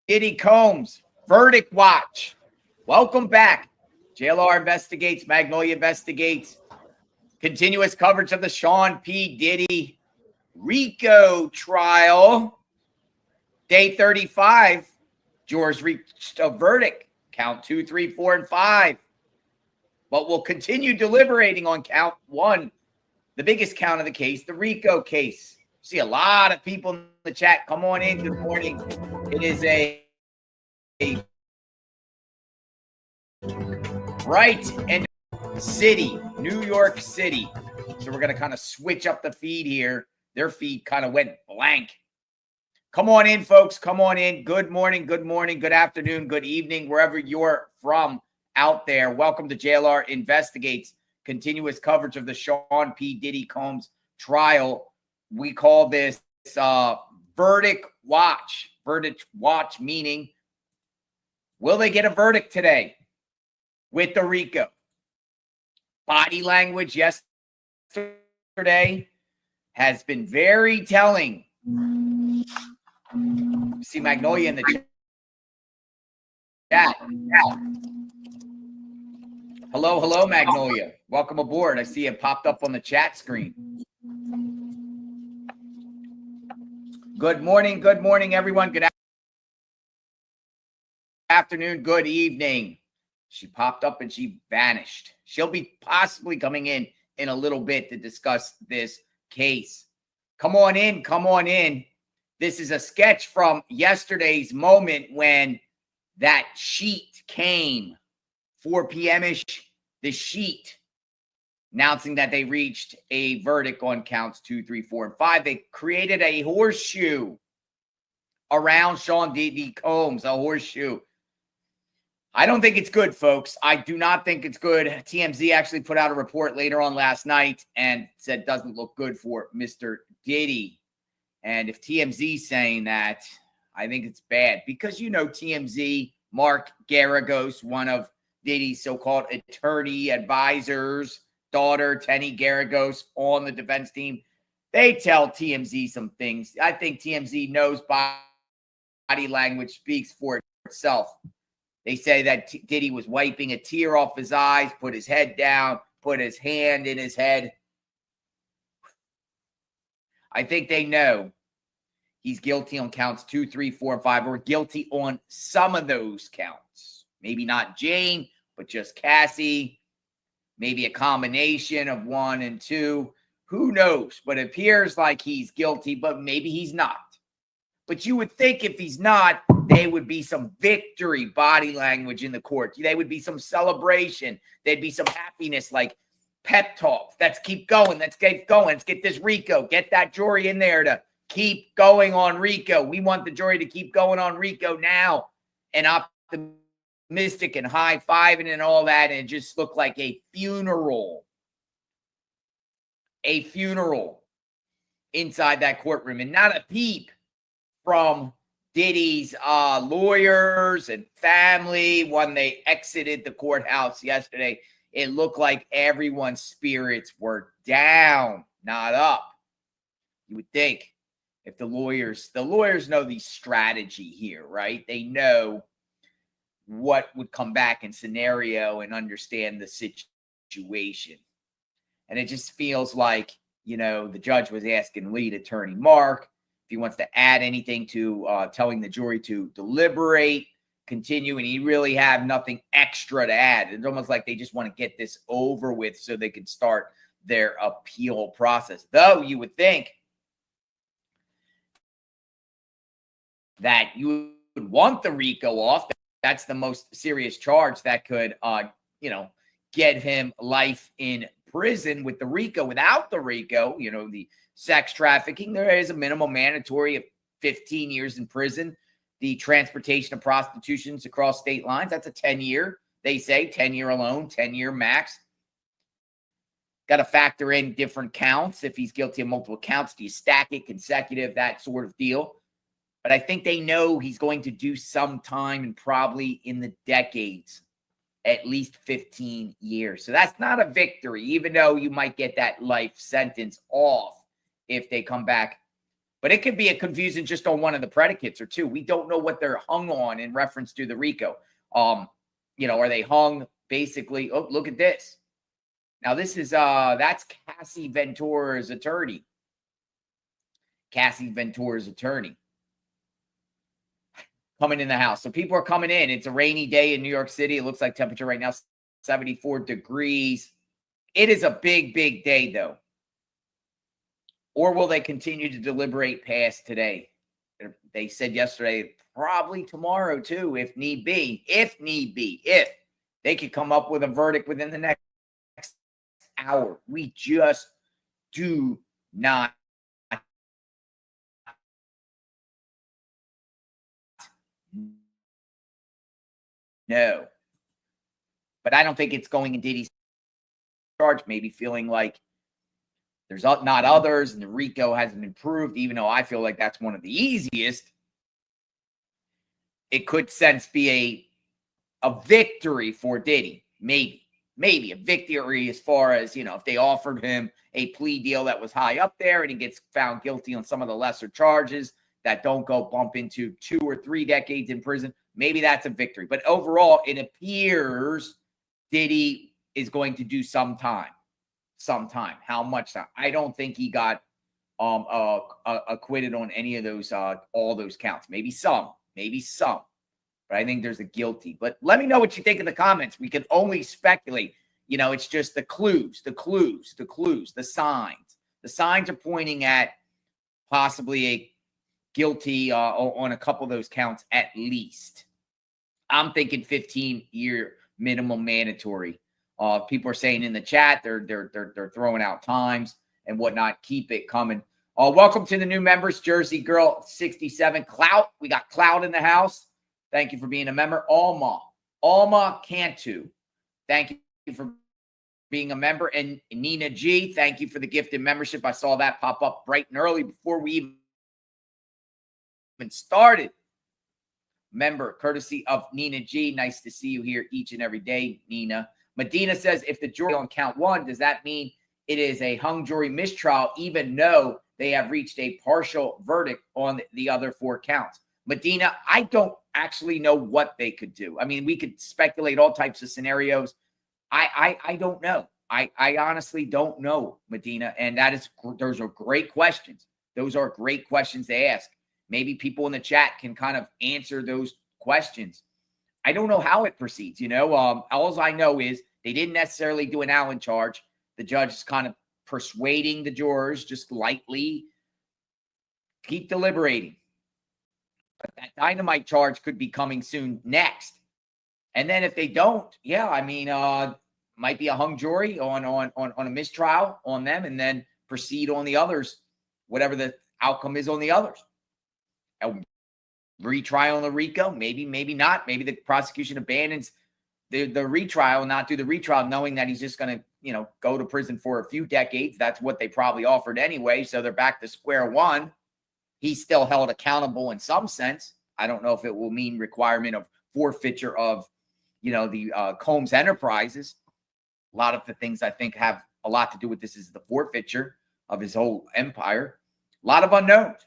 DIDDY COMBS, Verdict Watch. Welcome back. JLR investigates, Magnolia investigates. Continuous coverage of the Sean P. Diddy RICO trial. Day 35. Jurors reached a verdict. Count 2, 3, 4, and 5. But we'll continue deliberating on count 1, the biggest count of the case, the RICO case. See a lot of people in the chat. Come on in. Good morning. It is a bright and city, New York City. So we're going to kind of switch up the feed here. Their feed kind of went blank. Come on in, folks. Come on in. Good morning, good afternoon, good evening, wherever you're from out there. Welcome to JLR Investigates, continuous coverage of the Sean P. Diddy Combs trial. We call this Verdict Watch. Verdict Watch meaning, will they get a verdict today with the RICO? Body language yesterday has been very telling. See Magnolia in the chat. Hello, Magnolia. Welcome aboard. I see it popped up on the chat screen. Good morning, everyone. Good afternoon, good evening. She popped up and she vanished. She'll be possibly coming in a little bit to discuss this case. Come on in, come on in. This is a sketch from yesterday's moment when that sheet came, 4 p.m.-ish, the sheet announcing that they reached a verdict on counts 2, 3, 4, and 5. They created a horseshoe around Sean Diddy Combs, a horseshoe. I don't think it's good, folks. I do not think it's good. TMZ actually put out a report later on last night and said it doesn't look good for Mr. Diddy. And if TMZ's saying that, I think it's bad because, you know, TMZ, Mark Garagos, one of Diddy's so-called attorney advisors, daughter, Tenny Garagos, on the defense team, they tell TMZ some things. I think TMZ knows body language speaks for itself. They say that Diddy was wiping a tear off his eyes, put his head down, put his hand in his head. I think they know he's guilty on counts 2, 3, 4, and 5, or guilty on some of those counts. Maybe not Jane, but just Cassie. Maybe a combination of 1 and 2. Who knows? But it appears like he's guilty, but maybe he's not. But you would think if he's not, there would be some victory body language in the court. There would be some celebration. There'd be some happiness, like pep talk. Let's keep going. Let's get going. Let's get this RICO. Get that jury in there to keep going on RICO. We want the jury to keep going on RICO now. And optimistic and high-fiving and all that. And it just looked like a funeral. A funeral inside that courtroom. And not a peep from Diddy's lawyers and family when they exited the courthouse yesterday. It looked like everyone's spirits were down, not up. You would think if the lawyers know the strategy here, right? They know what would come back in scenario and understand the situation. And it just feels like, you know, the judge was asking lead attorney Mark if he wants to add anything to telling the jury to deliberate, continue, and he really have nothing extra to add. It's almost like they just want to get this over with so they can start their appeal process. Though you would think that you would want the RICO off. That's the most serious charge that could, get him life in prison. With the RICO. Without the RICO, you know, the sex trafficking, there is a minimum mandatory of 15 years in prison. The transportation of prostitutions across state lines, that's a 10-year. They say 10-year alone, 10-year max. Got to factor in different counts. If he's guilty of multiple counts, do you stack it consecutive, that sort of deal? But I think they know he's going to do some time and probably in the decades, at least 15 years. So that's not a victory, even though you might get that life sentence off if they come back. But it could be a confusion just on one of the predicates or two. We don't know what they're hung on in reference to the RICO. You know, are they hung basically? Oh, look at this. Now, this is that's Cassie Ventura's attorney. Cassie Ventura's attorney coming in the house. So people are coming in. It's a rainy day in New York City. It looks like temperature right now 74 degrees. It is a big, big day, though. Or will they continue to deliberate past today? They said yesterday, probably tomorrow too, if need be. If need be. If they could come up with a verdict within the next hour. We just do not know. But I don't think it's going in Diddy's charge, maybe feeling like there's not others and the RICO hasn't been proved, even though I feel like that's one of the easiest. It could sense be a victory for Diddy. Maybe a victory as far as, you know, if they offered him a plea deal that was high up there and he gets found guilty on some of the lesser charges that don't go bump into 2 or 3 decades in prison, maybe that's a victory. But overall, it appears Diddy is going to do some time. How much time? I don't think he got acquitted on any of those, all those counts. Maybe some. But I think there's a guilty. But let me know what you think in the comments. We can only speculate. You know, it's just the clues, the signs. The signs are pointing at possibly a guilty on a couple of those counts at least. I'm thinking 15-year minimum mandatory. People are saying in the chat they're throwing out times and whatnot. Keep it coming. Welcome to the new members, Jersey Girl 67 Clout. We got Clout in the house. Thank you for being a member. Alma Cantu. Thank you for being a member. And Nina G, thank you for the gifted membership. I saw that pop up bright and early before we even started. Member, courtesy of Nina G. Nice to see you here each and every day, Nina. Medina says, if the jury on count 1, does that mean it is a hung jury mistrial, even though they have reached a partial verdict on the other 4 counts? Medina, I don't actually know what they could do. I mean, we could speculate all types of scenarios. I don't know. I honestly don't know, Medina. And those are great questions. Those are great questions to ask. Maybe people in the chat can kind of answer those questions. I don't know how it proceeds. You know, all I know is they didn't necessarily do an Allen charge. The judge is kind of persuading the jurors just lightly. Keep deliberating. But that dynamite charge could be coming soon next. And then if they don't, yeah, I mean, might be a hung jury on a mistrial on them and then proceed on the others, whatever the outcome is on the others. A retrial on the RICO, maybe not. Maybe the prosecution abandons the retrial and not do the retrial, knowing that he's just going to, you know, go to prison for a few decades. That's what they probably offered anyway. So they're back to square one. He's still held accountable in some sense. I don't know if it will mean requirement of forfeiture of, you know, the COMBS enterprises. A lot of the things I think have a lot to do with this is the forfeiture of his whole empire. A lot of unknowns.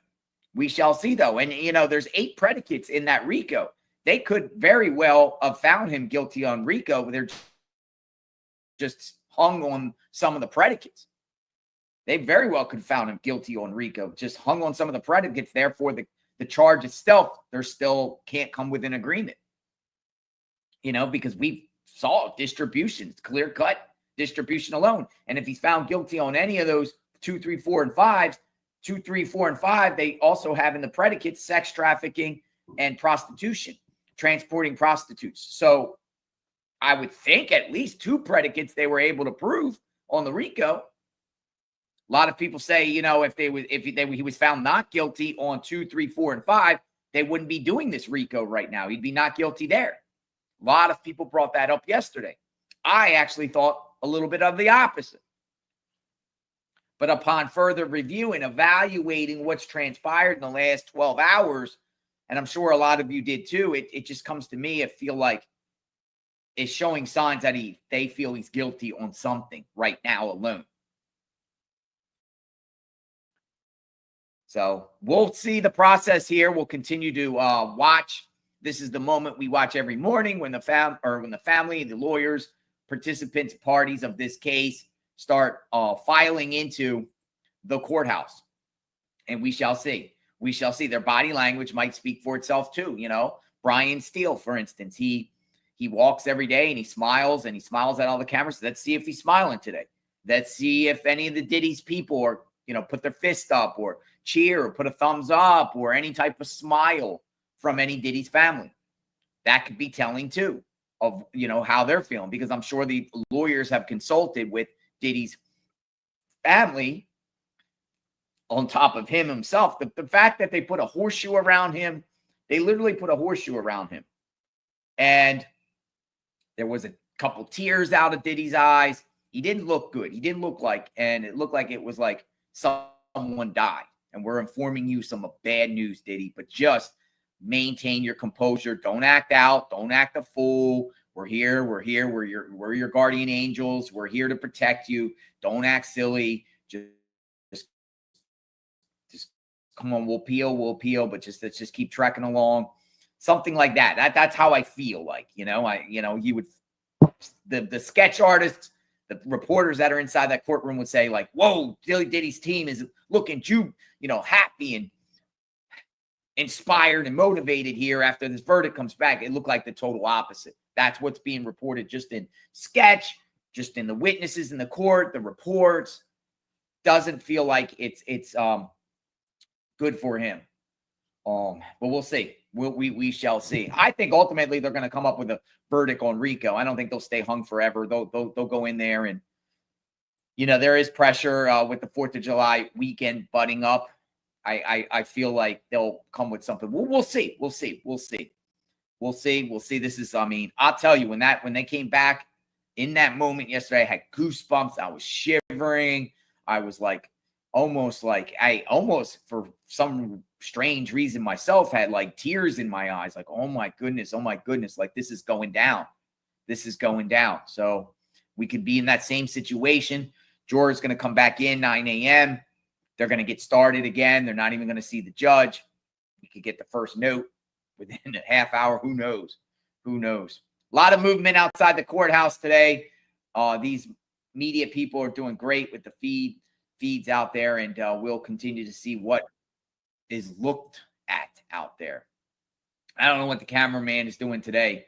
We shall see, though. And, you know, there's 8 predicates in that RICO. They could very well have found him guilty on RICO, but they're just hung on some of the predicates. They very well could have found him guilty on RICO, just hung on some of the predicates. Therefore, the charge itself, there still can't come with an agreement. You know, because we saw distributions, clear-cut distribution alone. And if he's found guilty on any of those 2, 3, 4, and 5s, 2, 3, 4, and 5, they also have in the predicates sex trafficking and prostitution, transporting prostitutes. So I would think at least 2 predicates they were able to prove on the RICO. A lot of people say, you know, if he was found not guilty on 2, 3, 4, and 5, they wouldn't be doing this RICO right now. He'd be not guilty there. A lot of people brought that up yesterday. I actually thought a little bit of the opposite. But upon further review and evaluating what's transpired in the last 12 hours, and I'm sure a lot of you did too, it just comes to me, I feel like it's showing signs that they feel he's guilty on something right now alone. So we'll see the process here. We'll continue to watch. This is the moment we watch every morning when the family, the lawyers, participants, parties of this case start filing into the courthouse. And we shall see. We shall see. Their body language might speak for itself too. You know, Brian Steele, for instance, he walks every day and he smiles at all the cameras. Let's see if he's smiling today. Let's see if any of the Diddy's people are, you know, put their fist up or cheer or put a thumbs up or any type of smile from any Diddy's family. That could be telling too of, you know, how they're feeling, because I'm sure the lawyers have consulted with Diddy's family on top of him himself. The fact that they put a horseshoe around him, they literally put a horseshoe around him. And there was a couple tears out of Diddy's eyes. He didn't look good. He didn't look like, and it looked like it was like someone died. And we're informing you some bad news, Diddy, but just maintain your composure. Don't act out. Don't act a fool. We're here. We're your guardian angels. We're here to protect you. Don't act silly. Just come on. We'll peel, but let's just keep trekking along. Something like that. That's how I feel like, you would, the sketch artists, the reporters that are inside that courtroom would say like, whoa, Diddy's team is looking happy and inspired and motivated here after this verdict comes back. It looked like the total opposite. That's what's being reported just in sketch, just in the witnesses in the court, the reports. Doesn't feel like it's good for him. But we'll see. We shall see. I think ultimately they're going to come up with a verdict on Rico. I don't think they'll stay hung forever. They'll go in there, and there is pressure with the 4th of July weekend butting up. I feel like they'll come with something. We'll see. We'll see. This is, I'll tell you, when they came back in that moment yesterday, I had goosebumps. I was shivering. I was like, almost for some strange reason myself had like tears in my eyes. Like, oh my goodness. Like, this is going down. So we could be in that same situation. Jorah's going to come back in 9 a.m. They're going to get started again. They're not even going to see the judge. We could get the first note within a half hour. Who knows? A lot of movement outside the courthouse today. These media people are doing great with the feeds out there, and we'll continue to see what is looked at out there. I don't know what the cameraman is doing today,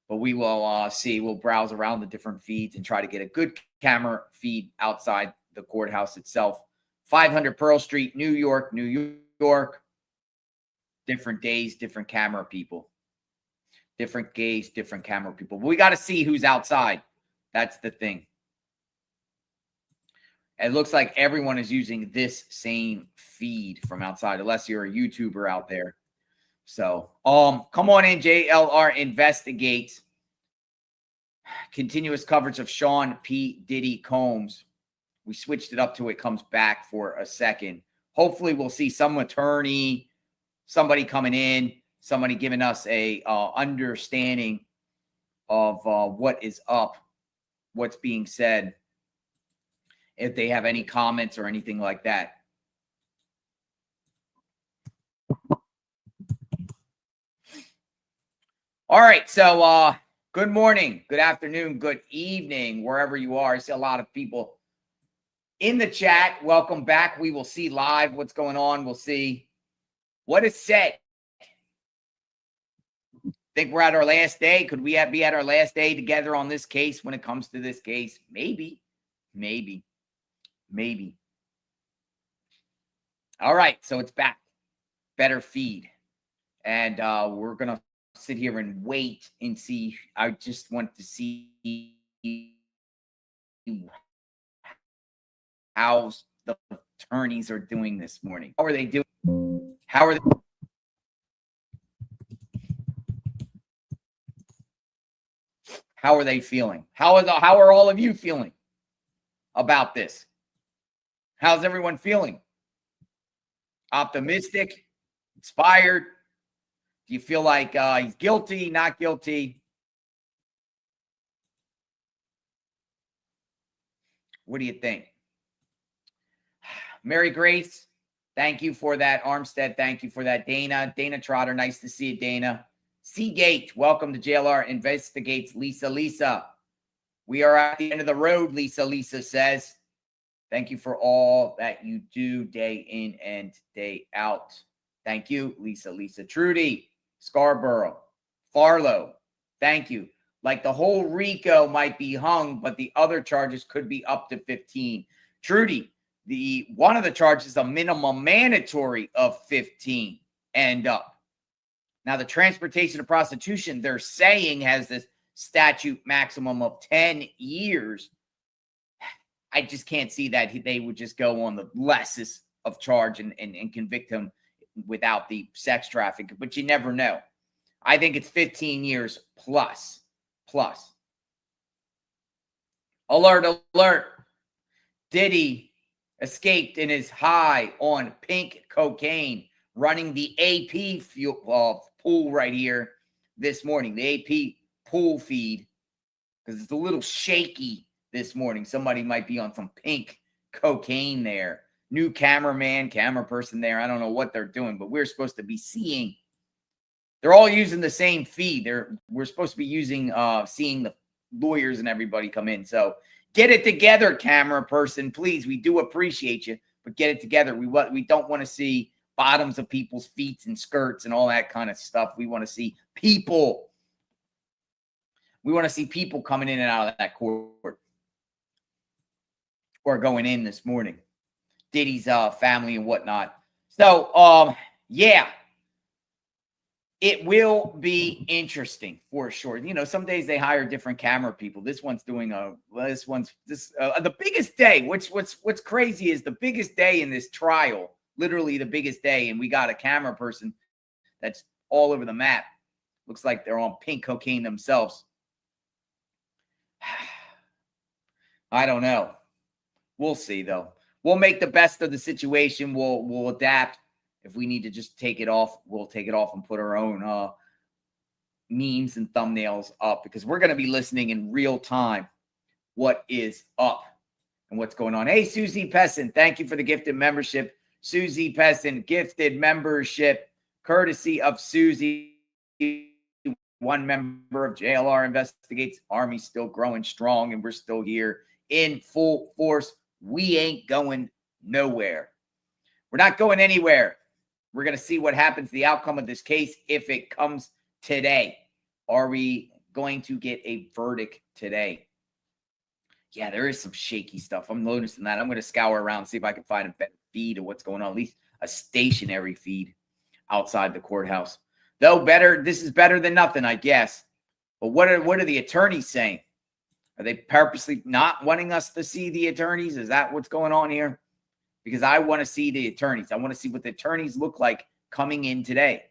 but we will see. We'll browse around the different feeds and try to get a good camera feed outside the courthouse itself. 500 Pearl Street, New York. Different days, different camera people. Different gaze, different camera people. But we got to see who's outside. That's the thing. It looks like everyone is using this same feed from outside, unless you're a YouTuber out there. So, come on in. JLR investigates. Continuous coverage of Sean P. Diddy Combs. We switched it up to it comes back for a second. Hopefully we'll see some attorney, somebody coming in, somebody giving us a understanding of what is up, what's being said, if they have any comments or anything like that. All right, so good morning, good afternoon, good evening, wherever you are. I see a lot of people in the chat. Welcome back. We will see live what's going on. We'll see what is said. Think we're at our last day? Could we be at our last day together on this case when it comes to this case? Maybe. All right, so it's back. Better feed. And we're going to sit here and wait and see. I just want to see how the attorneys are doing this morning. How are they doing? How are they feeling? How are all of you feeling about this? How's everyone feeling? Optimistic? Inspired? Do you feel like he's guilty, not guilty? What do you think? Mary Grace, Thank you for that, Armstead. Thank you for that, Dana. Dana Trotter, nice to see you, Dana. Seagate, welcome to JLR Investigates, Lisa. Lisa, we are at the end of the road, Lisa. Lisa says, thank you for all that you do day in and day out. Thank you, Lisa. Lisa. Trudy, Scarborough, Farlow, thank you. Like the whole RICO might be hung, but the other charges could be up to 15. Trudy, one of the charges, a minimum mandatory of 15 and up. Now, the transportation of prostitution, they're saying, has this statute maximum of 10 years. I just can't see that they would just go on the lessest of charge and convict him without the sex trafficking, but you never know. I think it's 15 years plus. Alert, alert. Diddy escaped in his high on pink cocaine, running the AP pool right here this morning, the AP pool feed, because it's a little shaky this morning. Somebody might be on some pink cocaine there. New camera person there. I don't know what they're doing, but we're supposed to be seeing. They're all using the same feed. We're supposed to be using seeing the lawyers and everybody come in. So get it together, camera person, please. We do appreciate you, but get it together. We don't want to see bottoms of people's feet and skirts and all that kind of stuff. We want to see people. We want to see people coming in and out of that court or going in this morning. Diddy's family and whatnot. So, yeah, it will be interesting for sure. You know, some days they hire different camera people. This one's doing the biggest day. What's crazy is the biggest day in this trial, literally the biggest day, and we got a camera person that's all over the map. Looks like they're on pink cocaine themselves. I don't know. We'll see, though. We'll make the best of the situation. We'll adapt. If we need to just take it off, we'll take it off and put our own memes and thumbnails up, because we're going to be listening in real time what is up and what's going on. Hey, Susie Pesson, thank you for the gifted membership. Susie Pesson, gifted membership, courtesy of Susie, one member of JLR Investigates. Army still growing strong, and we're still here in full force. We ain't going nowhere. We're not going anywhere. We're going to see what happens, the outcome of this case, if it comes today. Are we going to get a verdict today? Yeah, there is some shaky stuff. I'm noticing that. I'm going to scour around, see if I can find a better feed of what's going on, at least a stationary feed outside the courthouse. Though this is better than nothing, I guess. But what are the attorneys saying? Are they purposely not wanting us to see the attorneys? Is that what's going on here? Because I want to see the attorneys. I want to see what the attorneys look like coming in today.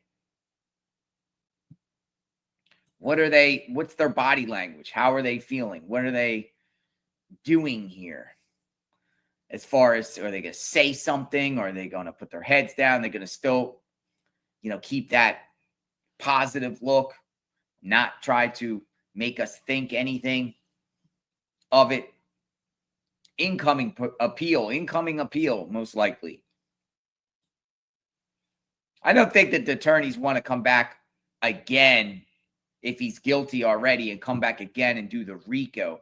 What's their body language? How are they feeling? What are they doing here? As far as, are they going to say something? Or are they going to put their heads down? They're going to still, keep that positive look, not try to make us think anything of it. Incoming appeal, most likely. I don't think that the attorneys want to come back again if he's guilty already and come back again and do the RICO.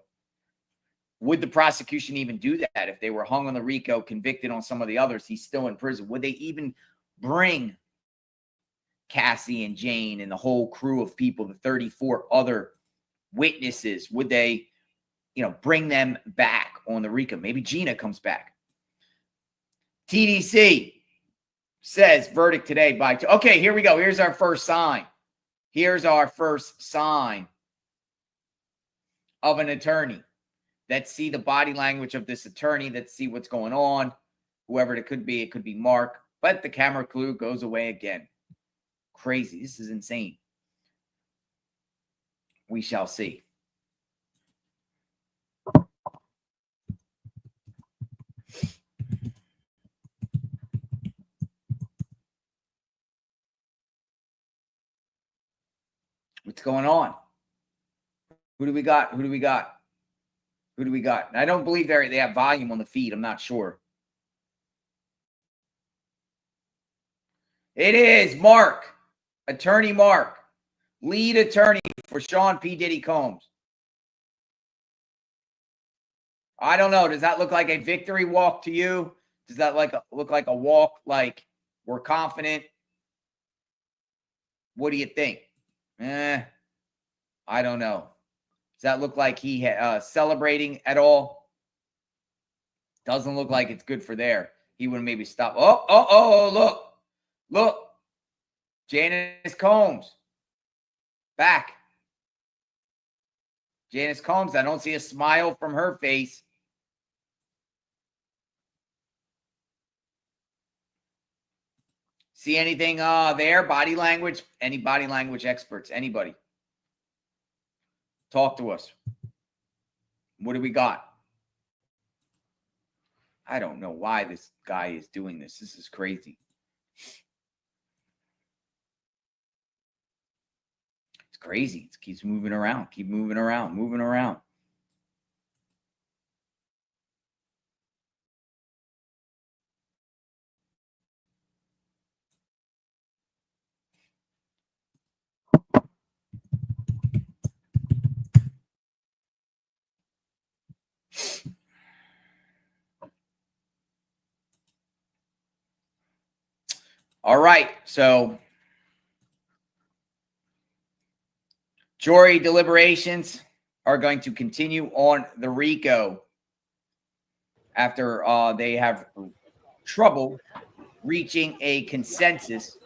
Would the prosecution even do that? If they were hung on the RICO, convicted on some of the others, he's still in prison. Would they even bring Cassie and Jane and the whole crew of people, the 34 other witnesses? Would they bring them back on the RICO? Maybe Gina comes back. TDC says verdict today by... Okay, here we go. Here's our first sign. Here's our first sign of an attorney. Let's see the body language of this attorney. Let's see what's going on. Whoever it could be Mark. But the camera clue goes away again. Crazy. This is insane. We shall see. What's going on? Who do we got? I don't believe they have volume on the feed. I'm not sure. It is Mark, Attorney Mark, lead attorney for Sean P. Diddy Combs. I don't know. Does that look like a victory walk to you? Does that look like a walk like we're confident? What do you think? I don't know. Does that look like he celebrating at all? Doesn't look like it's good for there. He would maybe stop. Oh, look. Janice Combs. Back. Janice Combs, I don't see a smile from her face. See anything there? Body language? Any body language experts? Anybody? Talk to us. What do we got? I don't know why this guy is doing this. This is crazy. It's crazy. It keeps moving around. Keep moving around. Moving around. All right, so jury deliberations are going to continue on the RICO after they have trouble reaching a consensus.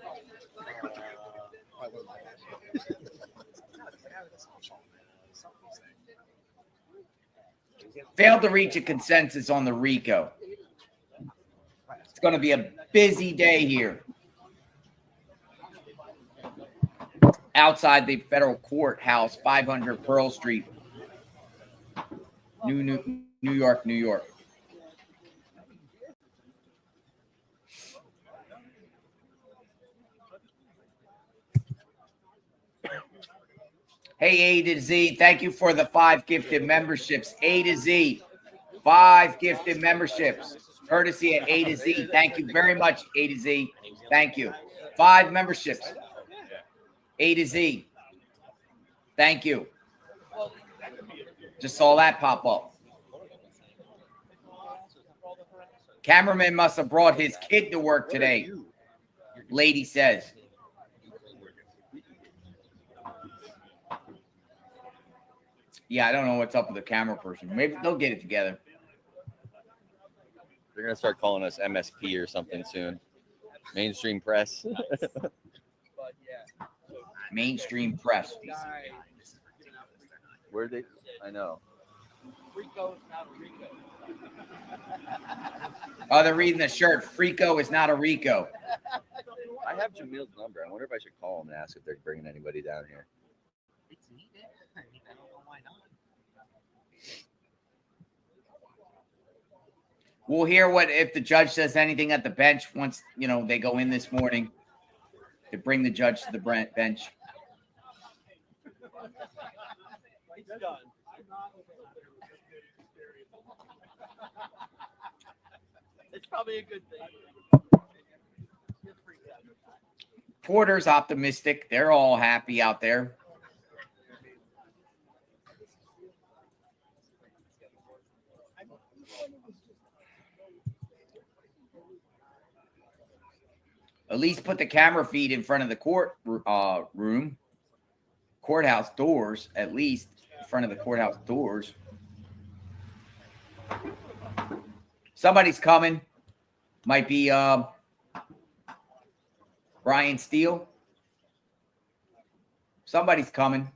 Failed to reach a consensus on the RICO. It's going to be a busy day here outside the federal courthouse, 500 Pearl Street, New York, New York. Hey, A to Z, thank you for the 5 gifted memberships. A to Z, 5 gifted memberships, courtesy at A to Z. Thank you very much, A to Z. Thank you. 5 memberships. A to Z. Thank you. Just saw that pop up. Cameraman must have brought his kid to work today, lady says. Yeah, I don't know what's up with the camera person. Maybe they'll get it together. They're going to start calling us MSP or something soon. Mainstream press. Mainstream press. Where they? I know. Oh, they're reading the shirt. Frico is not a Rico. I have Jamil's number. I wonder if I should call him and ask if they're bringing anybody down here. It's needed. I mean, I don't know why not. We'll hear what if the judge says anything at the bench once, they go in this morning to bring the judge to the bench. It's done. It's probably a good thing. Porter's optimistic. They're all happy out there. At least put the camera feed in front of the courthouse doors, at least in front of the courthouse doors. Somebody's coming. Might be Brian Steele. Somebody's coming.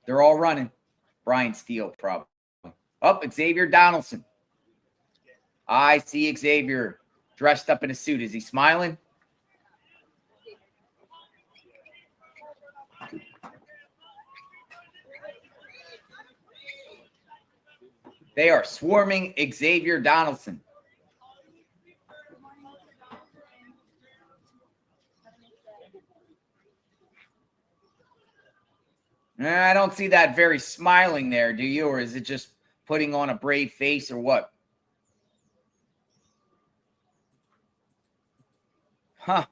They're all running. Brian Steele, probably. Oh, Xavier Donaldson. I see Xavier dressed up in a suit. Is he smiling? They are swarming Xavier Donaldson. I don't see that very smiling there, do you? Or is it just putting on a brave face or what? Huh.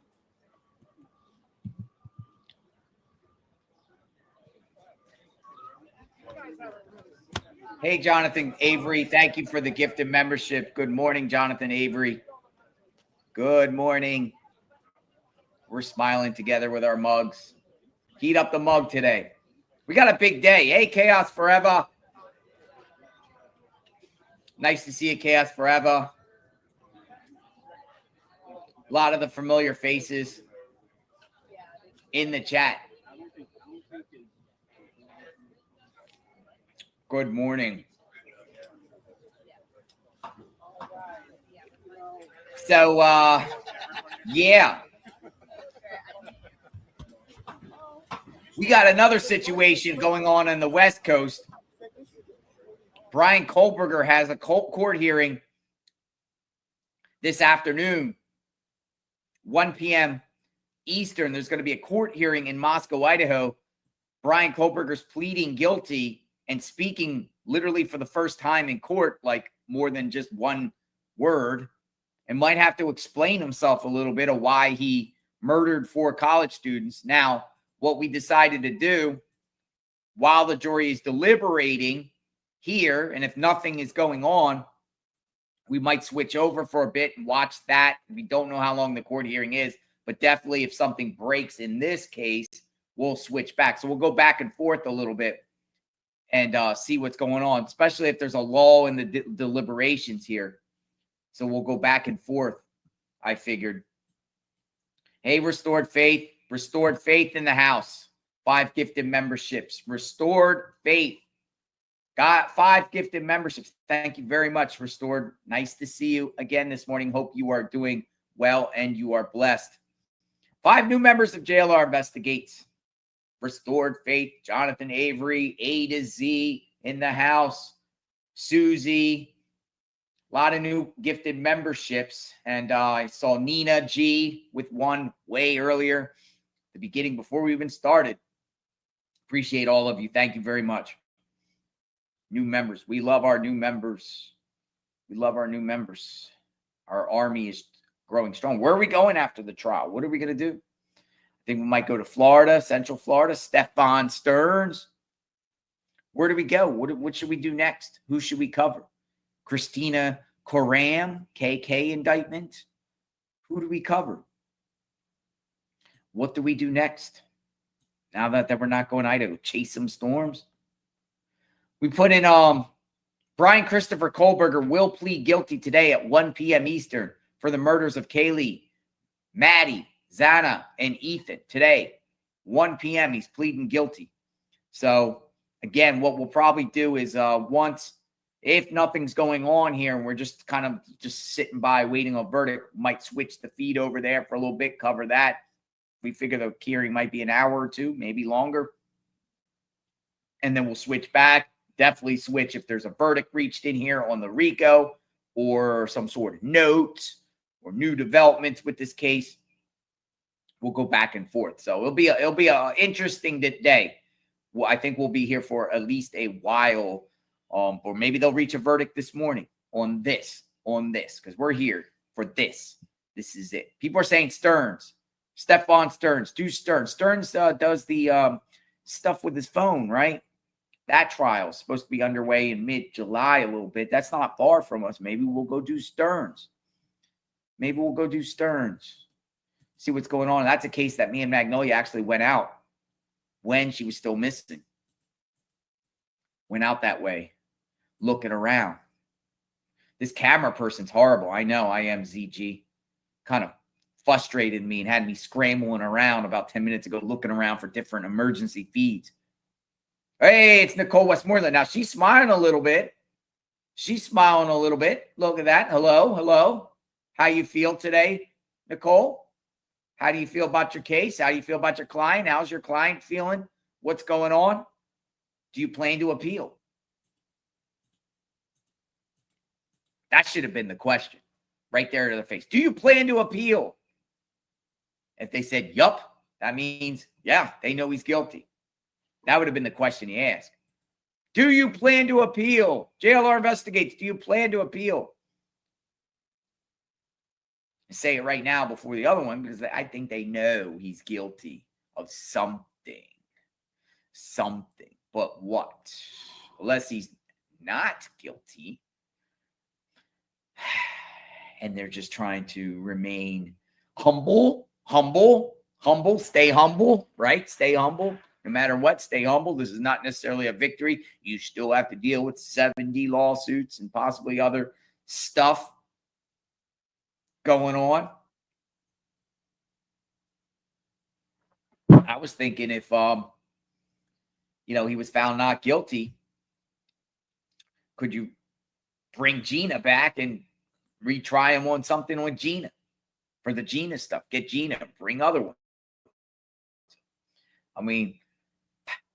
Hey, Jonathan Avery, thank you for the gift of membership. Good morning, Jonathan Avery. Good morning. We're smiling together with our mugs. Heat up the mug today. We got a big day. Hey, Chaos Forever. Nice to see you, Chaos Forever. A lot of the familiar faces in the chat. Good morning. So, yeah. We got another situation going on the West Coast. Brian Kohlberger has a court hearing this afternoon, 1 p.m. Eastern. There's going to be a court hearing in Moscow, Idaho. Brian Kohlberger's pleading guilty and speaking literally for the first time in court, like more than just one word, and might have to explain himself a little bit of why he murdered 4 college students. Now, what we decided to do while the jury is deliberating here, and if nothing is going on, we might switch over for a bit and watch that. We don't know how long the court hearing is, but definitely if something breaks in this case, we'll switch back. So we'll go back and forth a little bit and see what's going on, especially if there's a lull in the deliberations here. So we'll go back and forth, I figured. Hey, Restored Faith in the house. 5 gifted memberships. Restored Faith. Got 5 gifted memberships. Thank you very much, Restored. Nice to see you again this morning. Hope you are doing well and you are blessed. 5 new members of JLR Investigates. Restored Faith, Jonathan Avery, A to Z in the house, Susie, a lot of new gifted memberships. And I saw Nina G with one way earlier, the beginning before we even started. Appreciate all of you. Thank you very much. New members. We love our new members. We love our new members. Our army is growing strong. Where are we going after the trial? What are we going to do? I think we might go to Florida, Central Florida. Stefan Stearns. Where do we go? What should we do next? Who should we cover? Christina Koram, KK indictment. Who do we cover? What do we do next? Now that we're not going to Idaho, chase some storms. We put in Brian Christopher Kohlberger will plead guilty today at 1 p.m. Eastern for the murders of Kaylee, Maddie, Zana, and Ethan. Today, 1 p.m. he's pleading guilty. So, again, what we'll probably do is once, if nothing's going on here and we're just kind of just sitting by waiting on a verdict, might switch the feed over there for a little bit, cover that. We figure the hearing might be an hour or two, maybe longer. And then we'll switch back. Definitely switch if there's a verdict reached in here on the RICO or some sort of notes or new developments with this case. We'll go back and forth. So it'll be a interesting day. Well, I think we'll be here for at least a while, or maybe they'll reach a verdict this morning on this, because we're here for this. This is it. People are saying Stearns, Stefan Stearns, do Stearns. Stearns does the stuff with his phone, right? That trial is supposed to be underway in mid-July a little bit. That's not far from us. Maybe we'll go do Stearns. See what's going on. That's a case that me and Magnolia actually went out when she was still missing. Went out that way, looking around. This camera person's horrible. I know. I am ZG. Kind of frustrated me and had me scrambling around about 10 minutes ago, looking around for different emergency feeds. Hey, it's Nicole Westmoreland. Now, she's smiling a little bit. Look at that. Hello. How you feel today, Nicole? How do you feel about your case? How do you feel about your client? How's your client feeling? What's going on? Do you plan to appeal? That should have been the question right there to the face. Do you plan to appeal? If they said, yup, that means, yeah, they know he's guilty. That would have been the question you asked. Do you plan to appeal? JLR Investigates. Do you plan to appeal? I say it right now before the other one because I think they know he's guilty of something. But what? Unless he's not guilty. And they're just trying to remain humble, stay humble, right? Stay humble. No matter what, stay humble. This is not necessarily a victory. You still have to deal with 70 lawsuits and possibly other stuff going on. I was thinking if, he was found not guilty, could you bring Gina back and retry him on something with Gina for the Gina stuff? Get Gina, bring other ones. I mean,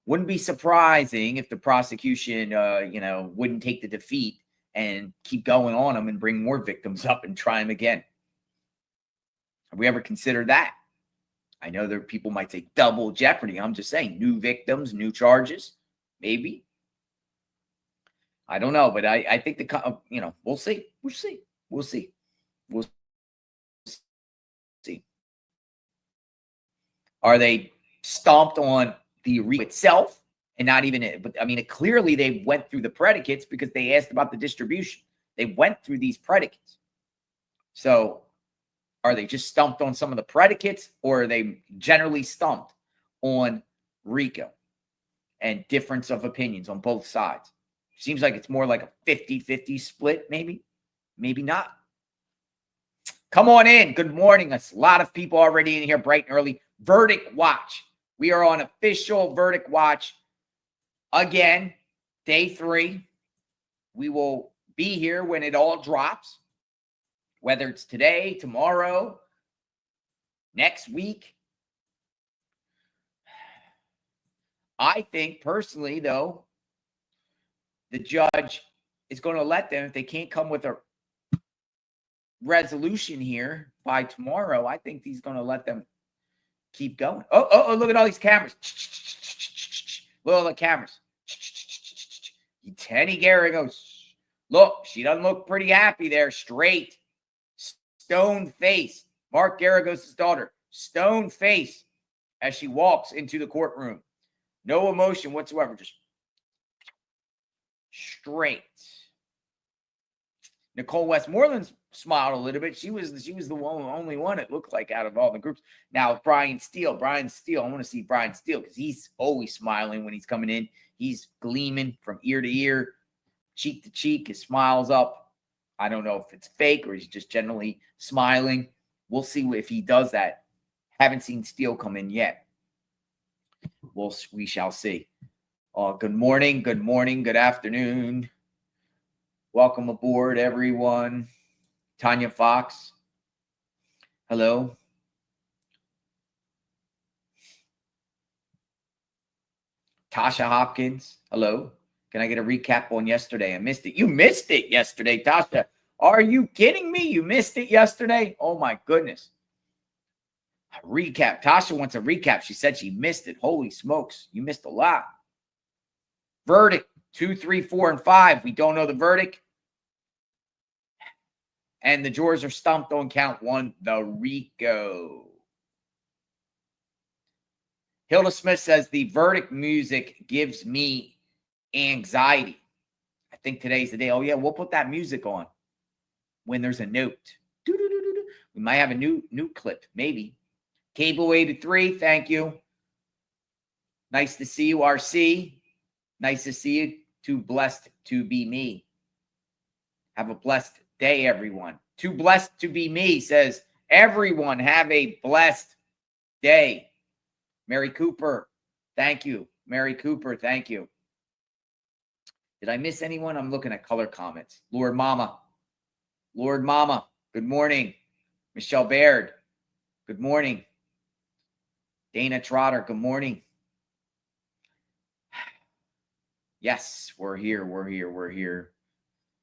wouldn't be surprising if the prosecution, wouldn't take the defeat and keep going on them and bring more victims up and try them again. Have we ever considered that? I know there people might say double jeopardy. I'm just saying new victims, new charges, maybe. I don't know, but I think we'll see. We'll see. Are they stomped on the itself and not even it? But I mean, clearly they went through the predicates because they asked about the distribution. They went through these predicates. So are they just stumped on some of the predicates, or are they generally stumped on RICO and difference of opinions on both sides? Seems like it's more like a 50-50 split, maybe not. Come on in. Good morning. There's a lot of people already in here bright and early. Verdict watch. We are on official verdict watch again, day 3. We will be here when it all drops, whether it's today, tomorrow, next week. I think personally, though, the judge is going to let them, if they can't come with a resolution here by tomorrow, I think he's going to let them keep going. Oh, look at all these cameras. Look at all the cameras. Tenny Gary goes, look, she doesn't look pretty happy there. Straight, stone face. Mark Garagos' daughter, stone face as she walks into the courtroom. No emotion whatsoever, just straight. Nicole Westmoreland smiled a little bit. She was the only one it looked like out of all the groups. Now, Brian Steele, I want to see Brian Steele because he's always smiling when he's coming in. He's gleaming from ear to ear, cheek to cheek. His smile's up. I don't know if it's fake or he's just generally smiling. We'll see if he does that. Haven't seen Steele come in yet. We shall see. Good morning, good afternoon. Welcome aboard, everyone. Tanya Fox. Hello. Tasha Hopkins. Hello. Can I get a recap on yesterday? I missed it. You missed it yesterday, Tasha. Are you kidding me? You missed it yesterday? Oh, my goodness. A recap. Tasha wants a recap. She said she missed it. Holy smokes. You missed a lot. Verdict 2, 3, 4, and 5. We don't know the verdict. And the jurors are stumped on count 1, the RICO. Hilda Smith says the verdict music gives me anxiety. I think today's the day. Oh, yeah, we'll put that music on when there's a note. We might have a new clip, maybe. Cable 83, thank you. Nice to see you, RC. Nice to see you. Too blessed to be me. Have a blessed day, everyone. Too blessed to be me, says everyone. Have a blessed day. Mary Cooper, thank you. Mary Cooper, thank you. Did I miss anyone? I'm looking at color comments. Lord Mama, good morning. Michelle Baird, good morning. Dana Trotter, good morning. Yes, we're here.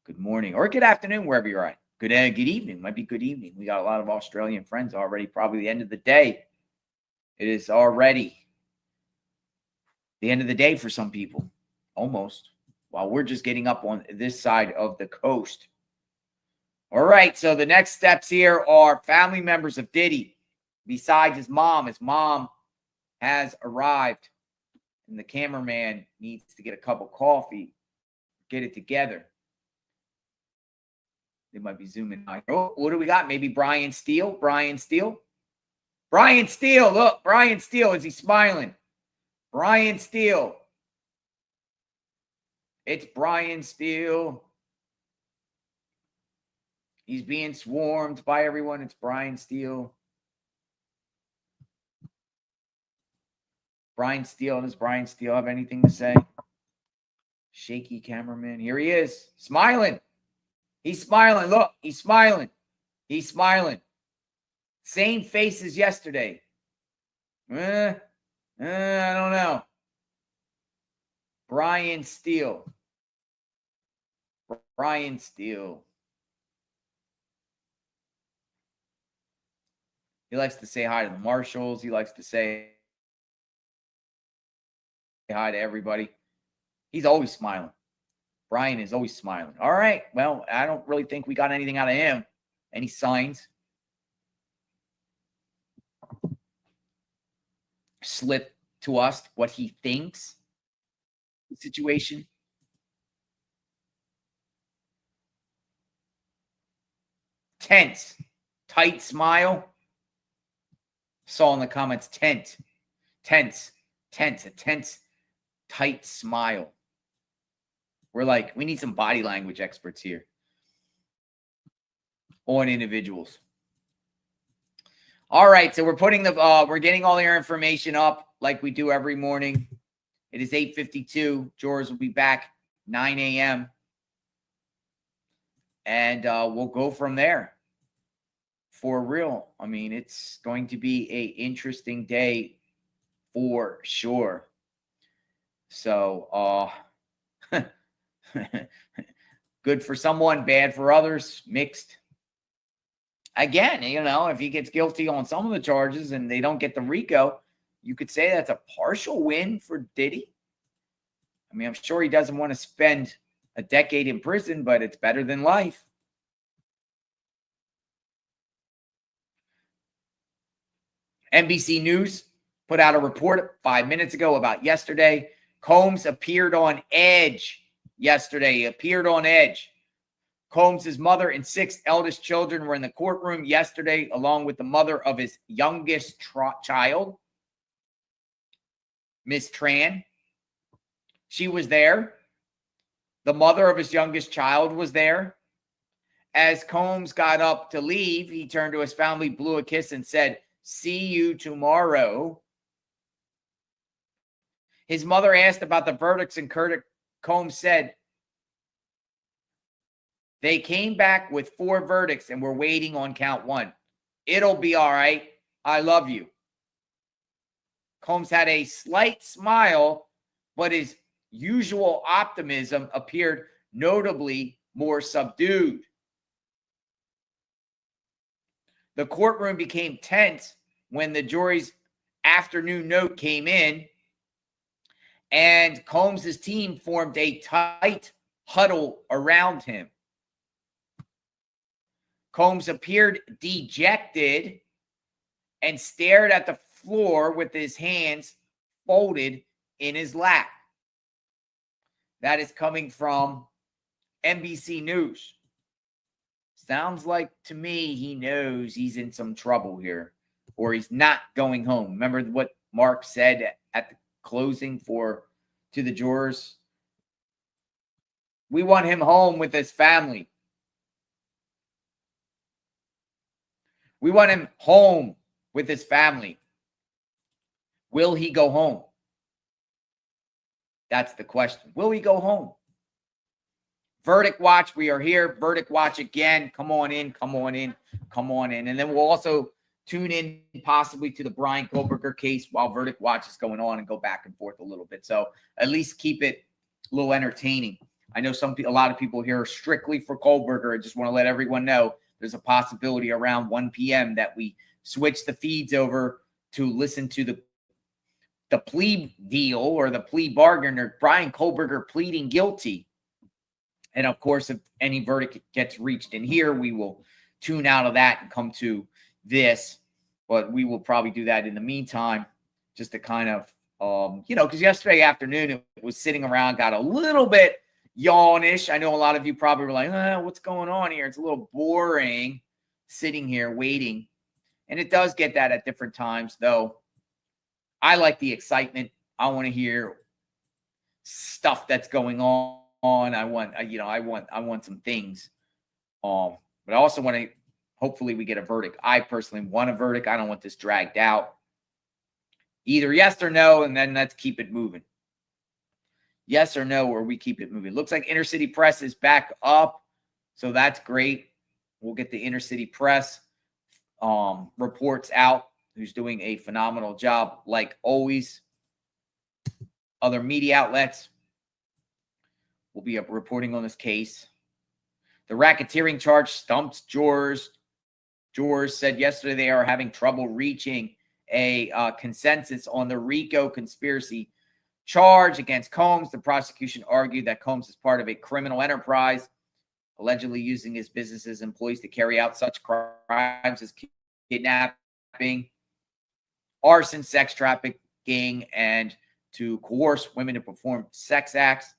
Good morning or good afternoon, wherever you're at. Good evening. Might be good evening. We got a lot of Australian friends already. Probably the end of the day. It is already the end of the day for some people. Almost. While we're just getting up on this side of the coast. All right. So the next steps here are family members of Diddy. Besides his mom. His mom has arrived. And the cameraman needs to get a cup of coffee get it together. They might be zooming out. Oh, what do we got? Maybe Brian Steele. Brian Steele. Brian Steele. Look, Brian Steele. Is he smiling? Brian Steele. It's Brian Steele. He's being swarmed by everyone. It's Brian Steele. Brian Steele. Does Brian Steele have anything to say? Shaky cameraman. Here he is. Smiling. He's smiling. Look, he's smiling. He's smiling. Same face as yesterday. I don't know. Brian Steele. Brian Steele. He likes to say hi to the marshals. He likes to say hi to everybody. He's always smiling. Brian is always smiling. All right. Well, I don't really think we got anything out of him. Any signs? Slip to us what he thinks. The situation. Tense. Tight smile. Saw in the comments, tense, a tense, tight smile. We're like, we need some body language experts here on individuals. All right, so we're putting we're getting all your information up like we do every morning. It is 8:52. George will be back 9 a.m. And we'll go from there. For real. I mean, it's going to be an interesting day for sure. So, good for someone, bad for others, mixed. Again, you know, if he gets guilty on some of the charges and they don't get the RICO, you could say that's a partial win for Diddy. I mean, I'm sure he doesn't want to spend a decade in prison, but it's better than life. NBC News put out a report 5 minutes ago about yesterday. Combs appeared on edge yesterday. He appeared on edge. Combs' mother and 6 eldest children were in the courtroom yesterday, along with the mother of his youngest child, Miss Tran. She was there. The mother of his youngest child was there. As Combs got up to leave, he turned to his family, blew a kiss, and said, "See you tomorrow." His mother asked about the verdicts, and Combs said, "They came back with 4 verdicts, and we're waiting on count 1. It'll be all right. I love you." Combs had a slight smile, but his usual optimism appeared notably more subdued. The courtroom became tense when the jury's afternoon note came in, and Combs' team formed a tight huddle around him. Combs appeared dejected and stared at the floor with his hands folded in his lap. That is coming from NBC News. Sounds like to me he knows he's in some trouble here, or he's not going home. Remember what Mark said at the closing to the jurors? We want him home with his family. We want him home with his family. Will he go home? That's the question. Will he go home? Verdict Watch, we are here. Verdict Watch again. Come on in, come on in, come on in. And then we'll also tune in possibly to the Brian Kohlberger case while Verdict Watch is going on and go back and forth a little bit. So at least keep it a little entertaining. I know a lot of people here are strictly for Kohlberger. I just want to let everyone know there's a possibility around 1 p.m. that we switch the feeds over to listen to the plea deal or the plea bargain or Brian Kohlberger pleading guilty. And of course, if any verdict gets reached in here, we will tune out of that and come to this. But we will probably do that in the meantime, just to kind of, because yesterday afternoon it was sitting around, got a little bit yawnish. I know a lot of you probably were like, what's going on here? It's a little boring sitting here waiting. And it does get that at different times, though. I like the excitement. I want to hear stuff that's going on. I want some things. But I also want to, hopefully we get a verdict. I personally want a verdict. I don't want this dragged out. Either yes or no, and then let's keep it moving. Yes or no, or we keep it moving. Looks like Inner City Press is back up, so that's great. We'll get the Inner City Press reports out, who's doing a phenomenal job, like always. Other media outlets will be reporting on this case. The racketeering charge stumps jurors. Jurors said yesterday they are having trouble reaching a consensus on the RICO conspiracy charge against Combs. The prosecution argued that Combs is part of a criminal enterprise, allegedly using his business's employees to carry out such crimes as kidnapping, arson, sex trafficking, and to coerce women to perform sex acts.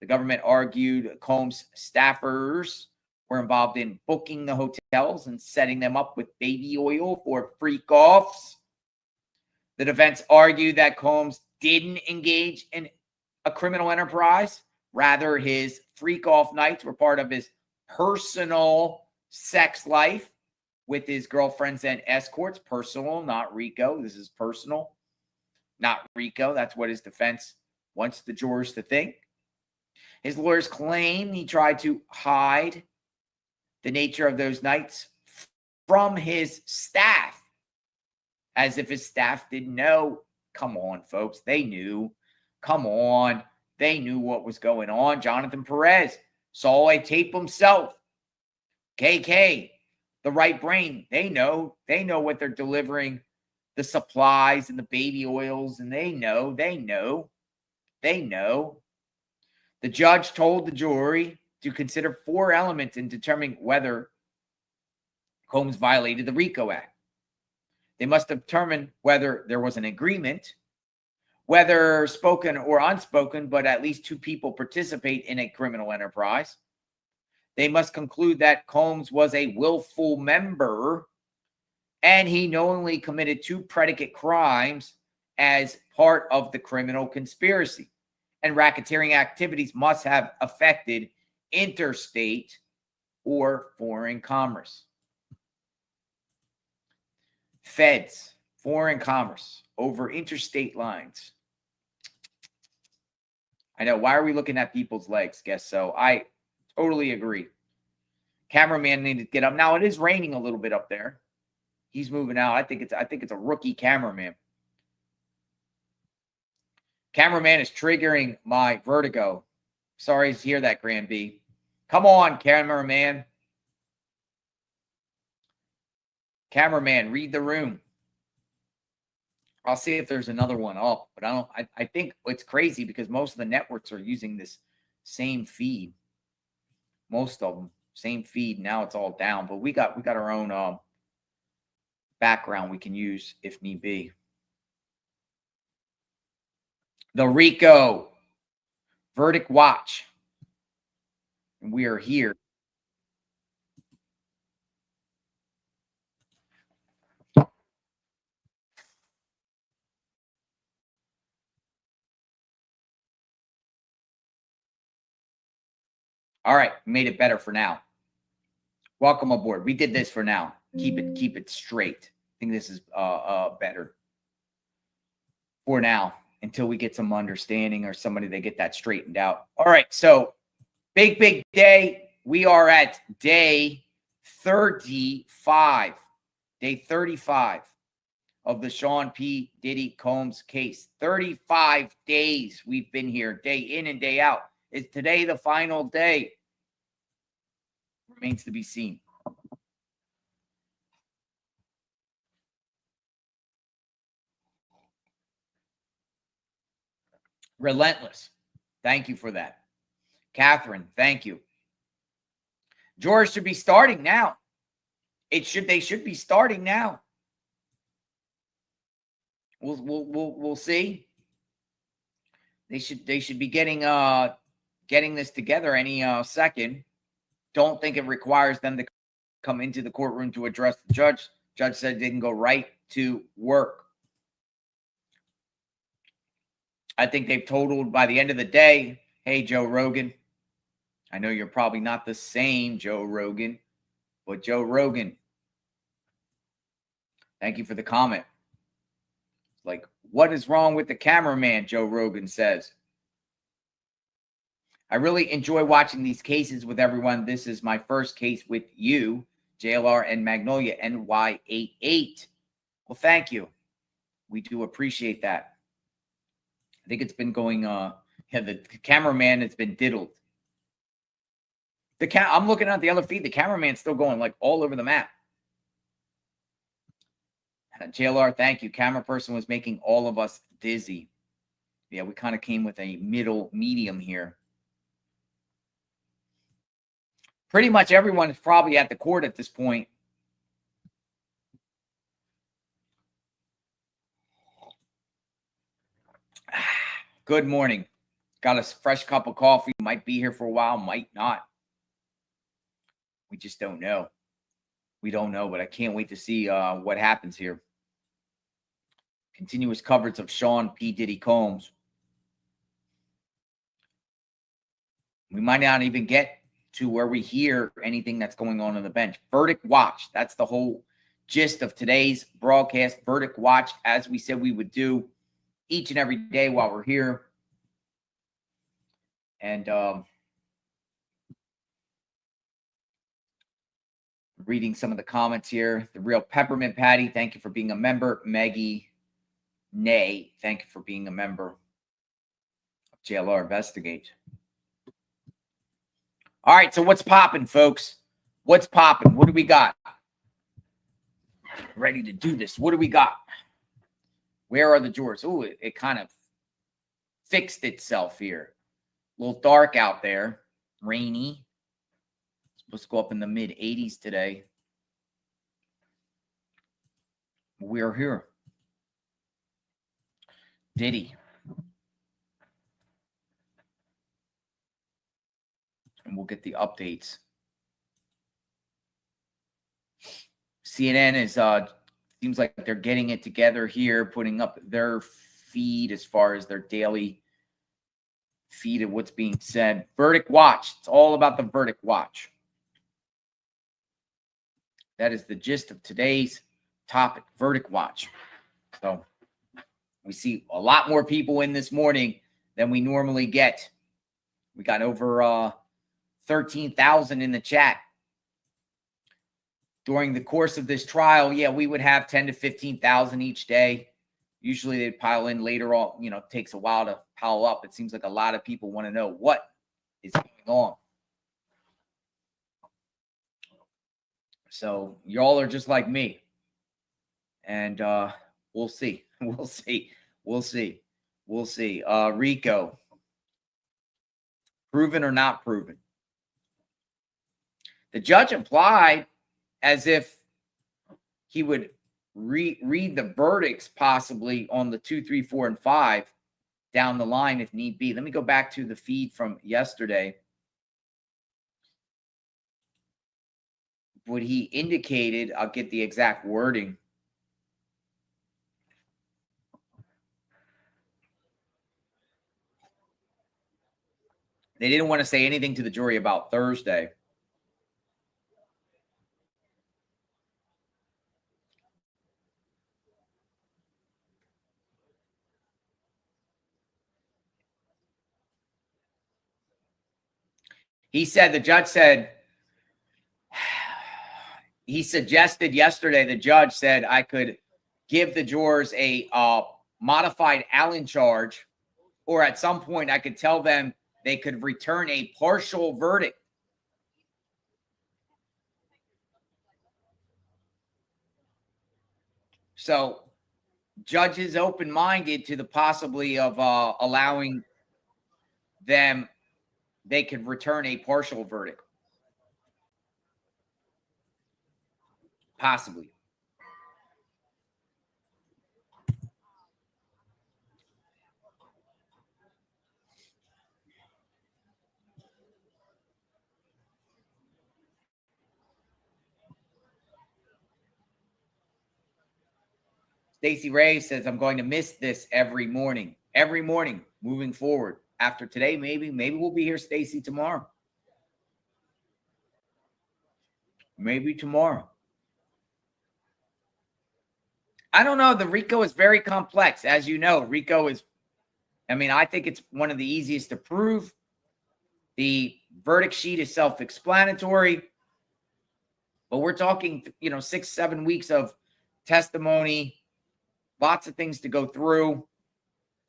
The government argued Combs staffers were involved in booking the hotels and setting them up with baby oil for freak-offs. The defense argued that Combs didn't engage in a criminal enterprise. Rather, his freak-off nights were part of his personal sex life with his girlfriends and escorts. Personal, not RICO. This is personal, not RICO. That's what his defense wants the jurors to think. His lawyers claim he tried to hide the nature of those nights from his staff, as if his staff didn't know. Come on, folks. They knew. Come on. They knew what was going on. Jonathan Perez saw a tape himself. KK, the right brain, they know. They know what they're delivering, the supplies and the baby oils, and they know. The judge told the jury to consider 4 elements in determining whether Combs violated the RICO Act. They must determine whether there was an agreement, whether spoken or unspoken, but at least 2 people participate in a criminal enterprise. They must conclude that Combs was a willful member and he knowingly committed 2 predicate crimes as part of the criminal conspiracy. And racketeering activities must have affected interstate or foreign commerce. Feds, foreign commerce over interstate lines. I know. Why are we looking at people's legs? Guess so. I totally agree. Cameraman needed to get up. Now it is raining a little bit up there. He's moving out. I think it's a rookie cameraman. Cameraman is triggering my vertigo. Sorry to hear that, Grand B. Come on, cameraman. Cameraman, read the room. I'll see if there's another one up, but I think it's crazy because most of the networks are using this same feed. Most of them, same feed. Now it's all down, but we got our own background we can use if need be. The RICO verdict watch. And we are here. All right, made it better for now. Welcome aboard. We did this for now. Keep it straight. I think this is better for now until we get some understanding or somebody they get that straightened out. All right, so big day. We are at day 35. Day 35 of the Sean P. Diddy Combs case. 35 days we've been here, day in and day out. Is today the final day? Remains to be seen. Relentless. Thank you for that. Catherine, thank you. George should be starting now. They should be starting now. We'll see. They should be getting getting this together any second. Don't think it requires them to come into the courtroom to address the judge. Judge said they can go right to work. I think they've totaled by the end of the day, hey, Joe Rogan, I know you're probably not the same Joe Rogan, but Joe Rogan, thank you for the comment. Like, what is wrong with the cameraman, Joe Rogan says. I really enjoy watching these cases with everyone. This is my first case with you, JLR and Magnolia NY88. Well, thank you. We do appreciate that. I think it's been going, the cameraman has been diddled. I'm looking at the other feed. The cameraman's still going like all over the map. JLR, thank you. Camera person was making all of us dizzy. Yeah, we kind of came with a medium here. Pretty much everyone is probably at the court at this point. Good morning. Got a fresh cup of coffee. Might be here for a while, might not. We just don't know. We don't know, but I can't wait to see what happens here. Continuous coverage of Sean P. Diddy Combs. We might not even get to where we hear anything that's going on the bench. Verdict watch. That's the whole gist of today's broadcast. Verdict watch, as we said we would do each and every day while we're here. And reading some of the comments here. The Real Peppermint Patty, thank you for being a member. Maggie Nay, thank you for being a member of JLR Investigate. All right, so what's popping, folks? What's popping? What do we got? Ready to do this. What do we got? Where are the drawers? Oh, it kind of fixed itself here. A little dark out there. Rainy. It's supposed to go up in the mid-80s today. We're here. Diddy. And we'll get the updates. CNN is seems like they're getting it together here, putting up their feed as far as their daily feed of what's being said. Verdict watch. It's all about the verdict watch. That is the gist of today's topic, verdict watch. So we see a lot more people in this morning than we normally get. We got over 13,000 in the chat. During the course of this trial, yeah, we would have 10 to 15,000 each day. Usually they'd pile in later on. You know, it takes a while to pile up. It seems like a lot of people want to know what is going on. So y'all are just like me. And we'll see. We'll see. We'll see. We'll see. Rico. Proven or not proven? The judge implied as if he would read the verdicts possibly on the 2, 3, 4, and 5 down the line if need be. Let me go back to the feed from yesterday. What he indicated, I'll get the exact wording. They didn't want to say anything to the jury about Thursday. He said, the judge said, he suggested yesterday, the judge said I could give the jurors a modified Allen charge, or at some point I could tell them they could return a partial verdict. So judge is open-minded to the possibility of allowing them, they could return a partial verdict. Possibly. Stacey Ray says, I'm going to miss this every morning moving forward. After today, maybe we'll be here, Stacey, tomorrow. Maybe tomorrow. I don't know. The RICO is very complex. As you know, RICO is, I think it's one of the easiest to prove. The verdict sheet is self-explanatory. But we're talking, 6-7 weeks of testimony, lots of things to go through.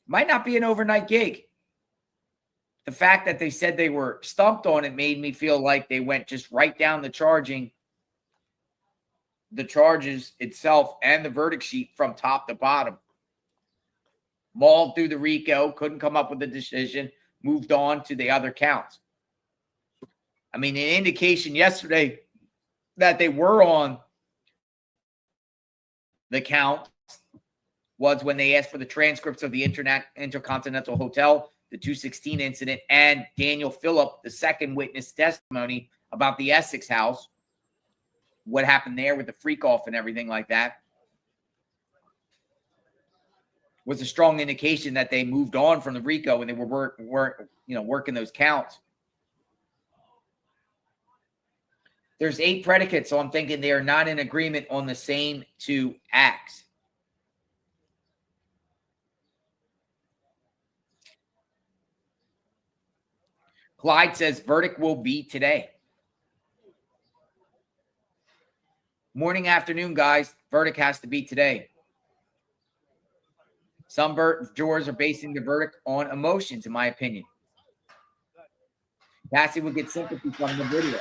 Might not be an overnight gig. The fact that they said they were stumped on it made me feel like they went just right down the charges itself and the verdict sheet from top to bottom. Mauled through the RICO, couldn't come up with a decision, moved on to the other counts. An indication yesterday that they were on the count was when they asked for the transcripts of the Intercontinental Hotel, the 216 incident, and Daniel Phillip, the second witness testimony about the Essex house, what happened there with the freak off and everything like that, was a strong indication that they moved on from the RICO and they were working those counts. There's 8 predicates, so I'm thinking they are not in agreement on the same 2 acts. Clyde says verdict will be today. Morning, afternoon, guys. Verdict has to be today. Some jurors are basing the verdict on emotions, in my opinion. Cassie would get sympathy from the video.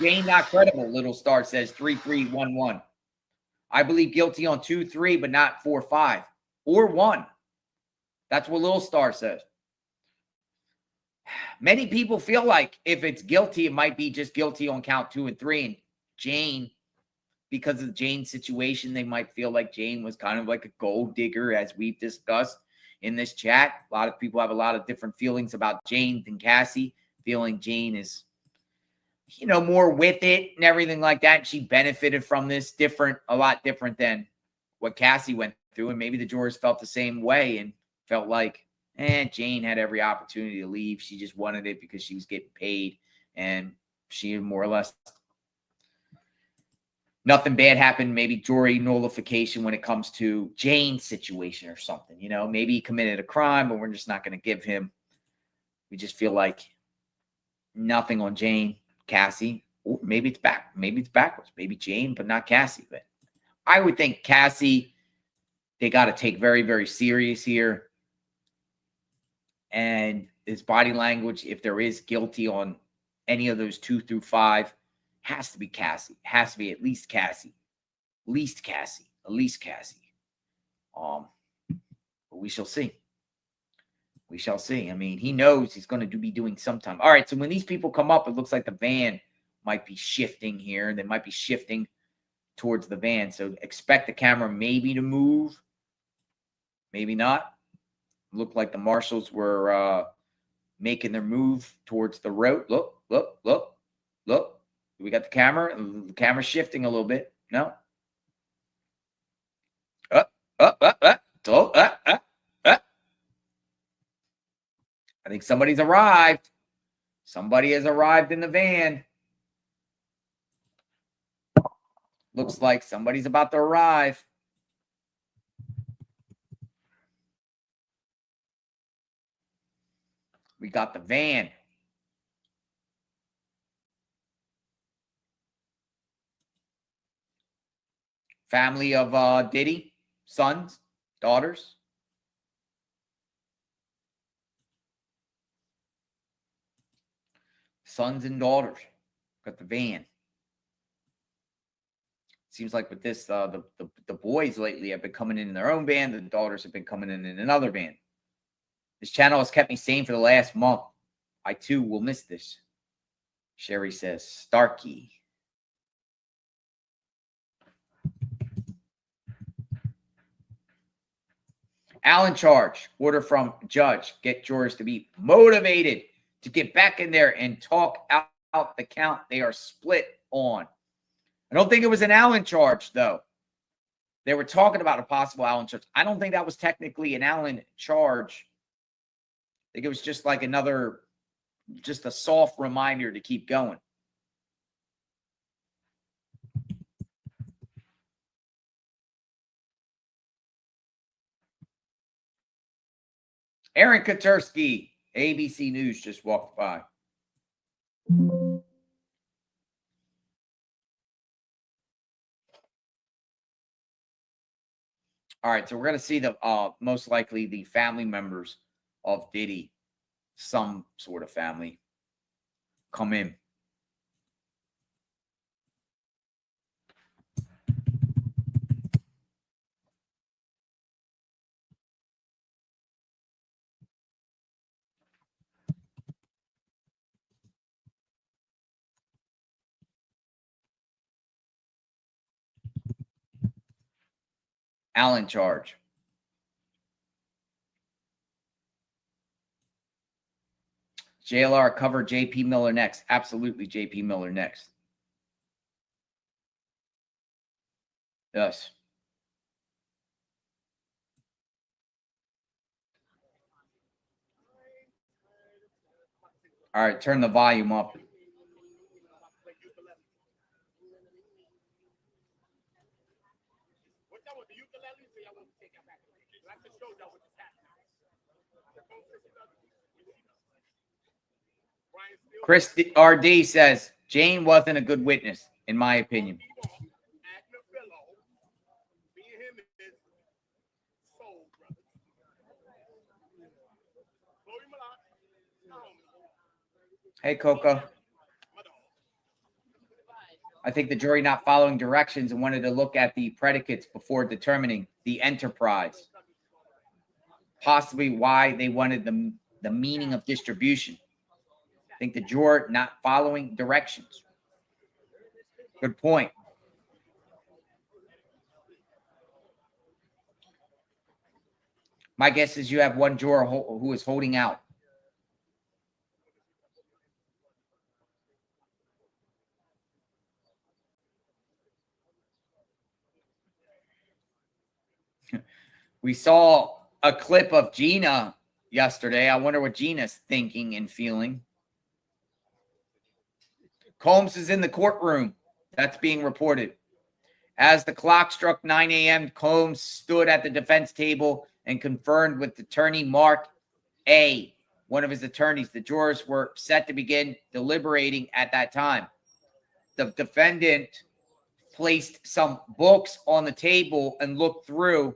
Jane not credible, Little Star says 3311. I believe guilty on 2, 3, but not 4, 5 or 1. That's what Little Star says. Many people feel like if it's guilty, it might be just guilty on count 2 and 3. And Jane, because of Jane's situation, they might feel like Jane was kind of like a gold digger, as we've discussed in this chat. A lot of people have a lot of different feelings about Jane than Cassie, feeling Jane is, more with it and everything like that. She benefited from this a lot different than what Cassie went through. And maybe the jurors felt the same way and felt like, Jane had every opportunity to leave. She just wanted it because she was getting paid. And she more or less, nothing bad happened. Maybe jury nullification when it comes to Jane's situation or something. Maybe he committed a crime, but we're just not going to give him. We just feel like nothing on Jane. Cassie, or maybe it's backwards. Maybe Jane, but not Cassie. But I would think Cassie, they got to take very, very serious here. And his body language, if there is guilty on any of those 2 through 5, has to be Cassie. Has to be at least Cassie. At least Cassie. But we shall see. We shall see. He knows he's going to be doing sometime. All right, so when these people come up, it looks like the van might be shifting here. They might be shifting towards the van. So expect the camera maybe to move. Maybe not. Looked like the marshals were making their move towards the road. Look. We got the camera. The camera's shifting a little bit. No. I think somebody's arrived. Somebody has arrived in the van. Looks like somebody's about to arrive. We got the van. Family of Diddy, sons, daughters. Sons and daughters. Got the van. Seems like with this, the boys lately have been coming in their own van. The daughters have been coming in another van. This channel has kept me sane for the last month. I, too, will miss this. Sherry says, Starkey. Allen charge. Order from judge. Get jurors to be motivated to get back in there and talk out the count they are split on. I don't think it was an Allen charge, though. They were talking about a possible Allen charge. I don't think that was technically an Allen charge. I think it was just like another, just a soft reminder to keep going. Aaron Katursky, ABC News, just walked by. All right, so we're going to see the most likely the family members of Diddy, some sort of family, come in. Allen charge. JLR cover JP Miller next. Absolutely, JP Miller next. Yes. All right, turn the volume up. Chris RD says Jane wasn't a good witness, in my opinion. Hey, Coco. I think the jury not following directions and wanted to look at the predicates before determining the enterprise. Possibly why they wanted the meaning of distribution. I think the juror not following directions. Good point. My guess is you have one juror who is holding out. We saw a clip of Gina yesterday. I wonder what Gina's thinking and feeling. Combs is in the courtroom. That's being reported. As the clock struck 9 a.m., Combs stood at the defense table and confirmed with attorney Mark A., one of his attorneys. The jurors were set to begin deliberating at that time. The defendant placed some books on the table and looked through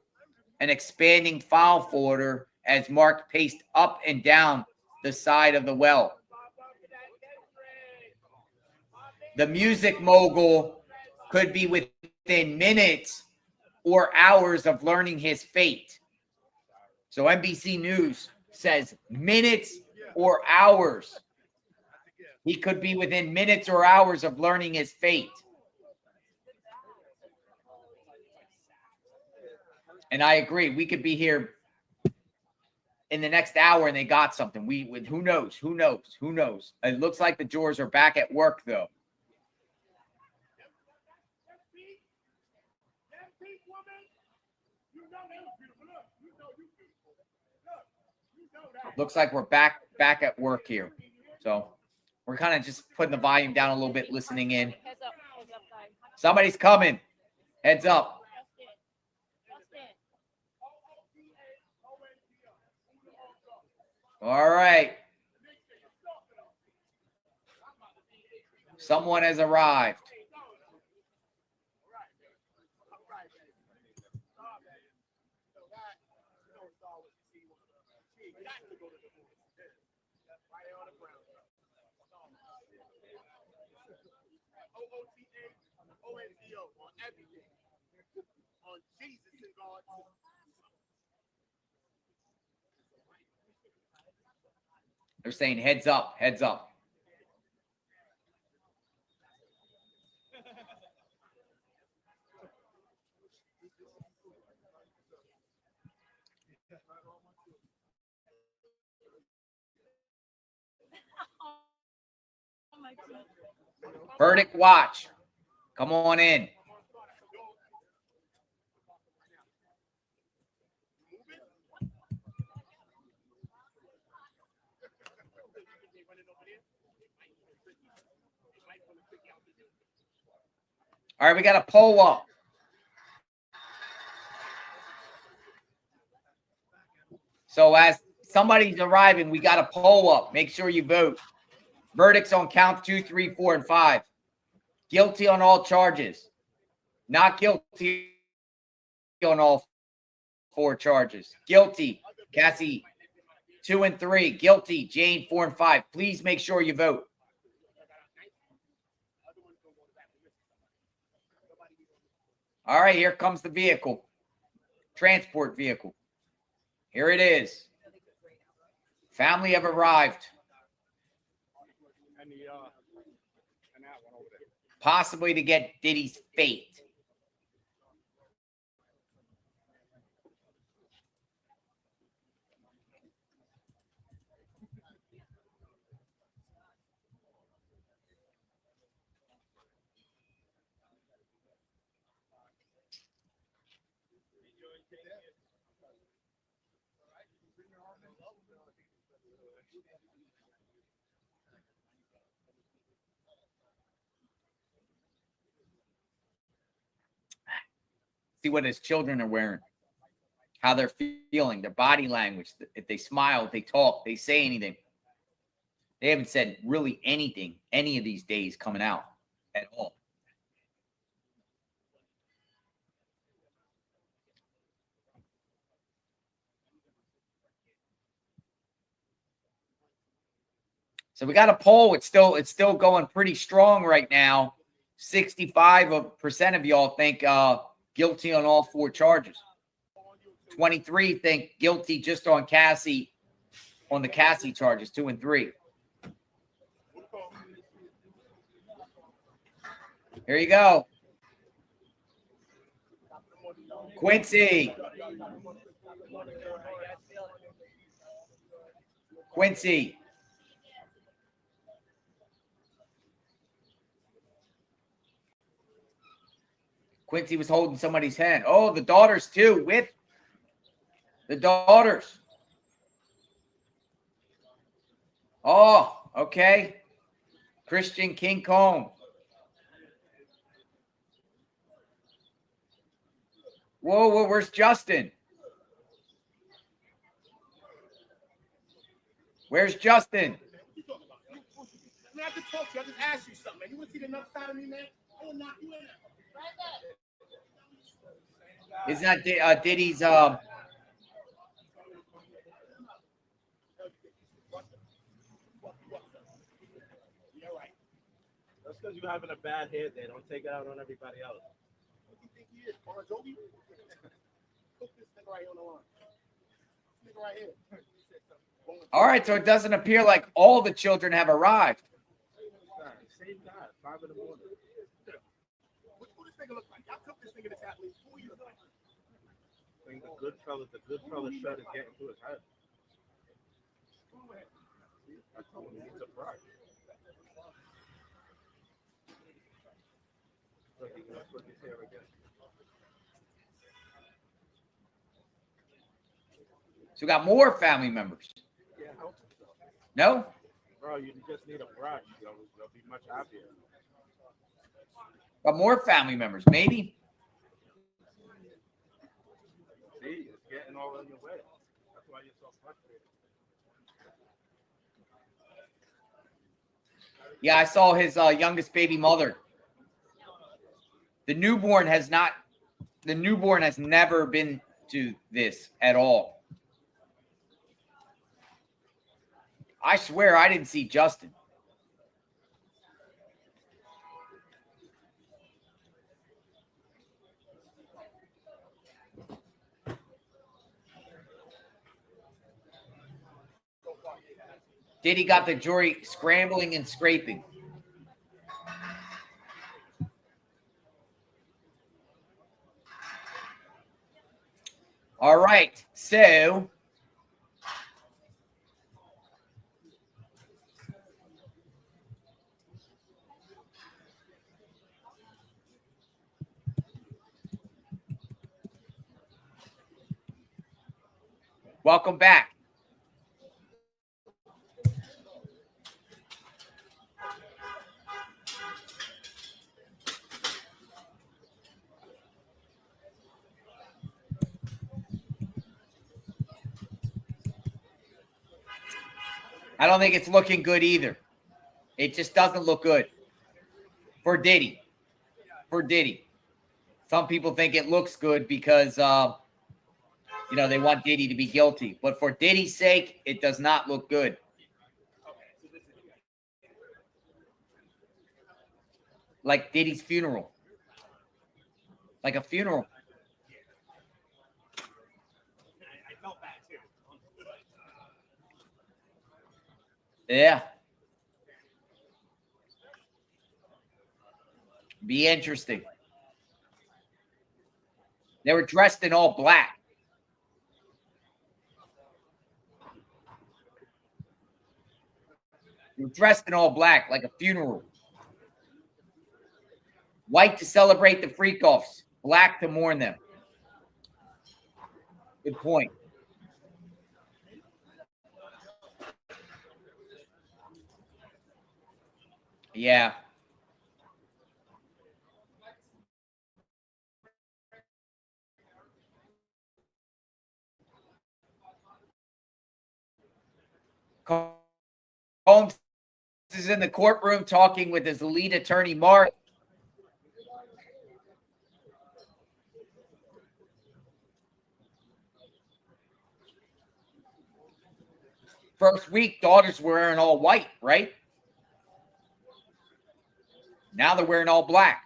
an expanding file folder as Mark paced up and down the side of the well. The music mogul could be within minutes or hours of learning his fate. So NBC News says minutes or hours. He could be within minutes or hours of learning his fate. And I agree. We could be here in the next hour and they got something. Who knows? Who knows? Who knows? It looks like the jurors are back at work, though. Looks like we're back at work here. So we're kind of just putting the volume down a little bit, listening in. Somebody's coming. Heads up. All right. Someone has arrived. They're saying heads up, heads up. Verdict watch. Come on in. All right, we got a poll up. So as somebody's arriving, we got a poll up. Make sure you vote. Verdicts on count 2, 3, 4, and 5. Guilty on all charges. Not guilty on all 4 charges. Guilty, Cassie, 2 and 3. Guilty, Jane, 4 and 5. Please make sure you vote. All right, here comes the vehicle. Transport vehicle. Here it is. Family have arrived. Possibly to get Diddy's fate. See what his children are wearing, how they're feeling, their body language. If they smile, if they talk, they say anything. They haven't said really anything any of these days coming out at all. So we got a poll. It's still going pretty strong right now. 65% of y'all think guilty on all 4 charges. 23 think guilty just on Cassie, on the Cassie charges, 2 and 3. Here you go. Quincy. Quincy. Quincy was holding somebody's hand. Oh, the daughters too, with the daughters. Oh, okay. Christian King Combs. Whoa, where's Justin? Where's Justin? I have to talk to you. I just asked you something, man. You want to see the another side of me, man? I will knock you in. Isn't that Diddy's You're right. That's because you're having a bad hair day. Don't take it out on everybody else. What do you think he is? Bon Jovi? Put this nigga right here on the line. This nigga right here. All right, so it doesn't appear like all the children have arrived. Same guy, 5 in the morning. What this nigga look like? Y'all took this nigga to athlete. Who are you? I think the good fella shirt is getting to his head. I told him he's a bride. Look, he's gonna put his hair again. So we got more family members. Yeah, I hope so. No? Bro, you just need a brush. You'll be much happier. Got more family members, maybe. See, it's getting all in your way. That's why you're so frustrated. Yeah, I saw his youngest baby mother. The newborn has never been to this at all. I swear I didn't see Justin. Diddy got the jury scrambling and scraping. All right, so welcome back. I don't think it's looking good either. It just doesn't look good for Diddy. For Diddy. Some people think it looks good because, they want Diddy to be guilty. But for Diddy's sake, it does not look good. Like Diddy's funeral. Like a funeral. I felt that too. Yeah. Be interesting. They were dressed in all black. They were dressed in all black, like a funeral. White to celebrate the freak-offs, black to mourn them. Good point. Yeah. Combs is in the courtroom talking with his lead attorney, Mark. First week, daughters were wearing all white, right? Now they're wearing all black.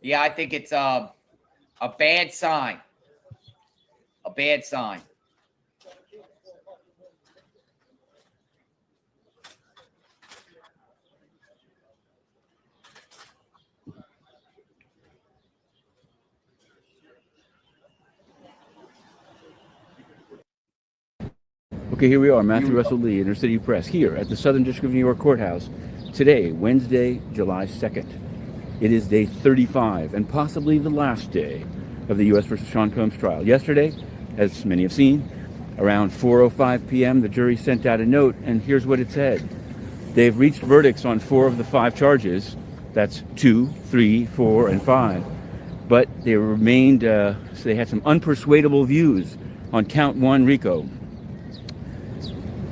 Yeah, I think it's a bad sign. A bad sign. Okay, here we are, Matthew Russell Lee, Inner City Press, here at the Southern District of New York Courthouse. Today, Wednesday, July 2nd. It is day 35 and possibly the last day of the U.S. versus Sean Combs trial. Yesterday, as many have seen, around 4:05 p.m., the jury sent out a note, and here's what it said. They've reached verdicts on 4 of the 5 charges. That's 2, 3, 4, and 5. But they remained, so they had some unpersuadable views on count 1, RICO.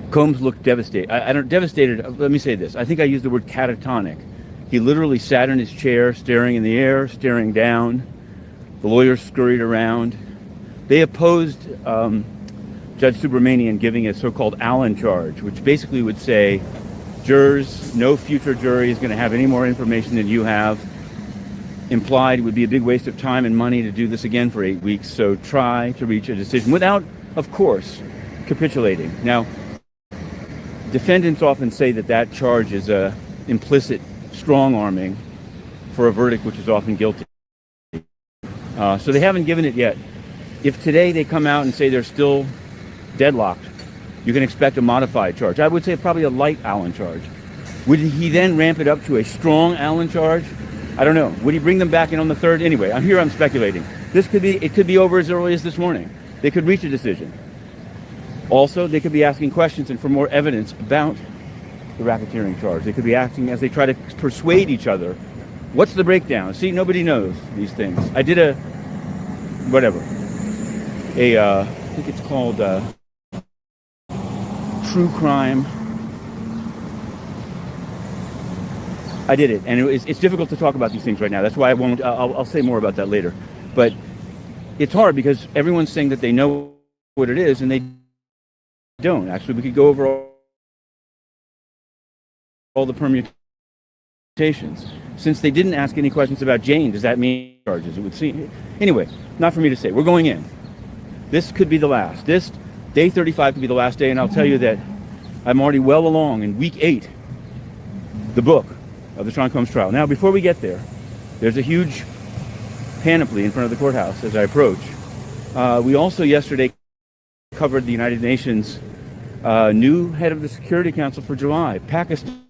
Combs looked devastated. Devastated, let me say this. I think I used the word catatonic. He literally sat in his chair, staring in the air, staring down. The lawyers scurried around. They opposed Judge Subramanian giving a so-called Allen charge, which basically would say, jurors, no future jury is going to have any more information than you have. Implied, it would be a big waste of time and money to do this again for 8 weeks, so try to reach a decision without, of course, capitulating. Now, defendants often say that that charge is a implicit strong-arming for a verdict which is often guilty. So they haven't given it yet. If today they come out and say they're still deadlocked, you can expect a modified charge. I would say probably a light Allen charge. Would he then ramp it up to a strong Allen charge? I don't know. Would he bring them back in on the 3rd? Anyway, I'm speculating. It could be over as early as this morning. They could reach a decision. Also, they could be asking questions and for more evidence about the racketeering charge. They could be acting as they try to persuade each other. What's the breakdown? See, nobody knows these things. I did I think it's called True Crime. I did it, and it's difficult to talk about these things right now. That's why I won't. I'll say more about that later. But it's hard because everyone's saying that they know what it is, and they don't. Actually, we could go over all the permutations. Since they didn't ask any questions about Jane, does that mean charges? It would seem. Anyway, not for me to say. We're going in. This could be the last. This day 35 could be the last day, and I'll tell you that I'm already well along in week 8, the book of the Sean Combs trial. Now, before we get there, there's a huge panoply in front of the courthouse as I approach. We also yesterday covered the United Nations new head of the Security Council for July, Pakistan.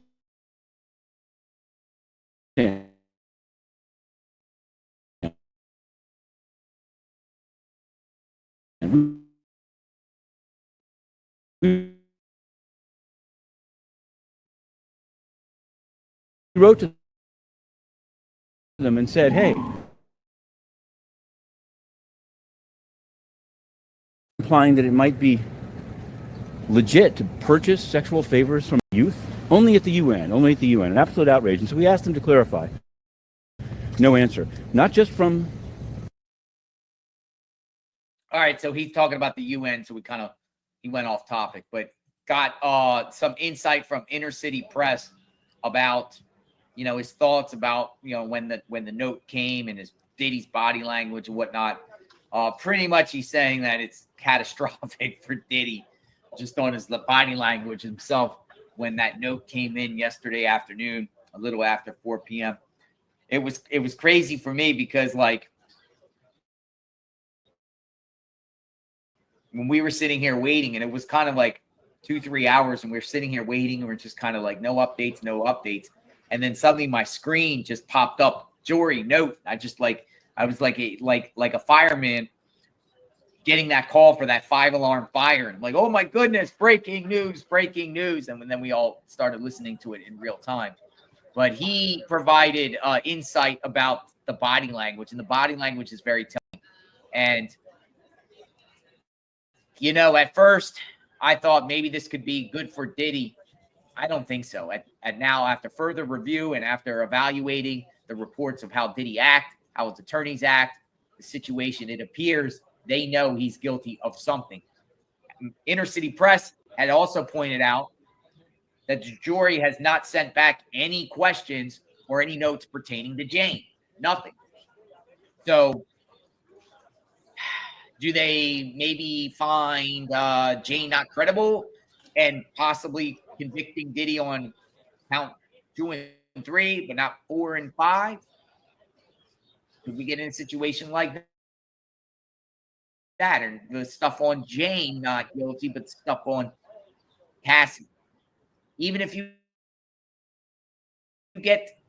We wrote to them and said, hey, implying that it might be legit to purchase sexual favors from youth? Only at the UN, an absolute outrage. And so we asked them to clarify. No answer. Not just from... All right, so he's talking about the UN, so he went off topic, but got some insight from Inner City Press about, his thoughts about, when the note came and his Diddy's body language and whatnot. Pretty much he's saying that it's catastrophic for Diddy just on his body language himself when that note came in yesterday afternoon, a little after 4 p.m. It was crazy for me because, like, when we were sitting here waiting, and it was kind of like 2-3 hours, and we were sitting here waiting, and we're just kind of like, no updates. And then suddenly my screen just popped up, Jory note. I was like a fireman getting that call for that 5-alarm fire. And I'm like, oh my goodness, breaking news. And then we all started listening to it in real time. But he provided insight about the body language, and the body language is very telling. And, at first I thought maybe this could be good for Diddy. I don't think so. At now, after further review and after evaluating the reports of how Diddy act, how his attorneys act, the situation, it appears they know he's guilty of something. Inner City Press had also pointed out that the jury has not sent back any questions or any notes pertaining to Jane. Nothing. So do they maybe find Jane not credible and possibly convicting Diddy on count 2 and 3, but not 4 and 5? Could we get in a situation like that? And the stuff on Jane not guilty, but stuff on Cassie. Even if you get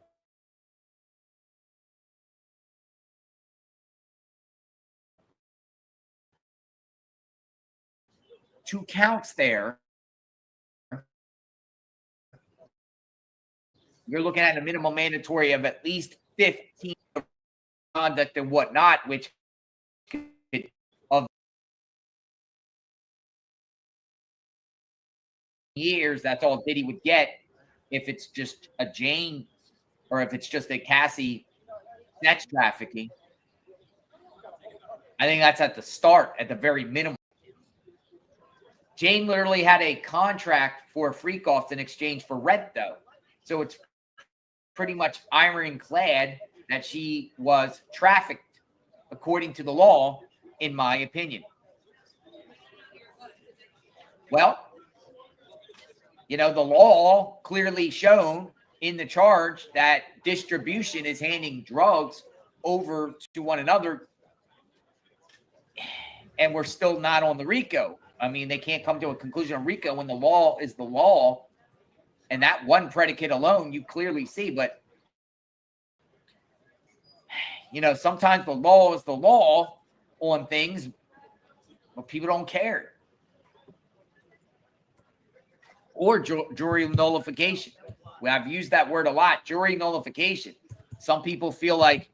two counts there, you're looking at a minimum mandatory of at least 15 conduct and whatnot, which could, of years, that's all Diddy would get if it's just a Jane or if it's just a Cassie sex trafficking. I think that's at the start, at the very minimum. Jane literally had a contract for a freak-off in exchange for rent, though. So it's pretty much ironclad that she was trafficked, according to the law, in my opinion. Well, the law clearly shown in the charge that distribution is handing drugs over to one another, and we're still not on the RICO. I mean, they can't come to a conclusion on RICO when the law is the law, and that one predicate alone you clearly see. But, sometimes the law is the law on things, but people don't care. Or jury nullification. I've used that word a lot, jury nullification. Some people feel like,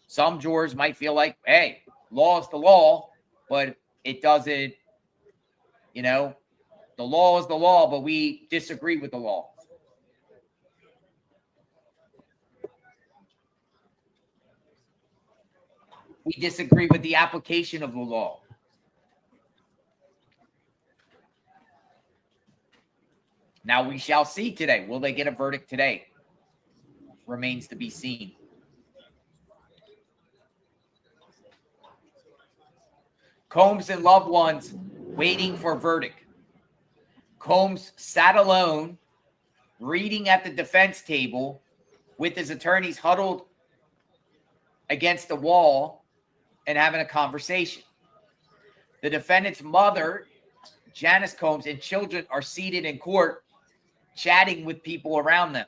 some jurors might feel like, hey, law is the law, but it doesn't, the law is the law, but we disagree with the law. We disagree with the application of the law. Now we shall see today. Will they get a verdict today? Remains to be seen. Combs and loved ones waiting for verdict. Combs sat alone, reading at the defense table with his attorneys huddled against the wall and having a conversation. The defendant's mother, Janice Combs, and children are seated in court chatting with people around them.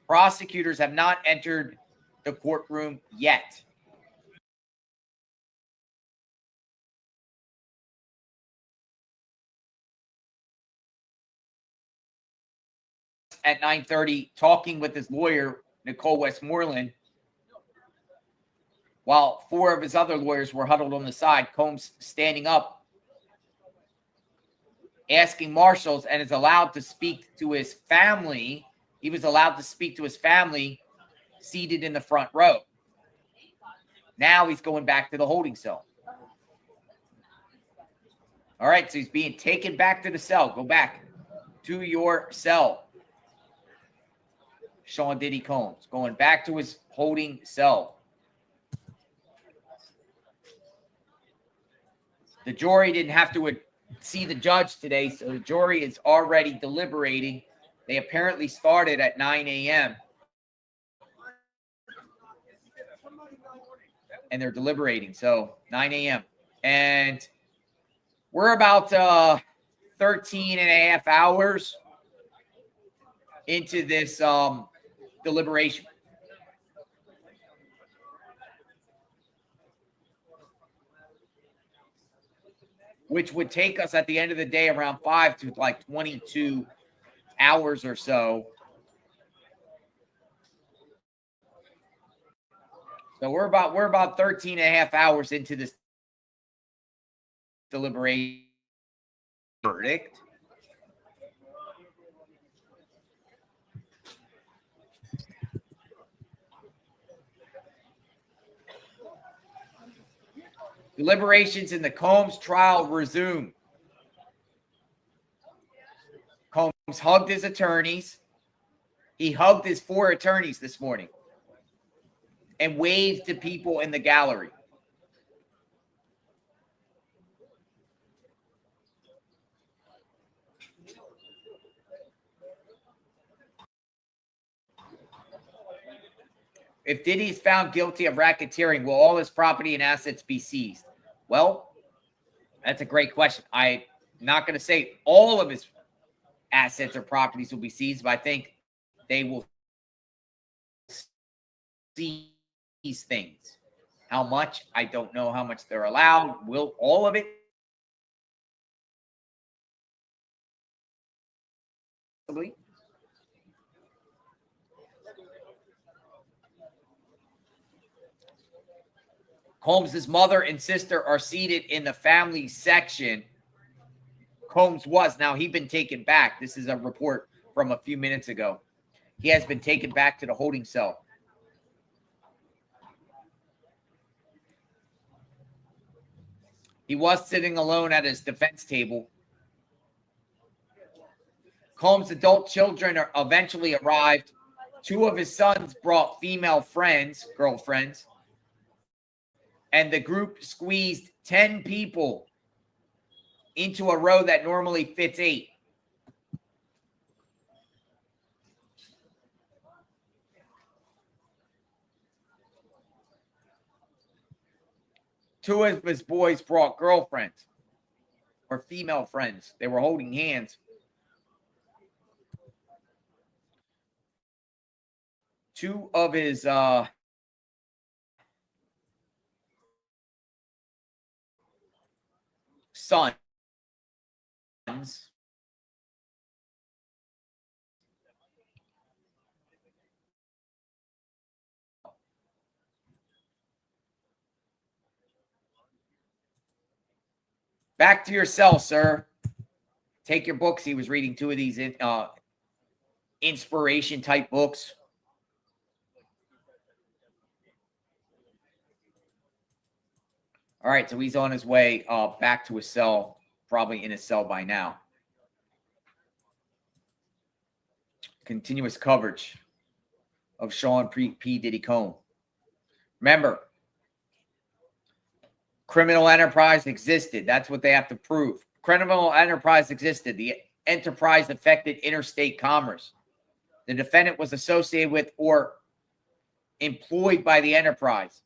Prosecutors have not entered the courtroom yet. At 9:30, talking with his lawyer, Nicole Westmoreland, while 4 of his other lawyers were huddled on the side. Combs standing up, asking marshals, and is allowed to speak to his family. He was allowed to speak to his family seated in the front row. Now he's going back to the holding cell. All right, so he's being taken back to the cell. Go back to your cell. Sean Diddy Combs going back to his holding cell. The jury didn't have to see the judge today, so the jury is already deliberating. They apparently started at 9 a.m. and they're deliberating, so 9 a.m. And we're about 13 and a half hours into this deliberation. Which would take us at the end of the day around 5 to like 22 hours or so. So we're about 13 and a half hours into this deliberation verdict. Deliberations in the Combs trial resume. Combs hugged his attorneys. He hugged his 4 attorneys this morning and waved to people in the gallery. If Diddy is found guilty of racketeering, will all his property and assets be seized? Well, that's a great question. I'm not going to say all of his assets or properties will be seized, but I think they will seize things. How much? I don't know how much they're allowed. Will all of it? Possibly. Combs' mother and sister are seated in the family section. Combs was. Now, he's been taken back. This is a report from a few minutes ago. He has been taken back to the holding cell. He was sitting alone at his defense table. Combs' adult children eventually arrived. 2 of his sons brought female friends, girlfriends. And the group squeezed 10 people into a row that normally fits 8. Two of his boys brought girlfriends or female friends. They were holding hands. 2 of his sons back to your cell, sir. Take your books. He was reading 2 of these inspiration type books. All right, so he's on his way back to his cell, probably in his cell by now. Continuous coverage of Sean P. Diddy Combs. Remember, criminal enterprise existed. That's what they have to prove. Criminal enterprise existed. The enterprise affected interstate commerce. The defendant was associated with or employed by the enterprise.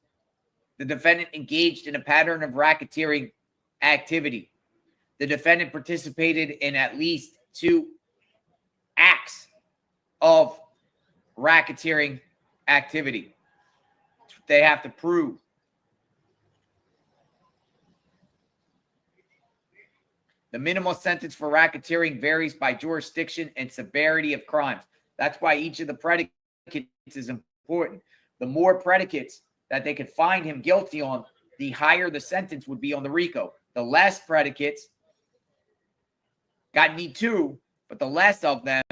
The defendant engaged in a pattern of racketeering activity. The defendant participated in at least 2 acts of racketeering activity. They have to prove. The minimal sentence for racketeering varies by jurisdiction and severity of crimes. That's why each of the predicates is important. The more predicates, that they could find him guilty on, the higher the sentence would be on the RICO. The less predicates, got need 2, but the less of them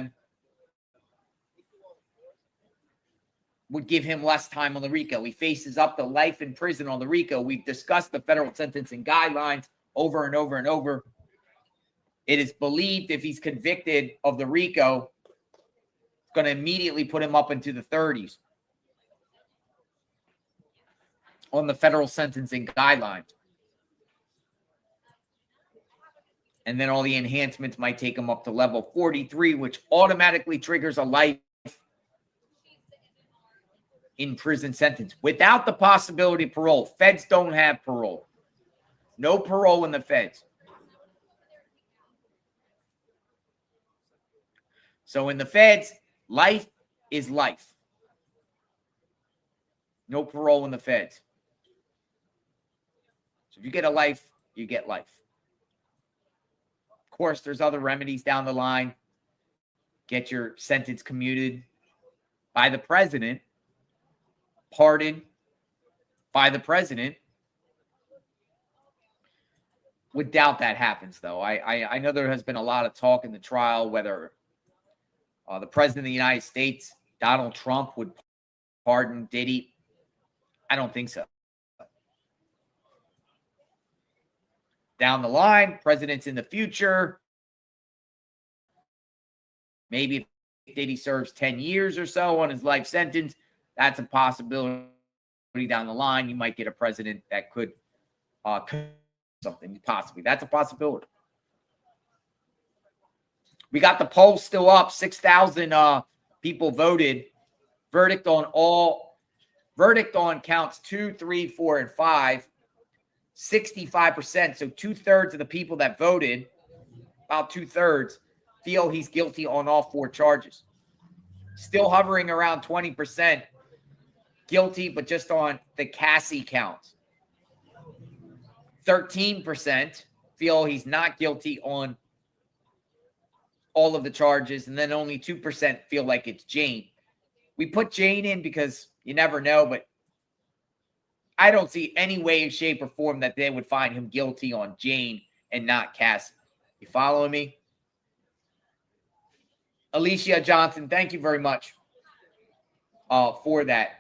would give him less time on the RICO. He faces up to life in prison on the RICO. We've discussed the federal sentencing guidelines over and over and over. It is believed if he's convicted of the RICO, it's going to immediately put him up into the 30s on the federal sentencing guidelines. And then all the enhancements might take him up to level 43, which automatically triggers a life in prison sentence without the possibility of parole. Feds don't have parole. No parole in the feds. So in the feds, life is life. No parole in the feds. So if you get a life, you get life. Of course, there's other remedies down the line. Get your sentence commuted by the president. Pardon by the president. Would doubt that happens, though. I know there has been a lot of talk in the trial whether the president of the United States, Donald Trump, would pardon Diddy. I don't think so. Down the line, presidents in the future, maybe if Diddy serves 10 years or so on his life sentence, that's a possibility down the line. You might get a president that could something, possibly. That's a possibility. We got the poll still up. 6,000 people voted. Verdict on counts 2, 3, 4, and 5. 65%. So 2/3 of the people that voted, about 2/3, feel he's guilty on all 4 charges. Still hovering around 20% guilty, but just on the Cassie counts. 13% feel he's not guilty on all of the charges, and then only 2% feel like it's Jane. We put Jane in because you never know, but I don't see any way, shape, or form that they would find him guilty on Jane and not Cassie. You following me? Alicia Johnson, thank you very much for that.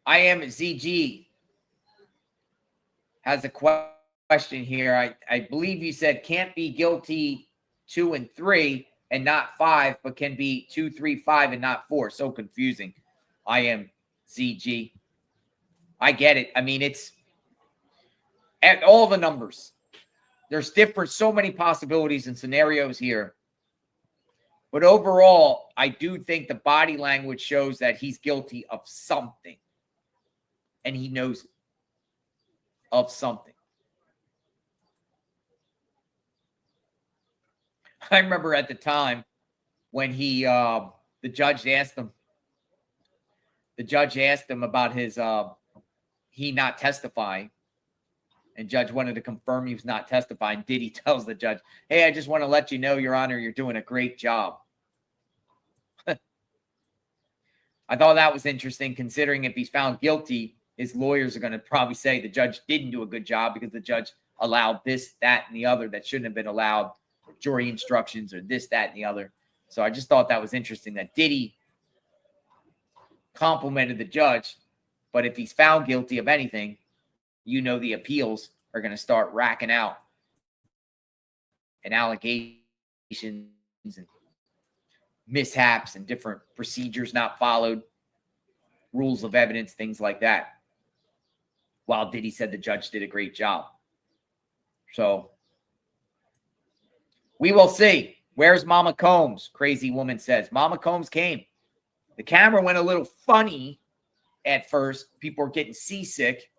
I am ZG has a question here. I believe you said can't be guilty 2 and 3 and not 5, but can be 2, 3, 5 and not 4. So confusing. I am ZG. I get it. I mean, it's at all the numbers. There's so many possibilities and scenarios here. But overall, I do think the body language shows that he's guilty of something. And he knows of something. I remember at the time when he, the judge asked him about his, he not testifying. And judge wanted to confirm he was not testifying. Diddy tells the judge, hey, I just want to let you know, Your Honor, you're doing a great job. I thought that was interesting, considering if he's found guilty, his lawyers are going to probably say the judge didn't do a good job because the judge allowed this, that, and the other that shouldn't have been allowed, or jury instructions, or this, that, and the other. So I just thought that was interesting that Diddy complimented the judge, but if he's found guilty of anything, you know the appeals are going to start racking out and allegations and mishaps and different procedures not followed, rules of evidence, things like that. While Diddy said the judge did a great job. So we will see. Where's Mama Combs? Crazy woman says. Mama Combs came. The camera went a little funny at first. People were getting seasick,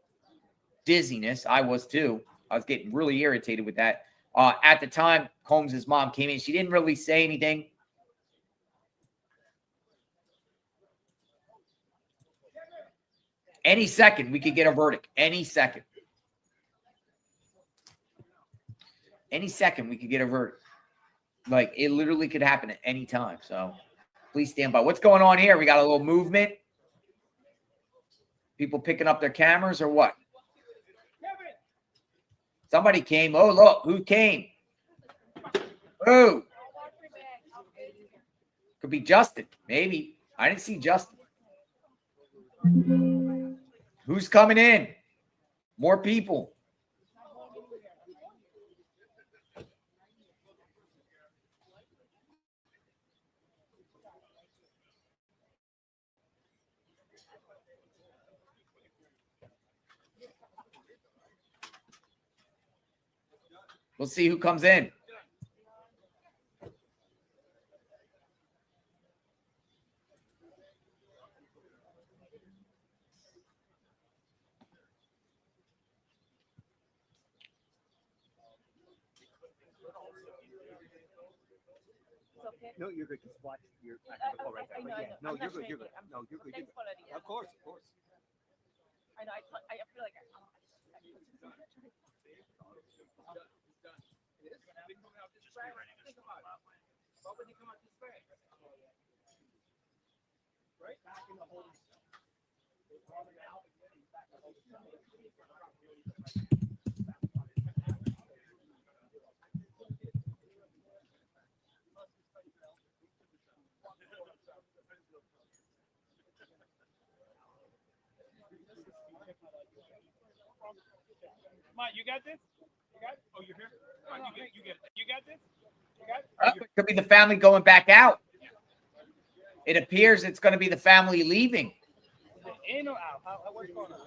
dizziness. I was too. I was getting really irritated with that. At the time, Combs' mom came in. She didn't really say anything. Any second, we could get a verdict. Any second. Any second, we could get a verdict. Like, it literally could happen at any time. So please stand by. What's going on here? We got a little movement. People picking up their cameras or what? Somebody came. Oh, look, who came? Who? Could be Justin. Maybe. I didn't see Justin. Who's coming in? More people. We'll see who comes in. No, you're good. Just watch your. I have a call right there. But yeah, no, you're good. You're good. No, you're good. You're good. Of course, of course. I know. I feel like. What would he come out this way? Right? Mike, you got this? You got it? Oh, you're here? Come on, you get it. You got this? You got it? Oh, it could be the family going back out. It appears it's going to be the family leaving. In or out? What's going on?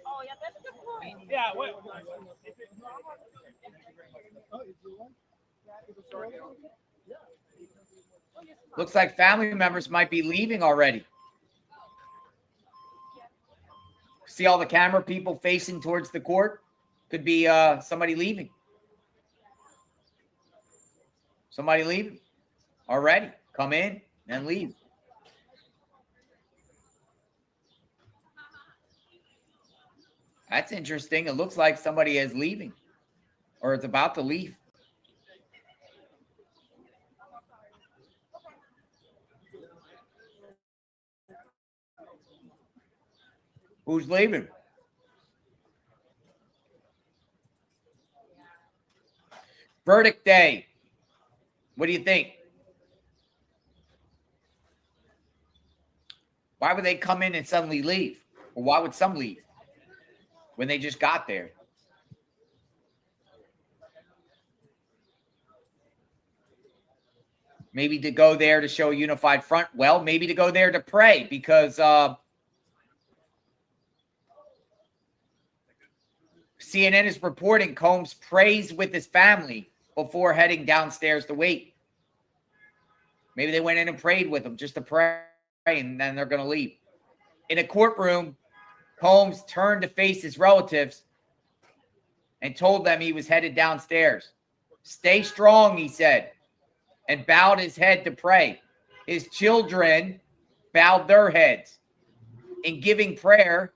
Oh, yeah, that's a good point. Yeah, what? Looks like family members might be leaving already. See all the camera people facing towards the court? Could be somebody leaving. Somebody leaving already. Come in and leave. That's interesting. It looks like somebody is leaving or it's about to leave. Who's leaving? Verdict day. What do you think? Why would they come in and suddenly leave? Or why would some leave when they just got there? Maybe to go there to show a unified front. Well, maybe to go there to pray because CNN is reporting Combs prays with his family before heading downstairs to wait. Maybe they went in and prayed with him just to pray, and then they're going to leave. In a courtroom, Combs turned to face his relatives and told them he was headed downstairs. Stay strong, he said, and bowed his head to pray. His children bowed their heads. In giving prayer,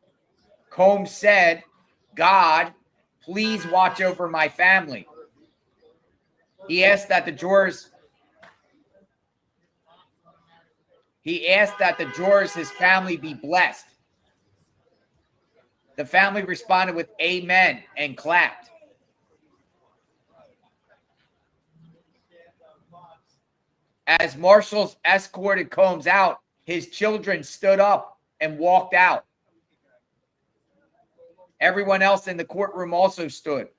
Combs said, God, please watch over my family. He asked that the jurors, his family be blessed. The family responded with amen and clapped. As marshals escorted Combs out, his children stood up and walked out. Everyone else in the courtroom also stood.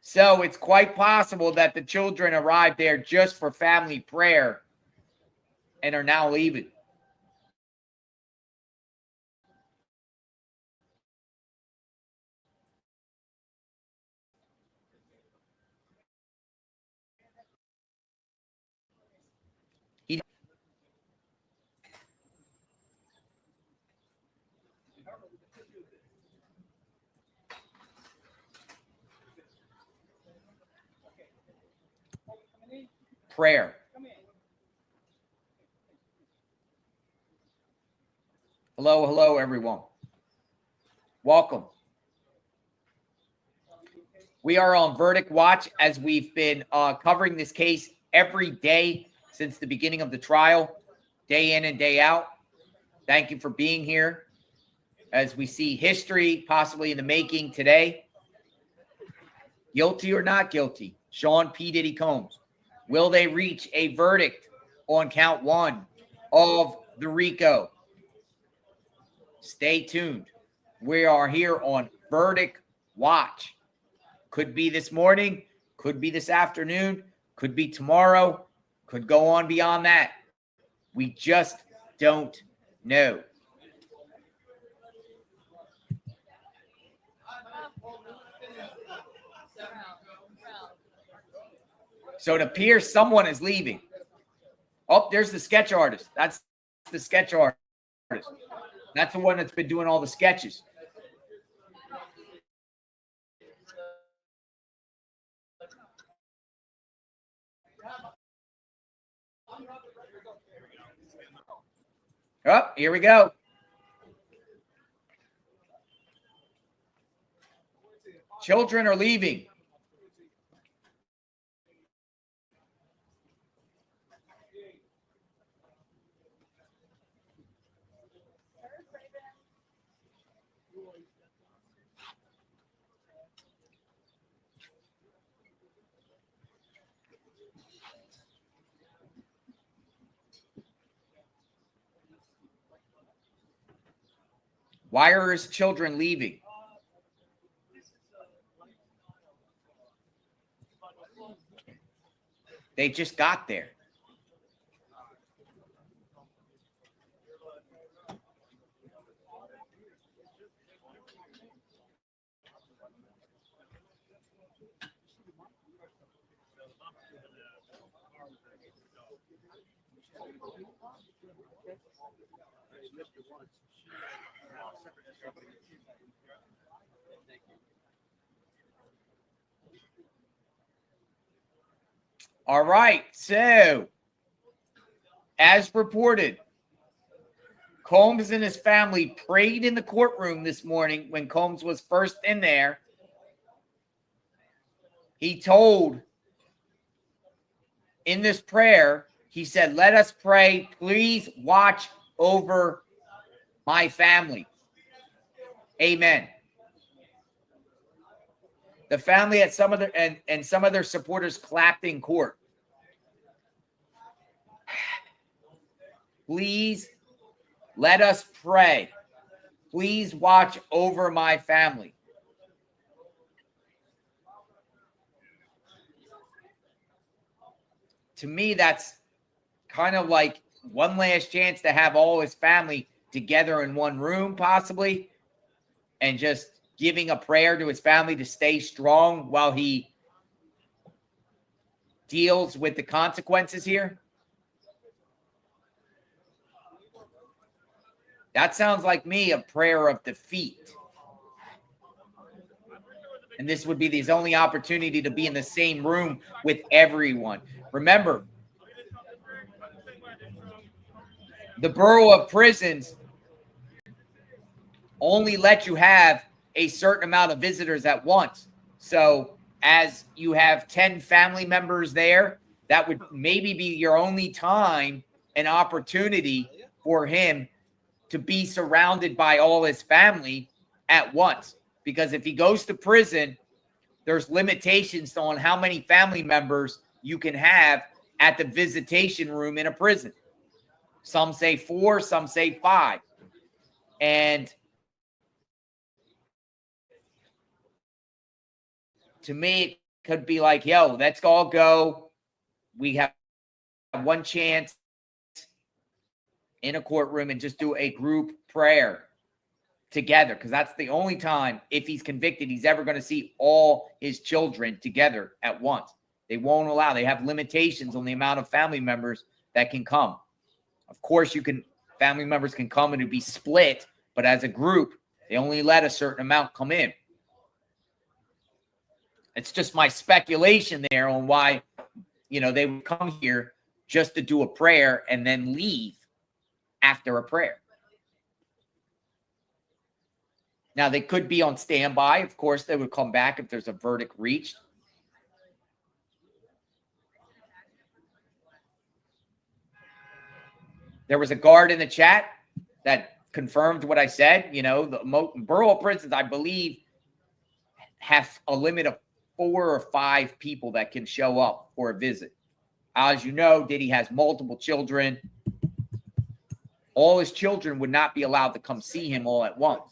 So it's quite possible that the children arrived there just for family prayer and are now leaving. Prayer. Hello, hello, everyone. Welcome. We are on verdict watch as we've been covering this case every day since the beginning of the trial, day in and day out. Thank you for being here as we see history possibly in the making today. Guilty or not guilty, Sean P. Diddy Combs. Will they reach a verdict on count 1 of the RICO? Stay tuned. We are here on verdict watch. Could be this morning, could be this afternoon, could be tomorrow, could go on beyond that. We just don't know. So it appears someone is leaving. Oh, there's the sketch artist. That's the sketch artist. That's the one that's been doing all the sketches. Oh, here we go. Children are leaving. Why are his children leaving? They just got there. All right, so as reported, Combs and his family prayed in the courtroom this morning when Combs was first in there. He told in this prayer, he said, "Let us pray. Please watch over my family." Amen. The family had some of their and some of their supporters clapped in court. Please let us pray. Please watch over my family. To me, that's kind of like one last chance to have all his family together in one room, possibly, and just giving a prayer to his family to stay strong while he deals with the consequences here. That sounds like me, a prayer of defeat. And this would be his only opportunity to be in the same room with everyone. Remember, the Bureau of Prisons only let you have a certain amount of visitors at once. So as you have 10 family members there, that would maybe be your only time and opportunity for him to be surrounded by all his family at once. Because if he goes to prison, there's limitations on how many family members you can have at the visitation room in a prison. Some say 4, some say 5. And to me, it could be like, yo, let's all go. We have one chance in a courtroom and just do a group prayer together, because that's the only time, if he's convicted, he's ever going to see all his children together at once. They won't allow. They have limitations on the amount of family members that can come. Of course, family members can come and it'd be split, but as a group, they only let a certain amount come in. It's just my speculation there on why, they would come here just to do a prayer and then leave after a prayer. Now, they could be on standby. Of course, they would come back if there's a verdict reached. There was a guard in the chat that confirmed what I said. You know, the borough prisons, I believe, have a limit of 4 or 5 people that can show up for a visit. As you know, Diddy has multiple children. All his children would not be allowed to come see him all at once.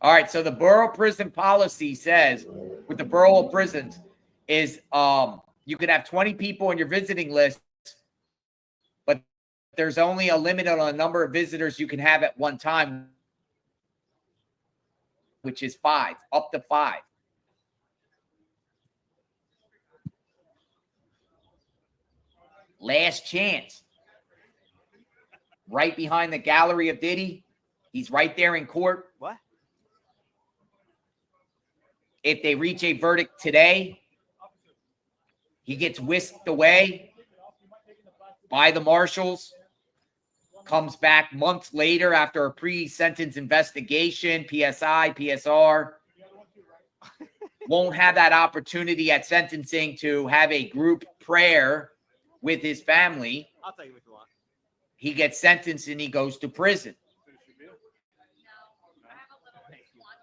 All right, so the borough prison policy says with the borough of prisons is you can have 20 people on your visiting list, but there's only a limit on the number of visitors you can have at one time, which is 5, up to 5. Last chance. Right behind the gallery of Diddy. He's right there in court. What? If they reach a verdict today, he gets whisked away by the marshals, comes back months later after a pre-sentence investigation, PSI, PSR, won't have that opportunity at sentencing to have a group prayer with his family. I'll tell you what you want. He gets sentenced and he goes to prison.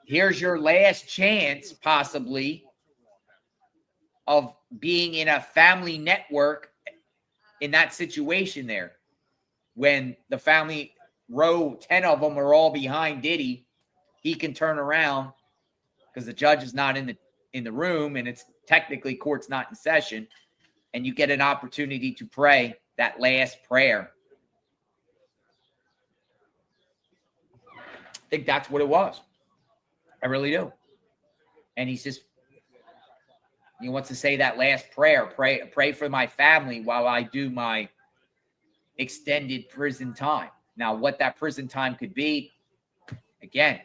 Here's your last chance, possibly, of being in a family network in that situation there. When the family row, 10 of them are all behind Diddy, he can turn around because the judge is not in the room and it's technically court's not in session, and you get an opportunity to pray that last prayer. I think that's what it was. I really do. And he wants to say that last prayer, pray for my family while I do my extended prison time. Now, what that prison time could be, again,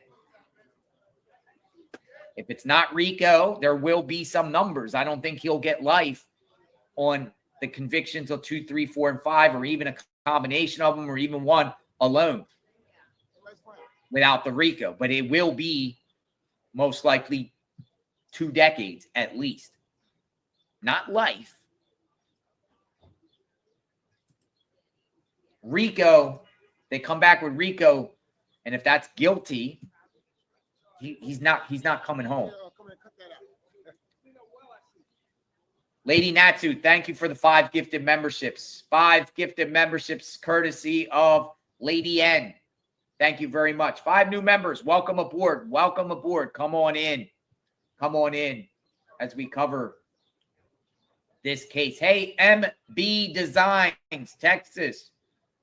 if it's not RICO, there will be some numbers. I don't think he'll get life on the convictions of 2, 3, 4, and 5, or even a combination of them, or even one alone without the RICO. But it will be most likely 2 decades at least. Not life. RICO, they come back with RICO, and if that's guilty, he's not coming home. Lady Natsu, thank you for the 5 gifted memberships. 5 gifted memberships courtesy of Lady N. Thank you very much. 5 new members. Welcome aboard. Welcome aboard. Come on in. Come on in as we cover this case. Hey, MB Designs, Texas.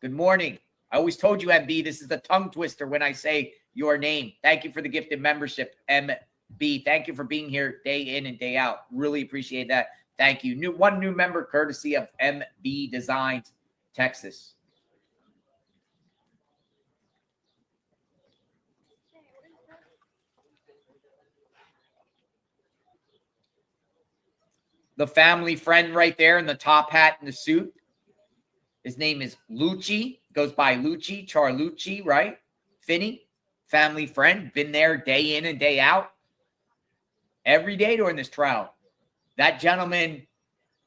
Good morning. I always told you, MB, this is a tongue twister when I say your name. Thank you for the gifted membership, MB. Thank you for being here day in and day out. Really appreciate that. Thank you. One new member courtesy of MB Designs, Texas. The family friend right there in the top hat and the suit. His name is Lucci. Goes by Lucci, Charlucci, right? Finney, family friend. Been there day in and day out. Every day during this trial. That gentleman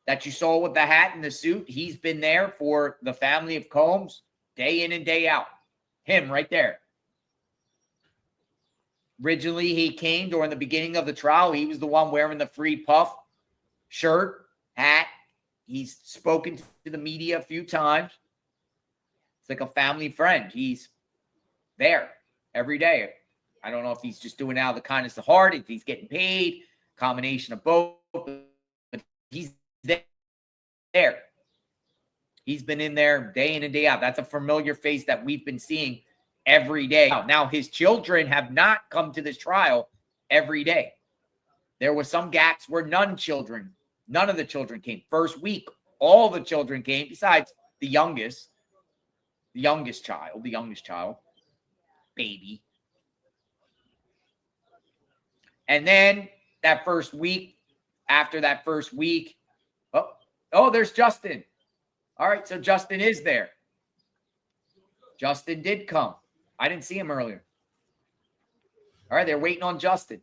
that you saw with the hat and the suit, he's been there for the family of Combs day in and day out. Him right there. Originally, he came during the beginning of the trial. He was the one wearing the free puff shirt, hat. He's spoken to the media a few times. It's like a family friend. He's there every day. I don't know if he's just doing it out of the kindness of heart, if he's getting paid, combination of both, but he's there. He's been in there day in and day out. That's a familiar face that we've been seeing every day. Now, his children have not come to this trial every day. There were some gaps where none of the children came. First week, all the children came besides the youngest child, baby. And then that first week, after that first week. Oh, there's Justin. All right, so Justin is there. Justin did come. I didn't see him earlier. All right, they're waiting on Justin.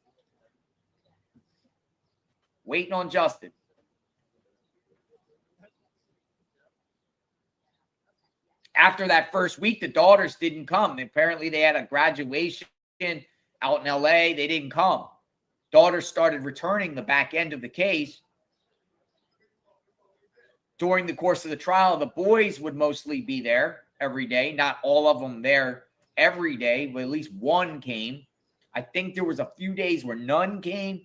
Waiting on Justin. After that first week, the daughters didn't come. Apparently, they had a graduation out in LA. They didn't come. Daughters started returning the back end of the case. During the course of the trial, the boys would mostly be there every day. Not all of them there every day, but at least one came. I think there was a few days where none came.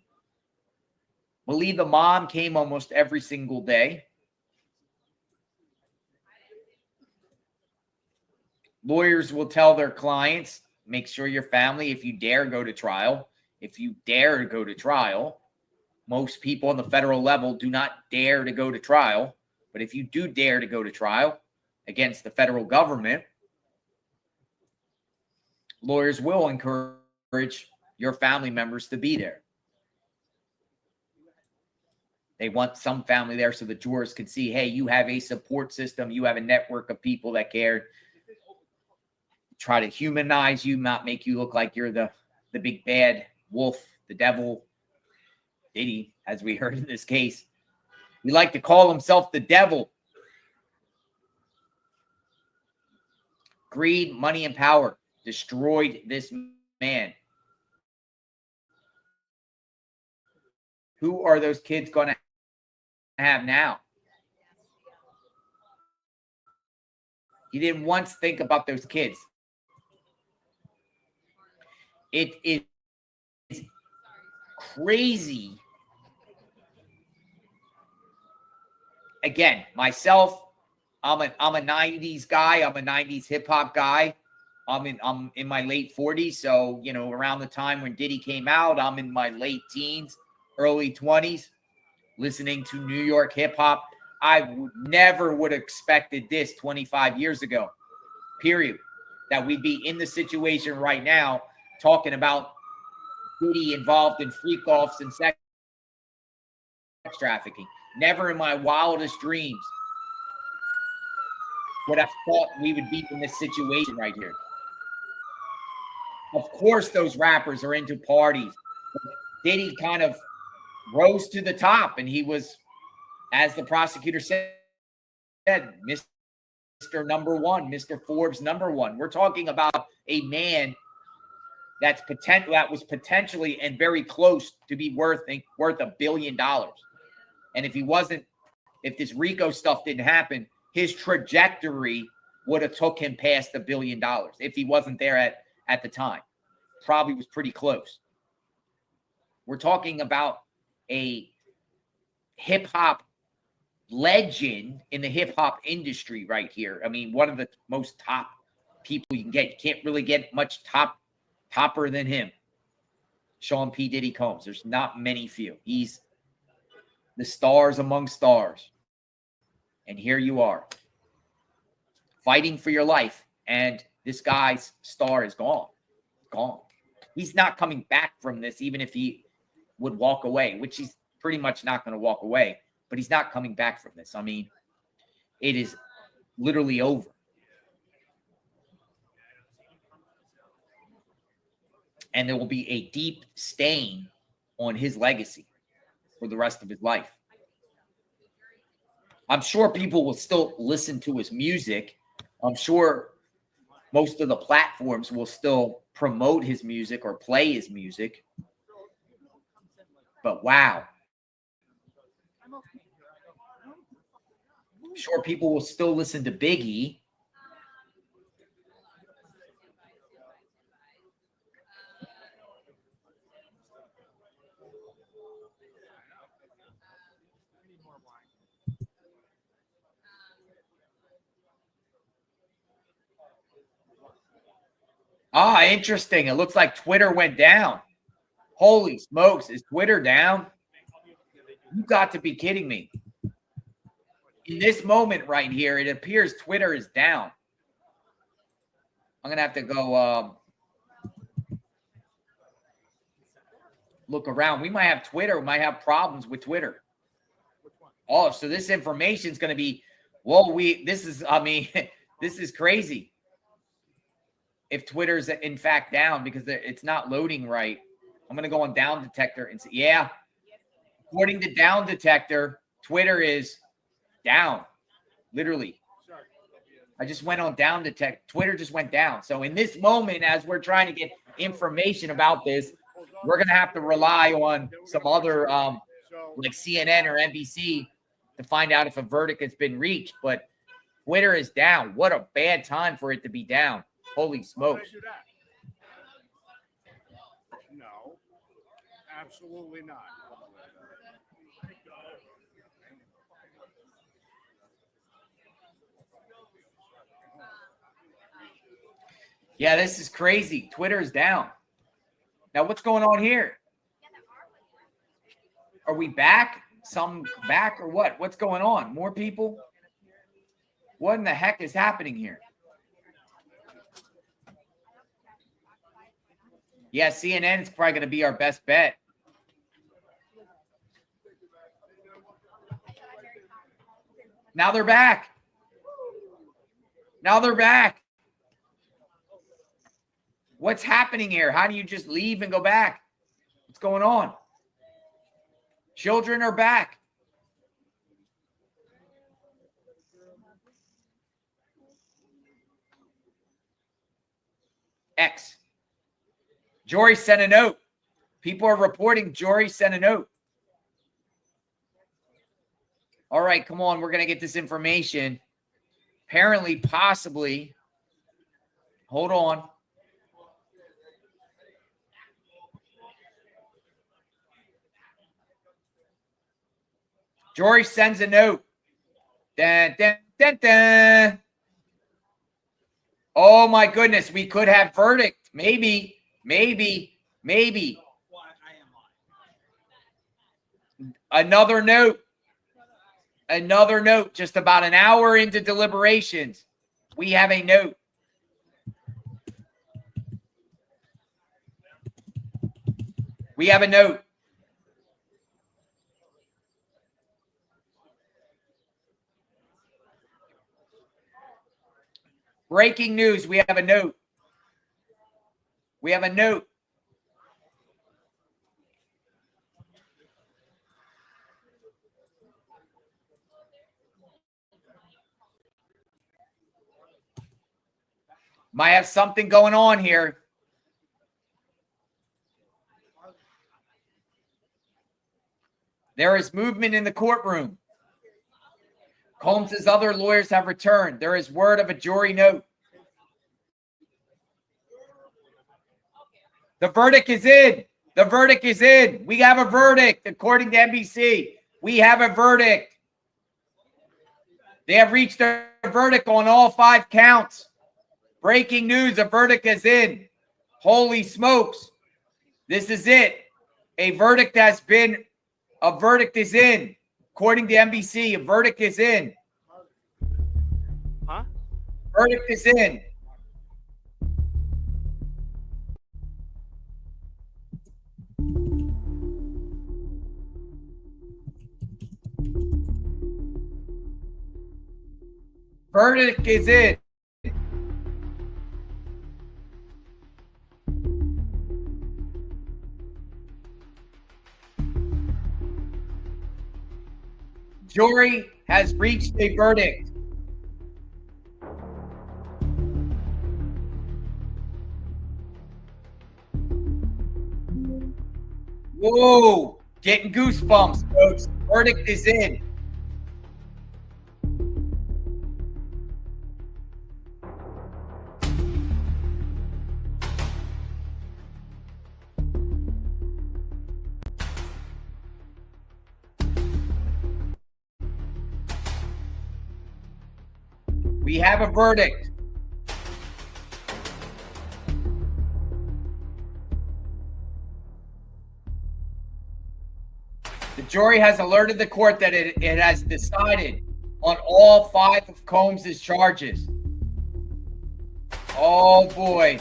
I believe the mom came almost every single day. Lawyers will tell their clients, make sure your family, if you dare go to trial, if you dare to go to trial, most people on the federal level do not dare to go to trial. But if you do dare to go to trial against the federal government, lawyers will encourage your family members to be there. They want some family there so the jurors can see, hey, you have a support system. You have a network of people that care. Try to humanize you, not make you look like you're the big bad wolf, the devil, Diddy, as we heard in this case. He liked to call himself the devil. Greed, money, and power destroyed this man. Who are those kids going to have now? He didn't once think about those kids. It is crazy. Again, myself, I'm a 90s guy. I'm a 90s hip hop guy. I'm in my late 40s. So, you know, around the time when Diddy came out, I'm in my late teens, early 20s, listening to New York hip hop. I never would have expected this 25 years ago, period, that we'd be in the situation right now talking about Diddy involved in freak offs and sex trafficking. Never in my wildest dreams would have thought we would be in this situation right here. Of course, those rappers are into parties. Diddy kind of rose to the top, and he was, as the prosecutor said, Mr. Number One, Mr. Forbes number one. We're talking about a man that was potentially and very close to be worth $1 billion. And if this RICO stuff didn't happen, his trajectory would have took him past $1 billion if he wasn't there at the time. Probably was pretty close. We're talking about a hip hop legend in the hip hop industry right here. I mean, one of the most top people you can get. You can't really get much topper than him. Sean P. Diddy Combs. There's not many few. He's the stars among stars. And here you are, fighting for your life, and this guy's star is gone. Gone. He's not coming back from this, even if he would walk away, which he's pretty much not going to walk away, but he's not coming back from this. I mean, it is literally over. And there will be a deep stain on his legacy for the rest of his life. I'm sure people will still listen to his music. I'm sure most of the platforms will still promote his music or play his music. But wow. I'm sure people will still listen to Biggie. Ah, interesting. It looks like Twitter went down. Holy smokes. Is Twitter down? You got to be kidding me. In this moment right here, it appears Twitter is down. I'm going to have to go. look around. We might have Twitter. We might have problems with Twitter. Oh, so this information is going to be, well, this is crazy. If Twitter's in fact down because it's not loading right. I'm going to go on Down Detector and see. Yeah. According to Down Detector, Twitter is down. Literally. I just went on Down Detector. Twitter just went down. So in this moment, as we're trying to get information about this, we're going to have to rely on some other like CNN or NBC to find out if a verdict has been reached. But Twitter is down. What a bad time for it to be down. Holy smokes. No, absolutely not. Yeah, this is crazy. Twitter is down. Now, what's going on here? Are we back? Some back or what? What's going on? More people? What in the heck is happening here? Yeah, CNN is probably going to be our best bet. Now they're back. Now they're back. What's happening here? How do you just leave and go back? What's going on? Children are back. X. Jory sent a note. People are reporting Jory sent a note. All right, come on. We're going to get this information. Apparently, possibly. Hold on. Jory sends a note. Dun, dun, dun, dun. Oh, my goodness. We could have verdict. Maybe. Another note. Another note. Just about an hour into deliberations. We have a note. We have a note. Breaking news. We have a note. We have a note. Might have something going on here. There is movement in the courtroom. Combs' other lawyers have returned. There is word of a jury note. The verdict is in. The verdict is in. We have a verdict, according to NBC. We have a verdict. They have reached a verdict on all 5 counts. Breaking news, a verdict is in. Holy smokes. This is it. A verdict is in. According to NBC, a verdict is in. Huh? Verdict is in. Verdict is in. Jury has reached a verdict. Whoa, getting goosebumps, folks. Verdict is in. We have a verdict. The jury has alerted the court that it has decided on all 5 of Combs' charges. Oh, boy.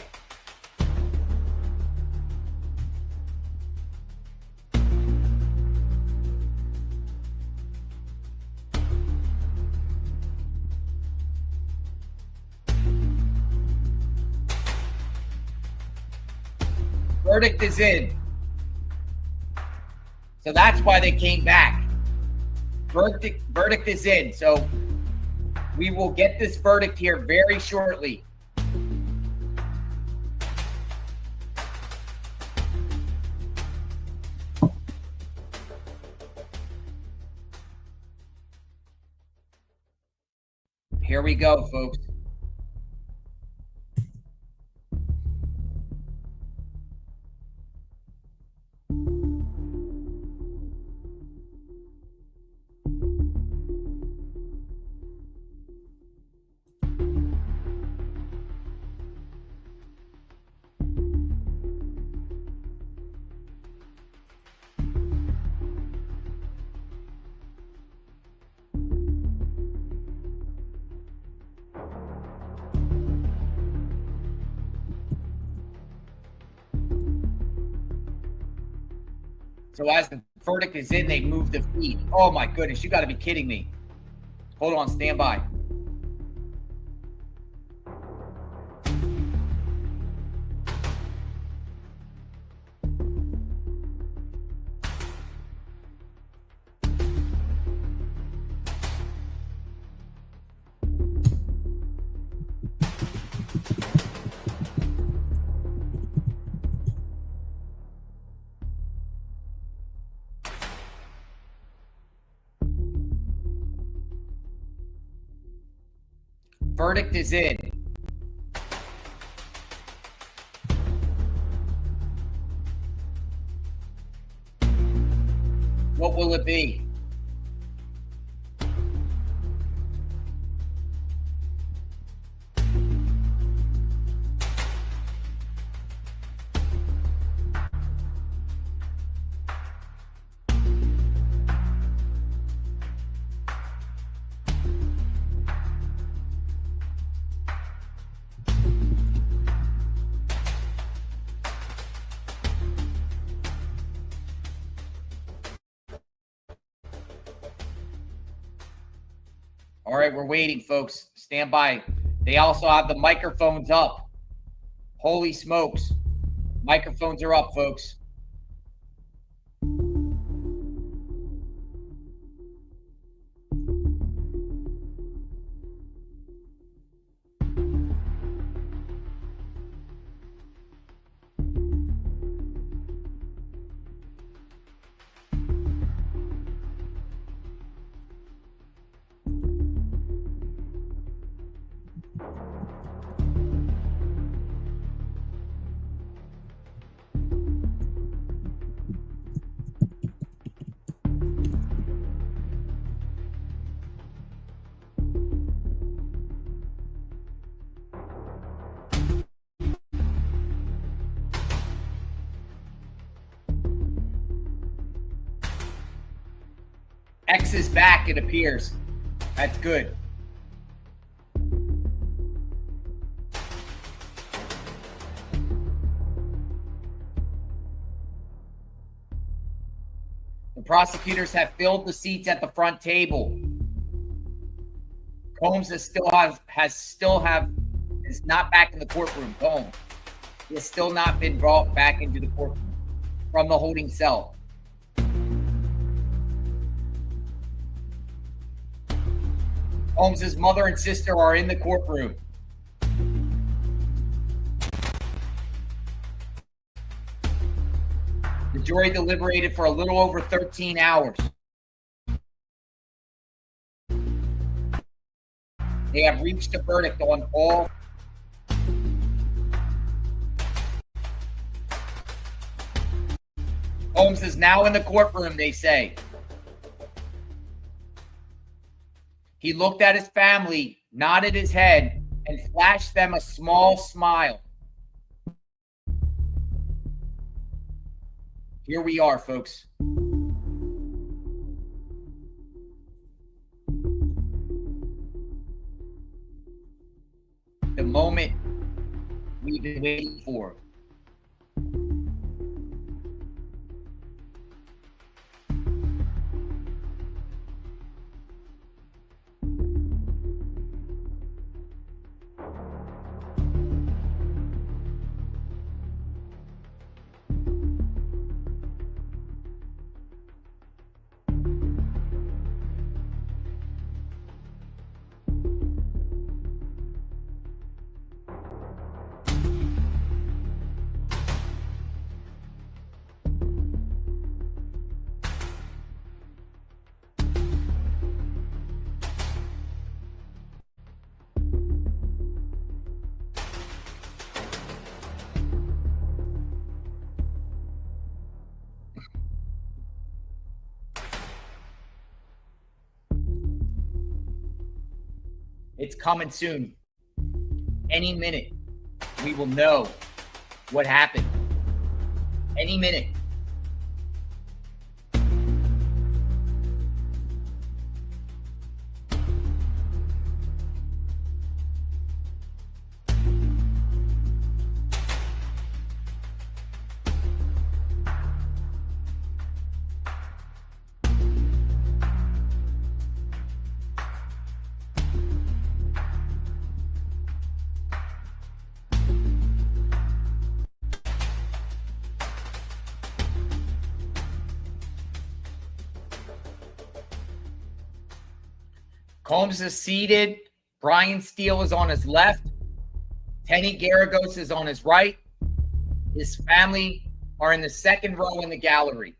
Verdict is in. So that's why they came back. Verdict is in. So we will get this verdict here very shortly. Here we go, folks. So as the verdict is in, they move the feet. Oh my goodness, you got to be kidding me. Hold on, stand by. Verdict is in. What will it be? All right, we're waiting, folks. Stand by. They also have the microphones up. Holy smokes. Microphones are up, folks. X is back, it appears. That's good. The prosecutors have filled the seats at the front table. Combs is not back in the courtroom. Combs has still not been brought back into the courtroom from the holding cell. Combs' mother and sister are in the courtroom. The jury deliberated for a little over 13 hours. They have reached a verdict on all. Combs is now in the courtroom, they say. He looked at his family, nodded his head, and flashed them a small smile. Here we are, folks. The moment we've been waiting for. It's coming soon. Any minute, we will know what happened. Any minute. Combs is seated. Brian Steele is on his left. Tenny Garagos is on his right. His family are in the second row in the gallery.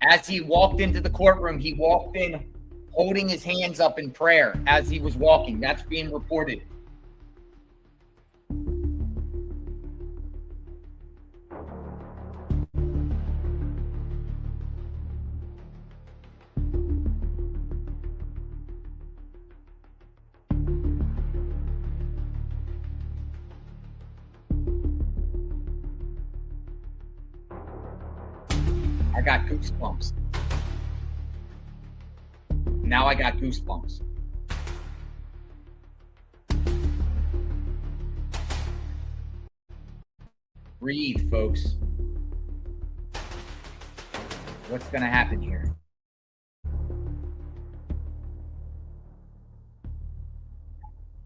As he walked into the courtroom, he walked in holding his hands up in prayer as he was walking. That's being reported. I got goosebumps. Now I got goosebumps. Breathe, folks. What's going to happen here?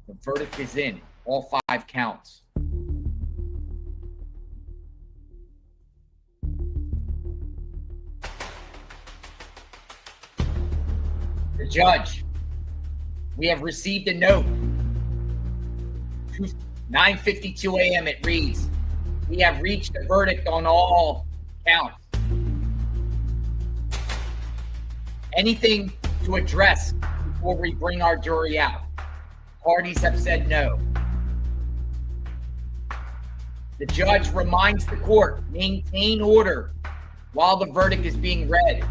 The verdict is in. All 5 counts. The judge, we have received a note. 9:52 a.m. it reads, we have reached a verdict on all counts. Anything to address before we bring our jury out? Parties have said no. The judge reminds the court, maintain order while the verdict is being read.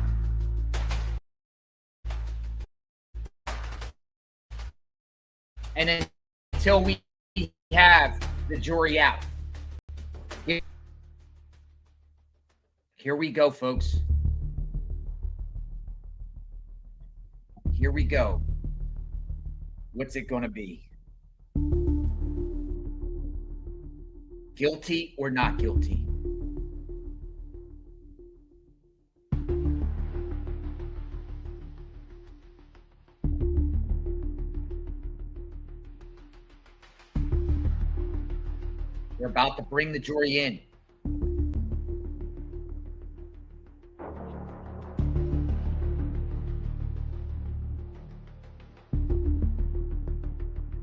And until we have the jury out. Here we go, folks. Here we go. What's it going to be? Guilty or not guilty? We're about to bring the jury in.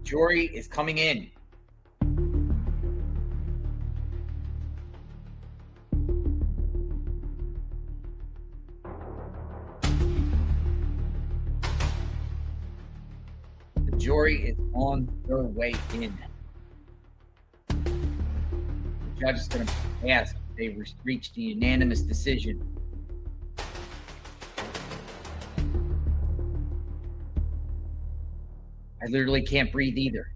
Jury is coming in. The jury is on their way in. The judge is going to ask if they reached a unanimous decision. I literally can't breathe either.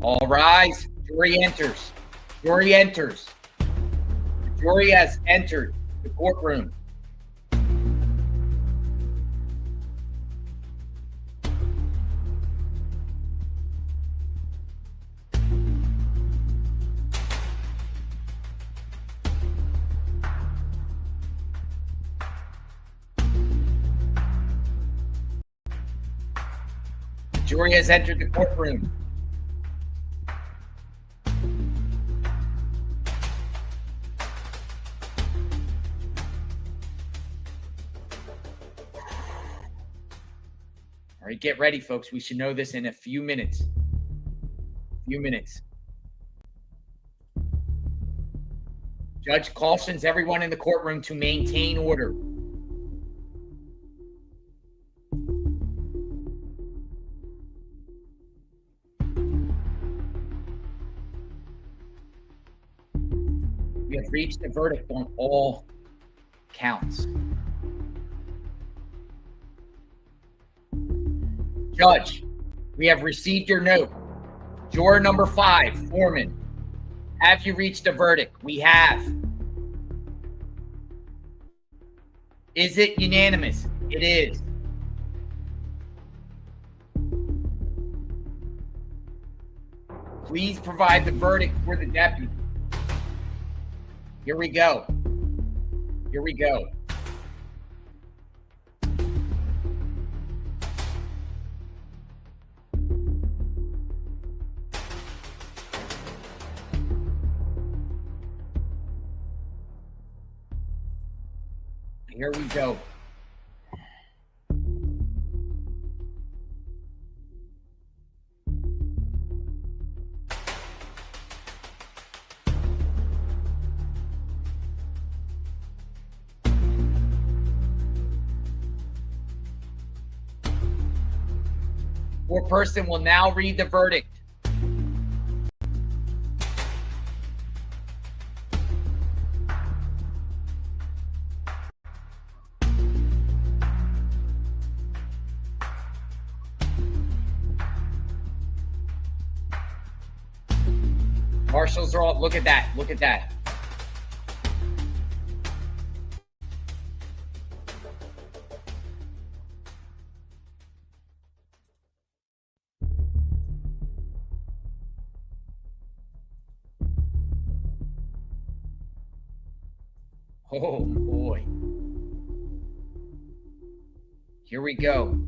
All rise. Jury enters. Jury enters. The jury has entered the courtroom. Jury has entered the courtroom. All right, get ready, folks. We should know this in a few minutes. Judge cautions everyone in the courtroom to maintain order. We have reached a verdict on all counts. Judge, we have received your note. Juror number 5, Foreman. Have you reached a verdict? We have. Is it unanimous? It is. Please provide the verdict for the deputy. Here we go. Here we go. Here we go. Foreperson will now read the verdict. Marshals are all, look at that, look at that. Oh boy. Here we go.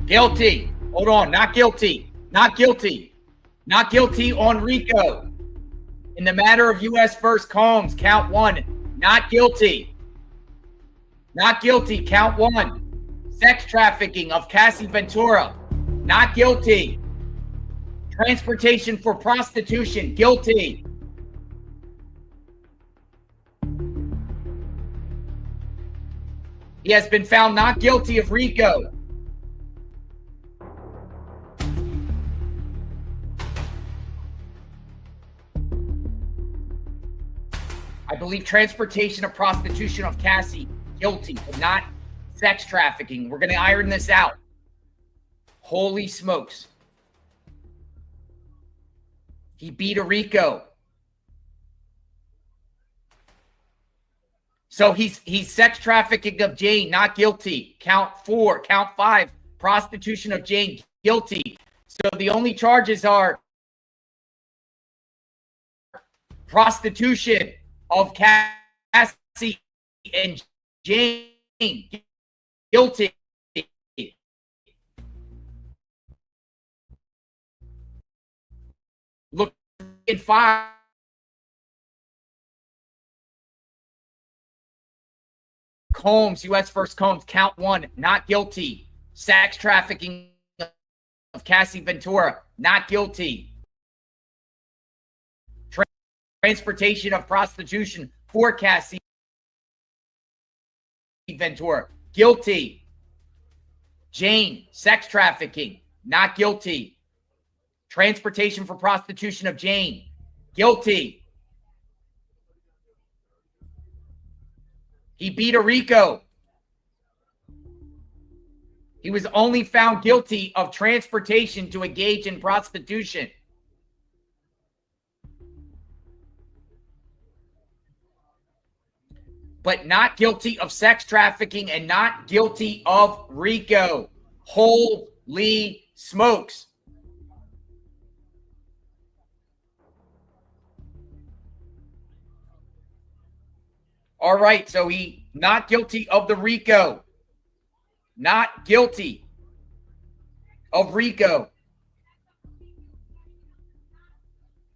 Guilty. Hold on, not guilty. Not guilty. Not guilty on RICO. In the matter of U.S. vs. Combs, count 1. Not guilty. Not guilty, count 1. Sex trafficking of Cassie Ventura. Not guilty. Transportation for prostitution. Guilty. He has been found not guilty of RICO. I believe transportation of prostitution of Cassie, guilty, but not sex trafficking. We're going to iron this out. Holy smokes. He beat a RICO. So he's sex trafficking of Jane, not guilty. Count 4. Count 5, prostitution of Jane, guilty. So the only charges are prostitution of Cassie and Jane, guilty. Look in 5. Combs, U.S. vs. Combs, count 1, not guilty. Sex trafficking of Cassie Ventura, not guilty. Transportation of prostitution for Cassie Ventura, guilty. Jane, sex trafficking, not guilty. Transportation for prostitution of Jane, guilty. He beat a RICO. He was only found guilty of transportation to engage in prostitution. But not guilty of sex trafficking and not guilty of RICO. Holy smokes. All right, so he not guilty of the RICO. Not guilty of RICO.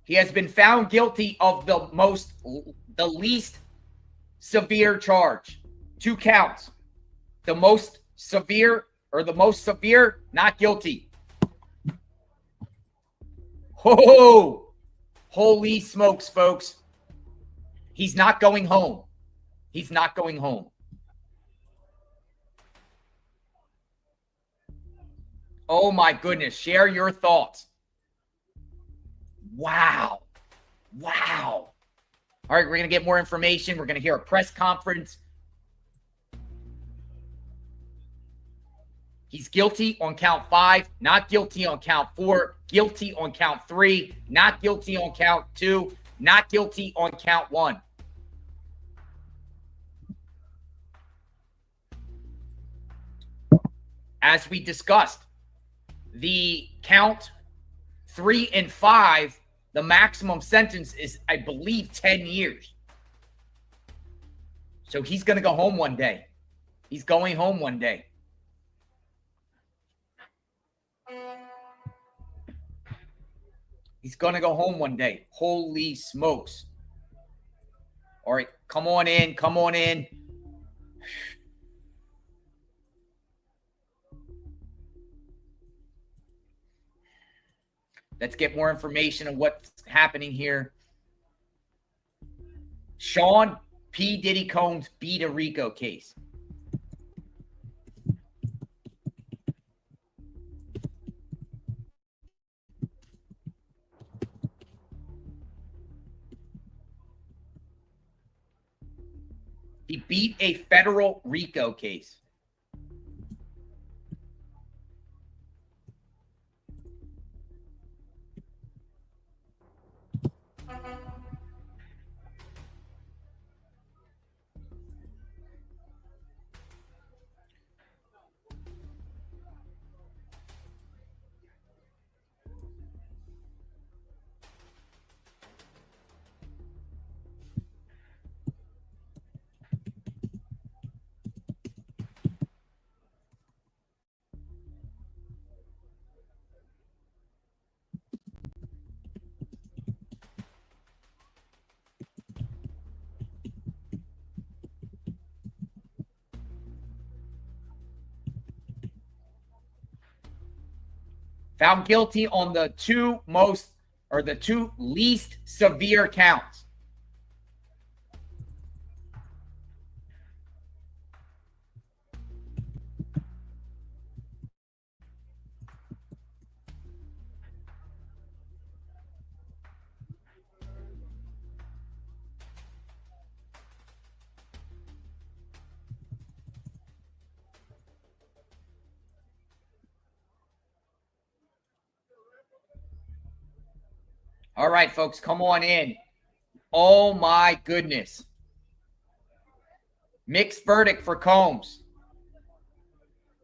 He has been found guilty of the least severe charge. 2 counts. The most severe, not guilty. Ho! Holy smokes, folks. He's not going home. He's not going home. Oh my goodness. Share your thoughts. Wow. Wow. All right, we're going to get more information. We're going to hear a press conference. He's guilty on count 5, not guilty on count 4, guilty on count 3, not guilty on count 2, not guilty on count 1. As we discussed, the count 3 and 5, the maximum sentence is, I believe, 10 years. So he's going to go home one day. He's going home one day. He's going to go home one day. Holy smokes. All right, come on in. Come on in. Let's get more information on what's happening here. Sean P. Diddy Combs beat a RICO case. He beat a federal RICO case. Found guilty on the two least severe counts. All right, folks, come on in. Oh, my goodness. Mixed verdict for Combs.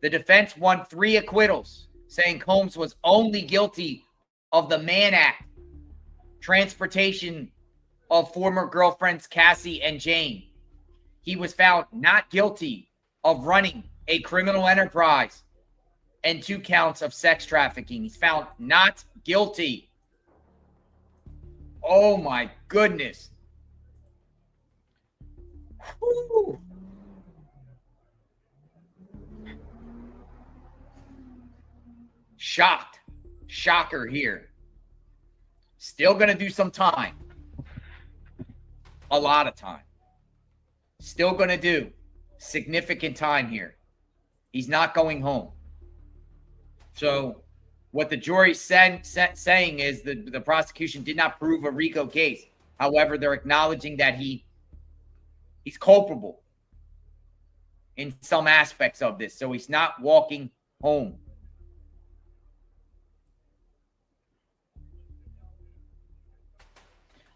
The defense won 3 acquittals, saying Combs was only guilty of the Mann Act, transportation of former girlfriends Cassie and Jane. He was found not guilty of running a criminal enterprise and 2 counts of sex trafficking. He's found not guilty. Oh, my goodness. Whew. Shocked. Shocker here. Still going to do some time. A lot of time. Still going to do significant time here. He's not going home. So what the jury's saying is that the prosecution did not prove a RICO case. However, they're acknowledging that he's culpable in some aspects of this. So he's not walking home.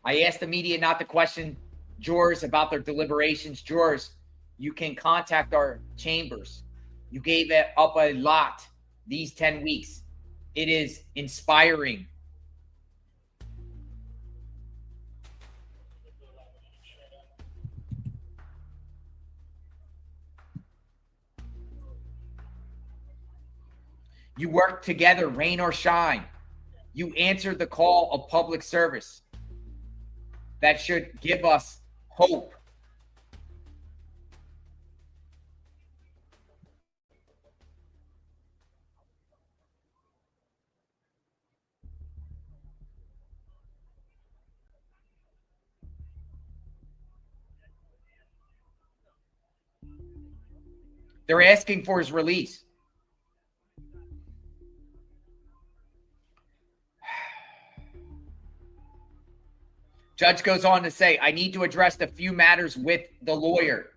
I asked the media not to question jurors about their deliberations. Jurors, you can contact our chambers. You gave up a lot these 10 weeks. It is inspiring. You work together, rain or shine. You answered the call of public service. That should give us hope. They're asking for his release. Judge goes on to say, I need to address a few matters with the lawyer.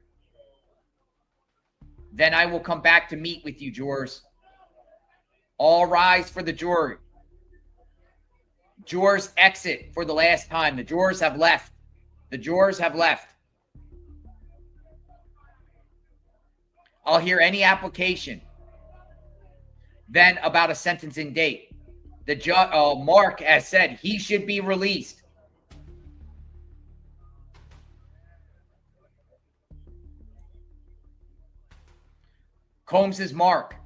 Then I will come back to meet with you, jurors. All rise for the jury. Jurors exit for the last time. The jurors have left. The jurors have left. I'll hear any application. Then about a sentencing date. The judge, Mark has said he should be released. Combs is Mark.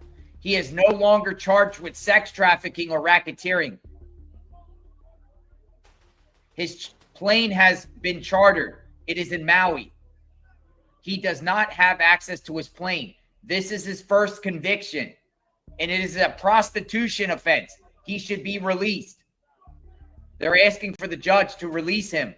He is no longer charged with sex trafficking or racketeering. His plane has been chartered. It is in Maui. He does not have access to his plane. This is his first conviction, and it is a prostitution offense. He should be released. They're asking for the judge to release him.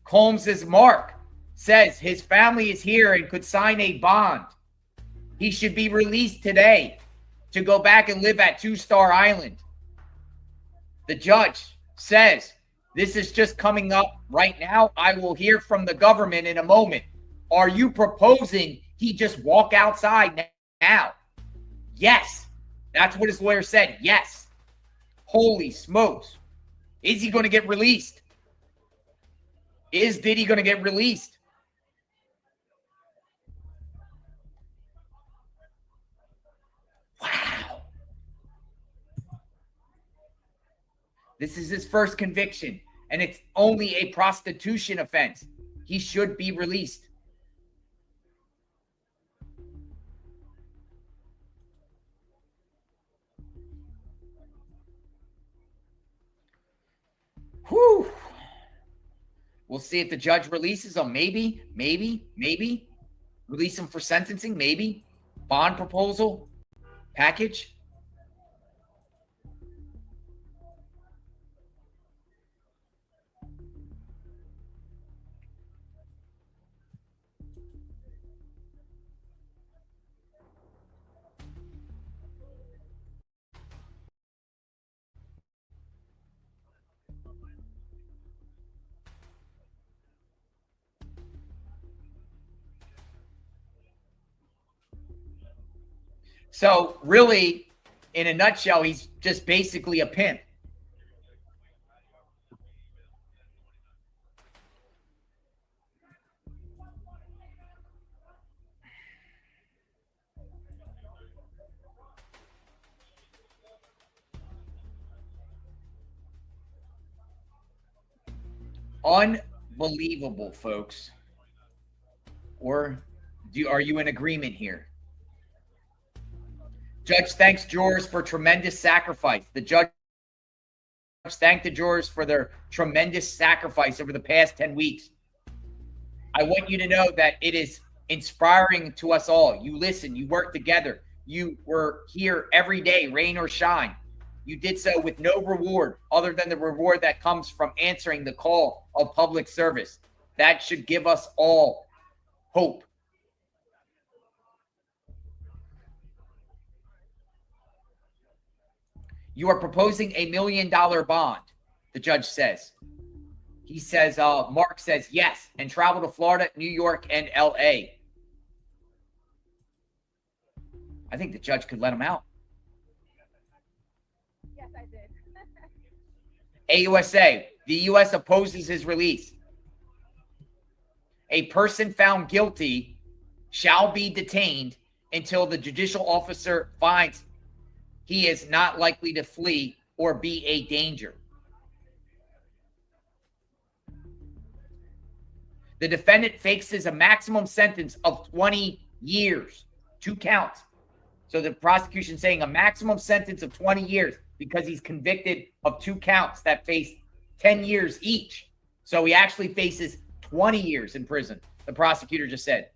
Combs' Mark says his family is here and could sign a bond. He should be released today to go back and live at Two Star Island. The judge says, this is just coming up right now. I will hear from the government in a moment. Are you proposing he just walk outside now? Yes. That's what his lawyer said. Yes. Holy smokes. Is he going to get released? Is Diddy going to get released? Wow. This is his first conviction, and it's only a prostitution offense. He should be released. Whew. We'll see if the judge releases him. Maybe. Release him for sentencing, maybe. Bond proposal, package. So really, in a nutshell, he's just basically a pimp. Unbelievable, folks. Or are you in agreement here? Judge thanks jurors for tremendous sacrifice. The judge thanked the jurors for their tremendous sacrifice over the past 10 weeks. I want you to know that it is inspiring to us all. You listen, you work together. You were here every day, rain or shine. You did so with no reward other than the reward that comes from answering the call of public service. That should give us all hope. You are proposing $1 million bond, the judge says. He says, Mark says yes, and travel to Florida, New York, and LA. I think the judge could let him out. Yes, I did. AUSA, the U.S. opposes his release. A person found guilty shall be detained until the judicial officer finds he is not likely to flee or be a danger. The defendant faces a maximum sentence of 20 years, 2 counts. So the prosecution saying a maximum sentence of 20 years because he's convicted of 2 counts that face 10 years each. So he actually faces 20 years in prison, the prosecutor just said.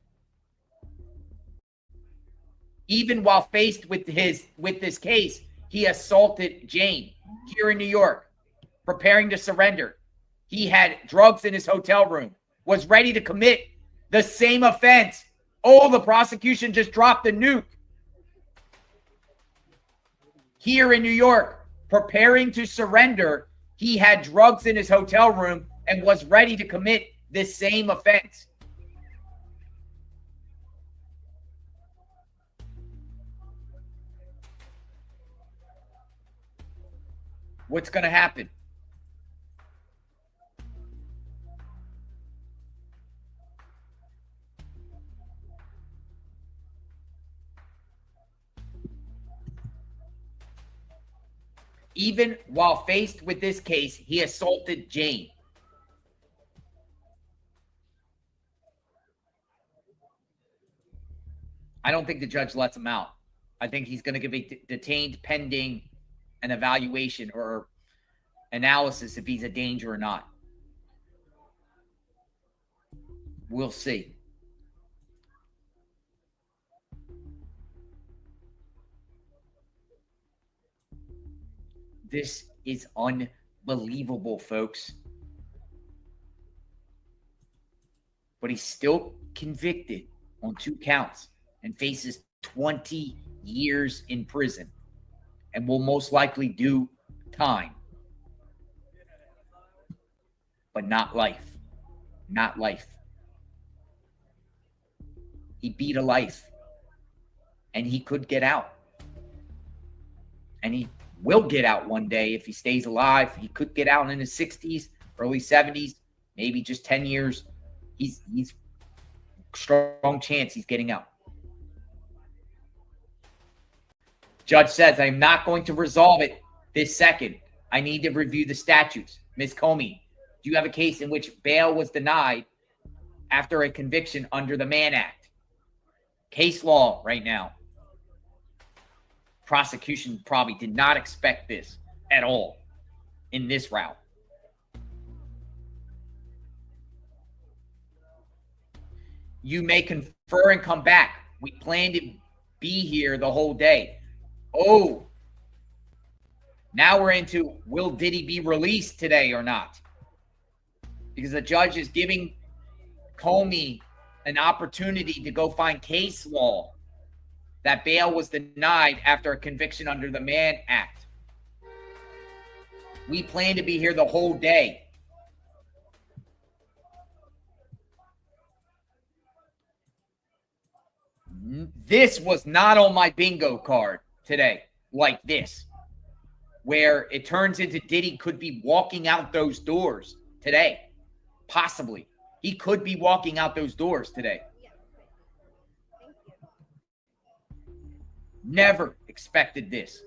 Even while faced with this case, he assaulted Jane here in New York, preparing to surrender. He had drugs in his hotel room, was ready to commit the same offense. Oh, the prosecution just dropped the nuke. here in New York, preparing to surrender. He had drugs in his hotel room and was ready to commit this same offense. What's going to happen? Even while faced with this case, he assaulted Jane. I don't think the judge lets him out. I think he's going to give a detained pending an evaluation or analysis if he's a danger or not. We'll see. This is unbelievable, folks. But he's still convicted on 2 counts and faces 20 years in prison and will most likely do time. But not life. Not life. He beat a life. And he could get out. And he will get out one day if he stays alive. He could get out in his 60s, early 70s, maybe just 10 years. He's strong chance he's getting out. Judge says, I'm not going to resolve it this second. I need to review the statutes. Ms. Comey, do you have a case in which bail was denied after a conviction under the Mann Act? Case law right now. Prosecution probably did not expect this at all in this route. You may confer and come back. We plan to be here the whole day. Oh, now we're into, will Diddy be released today or not? Because the judge is giving Comey an opportunity to go find case law that bail was denied after a conviction under the Mann Act. We plan to be here the whole day. This was not on my bingo card today, like this, where it turns into Diddy could be walking out those doors today. Possibly. He could be walking out those doors today. Never expected this.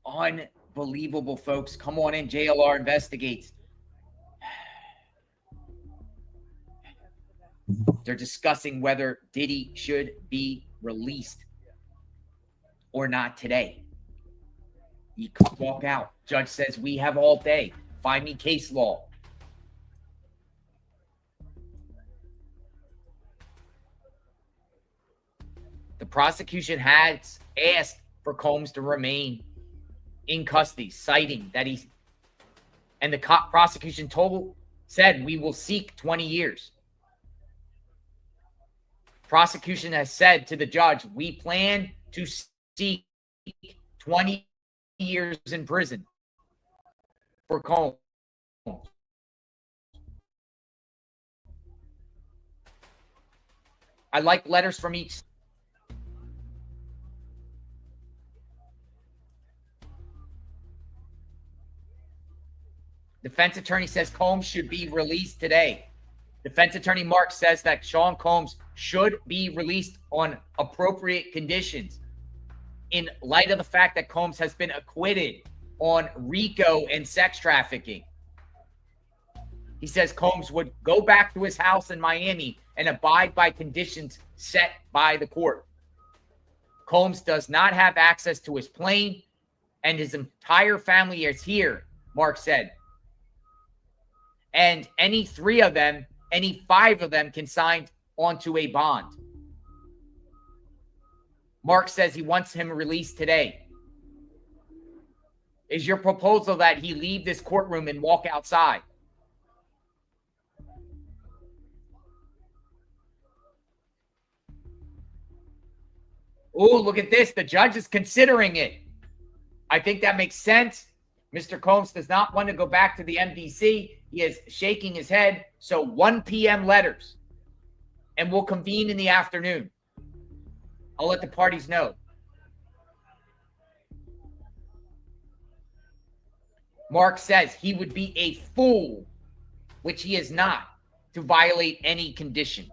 Unbelievable, folks. Come on in. JLR investigates. They're discussing whether Diddy should be released or not today. He could walk out. Judge says, we have all day. Find me case law. The prosecution has asked for Combs to remain in custody, citing that he's, and the prosecution said, we will seek 20 years. Prosecution has said to the judge, we plan to seek 20 years in prison for Combs. I like letters from each. Defense attorney says Combs should be released today. Defense attorney Mark says that Sean Combs should be released on appropriate conditions in light of the fact that Combs has been acquitted on RICO and sex trafficking. He says Combs would go back to his house in Miami and abide by conditions set by the court. Combs does not have access to his plane, and his entire family is here, Mark said. And any 3 of them, any 5 of them can sign onto a bond. Mark says he wants him released today. Is your proposal that he leave this courtroom and walk outside? Oh, look at this. The judge is considering it. I think that makes sense. Mr. Combs does not want to go back to the MDC. He is shaking his head. So 1 p.m. letters. And we'll convene in the afternoon. I'll let the parties know. Mark says he would be a fool, which he is not, to violate any condition.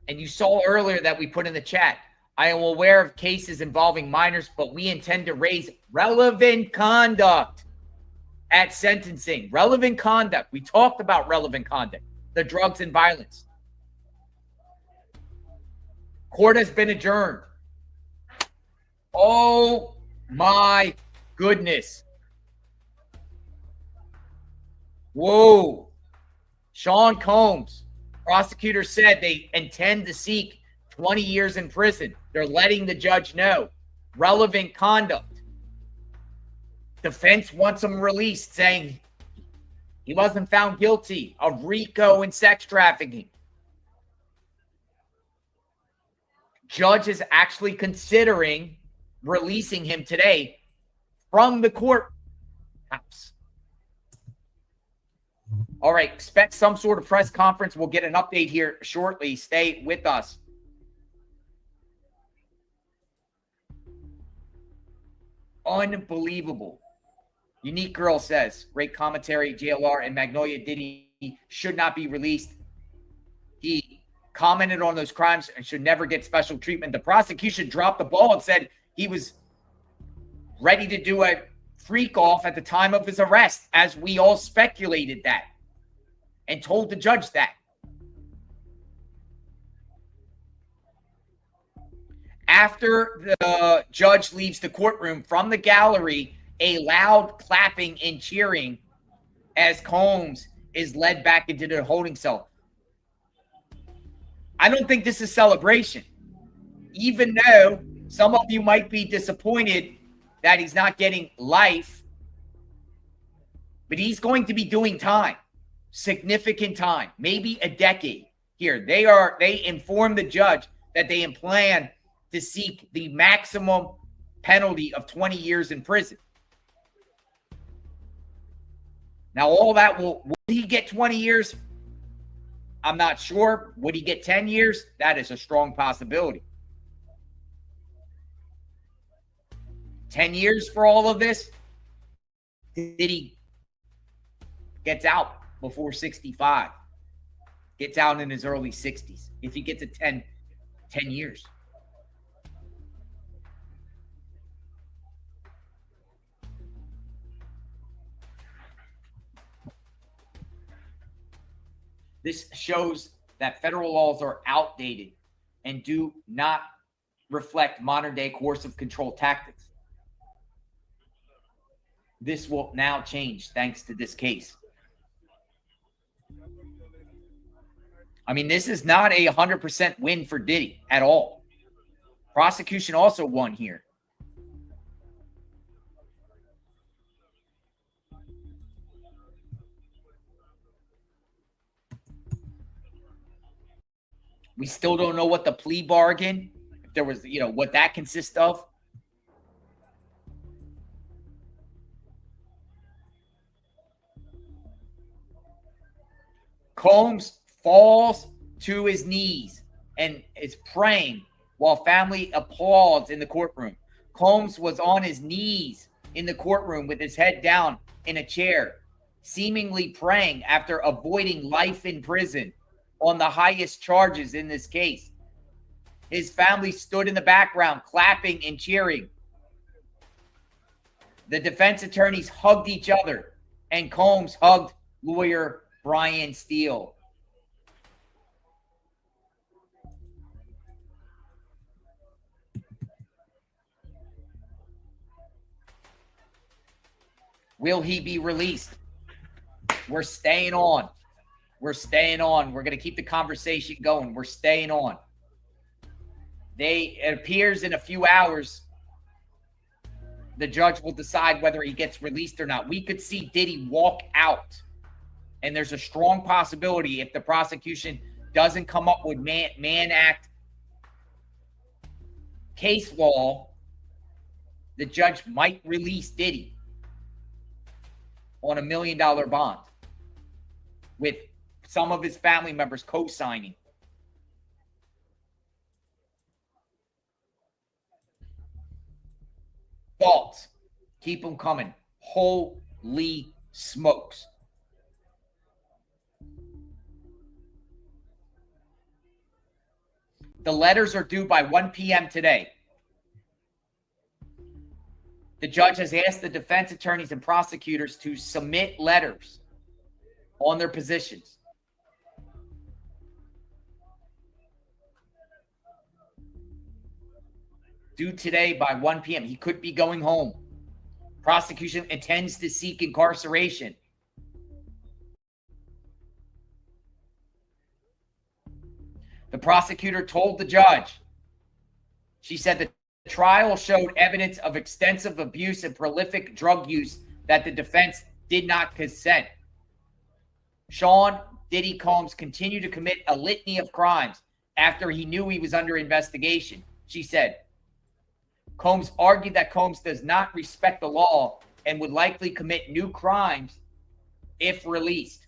And you saw earlier that we put in the chat, I am aware of cases involving minors, but we intend to raise relevant conduct at sentencing. Relevant conduct. We talked about relevant conduct, the drugs and violence. Court has been adjourned. Oh my goodness. Whoa. Sean Combs. Prosecutor said they intend to seek 20 years in prison. They're letting the judge know. Relevant conduct. Defense wants him released, saying he wasn't found guilty of RICO and sex trafficking. Judge is actually considering releasing him today from the courthouse. All right, expect some sort of press conference. We'll get an update here shortly. Stay with us. Unbelievable. Unique Girl says, great commentary, JLR and Magnolia Diddy should not be released. He commented on those crimes and should never get special treatment. The prosecution dropped the ball and said he was ready to do a freak off at the time of his arrest, as we all speculated that and told the judge that. After the judge leaves the courtroom, from the gallery, a loud clapping and cheering as Combs is led back into the holding cell. I don't think this is celebration, even though some of you might be disappointed that he's not getting life, but he's going to be doing time, significant time, maybe a decade here. They informed the judge that they plan to seek the maximum penalty of 20 years in prison. Now, all that will he get 20 years? I'm not sure. Would he get 10 years? That is a strong possibility. 10 years for all of this? Diddy gets out before 65. Gets out in his early 60s. If he gets a 10 years. This shows that federal laws are outdated and do not reflect modern-day coercive control tactics. This will now change thanks to this case. I mean, this is not a 100% win for Diddy at all. Prosecution also won here. We still don't know what the plea bargain, if there was, what that consists of. Combs falls to his knees and is praying while family applauds in the courtroom. Combs was on his knees in the courtroom with his head down in a chair, seemingly praying after avoiding life in prison on the highest charges in this case. His family stood in the background, clapping and cheering. The defense attorneys hugged each other, and Combs hugged lawyer Brian Steele. Will he be released? We're staying on. We're staying on. We're going to keep the conversation going. We're staying on. It appears in a few hours, the judge will decide whether he gets released or not. We could see Diddy walk out. And there's a strong possibility if the prosecution doesn't come up with Mann Act case law, the judge might release Diddy on $1 million bond with some of his family members co-signing. Thoughts? Keep them coming. Holy smokes. The letters are due by 1 p.m. today. The judge has asked the defense attorneys and prosecutors to submit letters on their positions. Due today by 1 p.m. He could be going home. Prosecution intends to seek incarceration. The prosecutor told the judge, she said the trial showed evidence of extensive abuse and prolific drug use that the defense did not consent. Sean Diddy Combs continued to commit a litany of crimes after he knew he was under investigation. She said, Combs argued that Combs does not respect the law and would likely commit new crimes if released.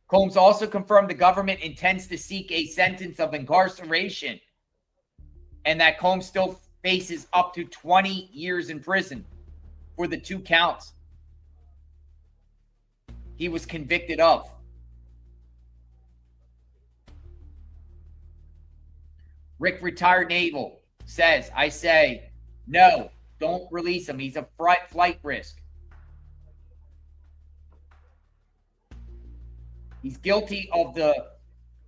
Combs also confirmed the government intends to seek a sentence of incarceration and that Combs still faces up to 20 years in prison for the 2 counts he was convicted of. Rick, retired naval, says, I say, no, don't release him. He's a flight risk. He's guilty of the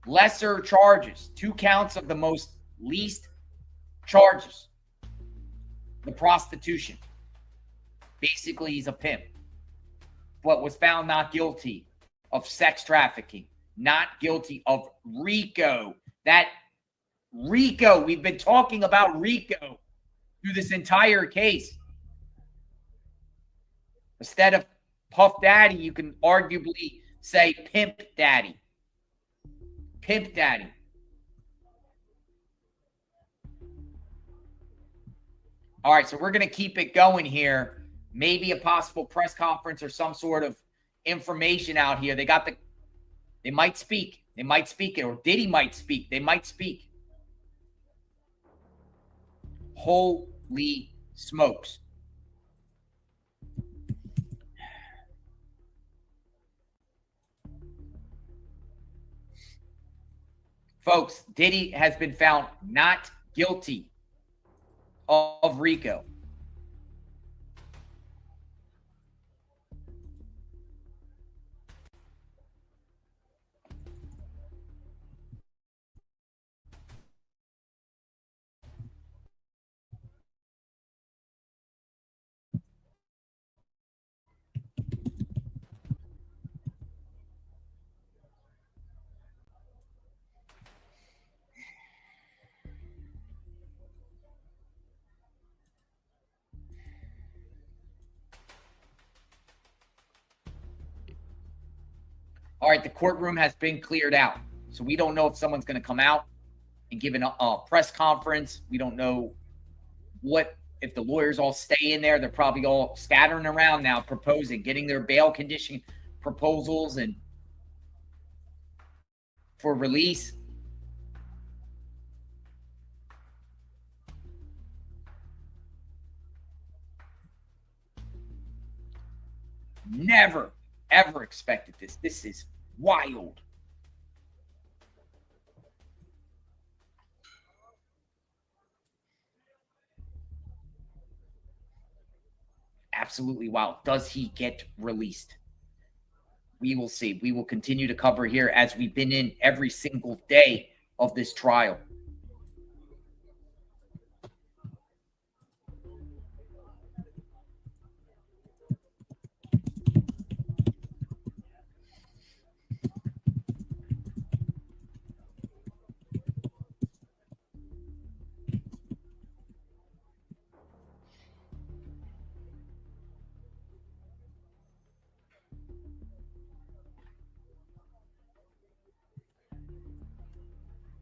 lesser charges, 2 counts of the most least charges. The prostitution. Basically, he's a pimp. But was found not guilty of sex trafficking. Not guilty of RICO. That RICO, we've been talking about RICO through this entire case. Instead of Puff Daddy, you can arguably say Pimp Daddy. Pimp Daddy. All right, so we're going to keep it going here. Maybe a possible press conference or some sort of information out here. They might speak. They might speak, or Diddy might speak. They might speak. Holy smokes. Folks, Diddy has been found not guilty of RICO. All right, the courtroom has been cleared out. So we don't know if someone's going to come out and give a press conference. We don't know if the lawyers all stay in there. They're probably all scattering around now, proposing, getting their bail condition proposals and for release. Never, ever expected this. This is wild. Absolutely wild. Does he get released? We will see. We will continue to cover here as we've been in every single day of this trial.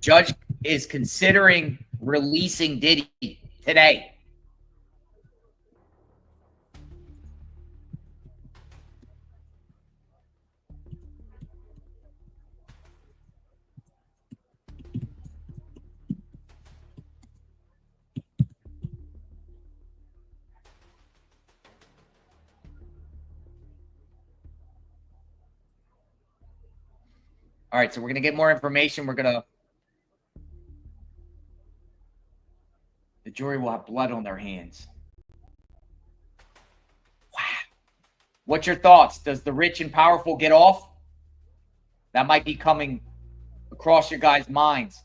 Judge is considering releasing Diddy today. All right, so we're going to get more information. The jury will have blood on their hands. Wow. What's your thoughts? Does the rich and powerful get off? That might be coming across your guys' minds.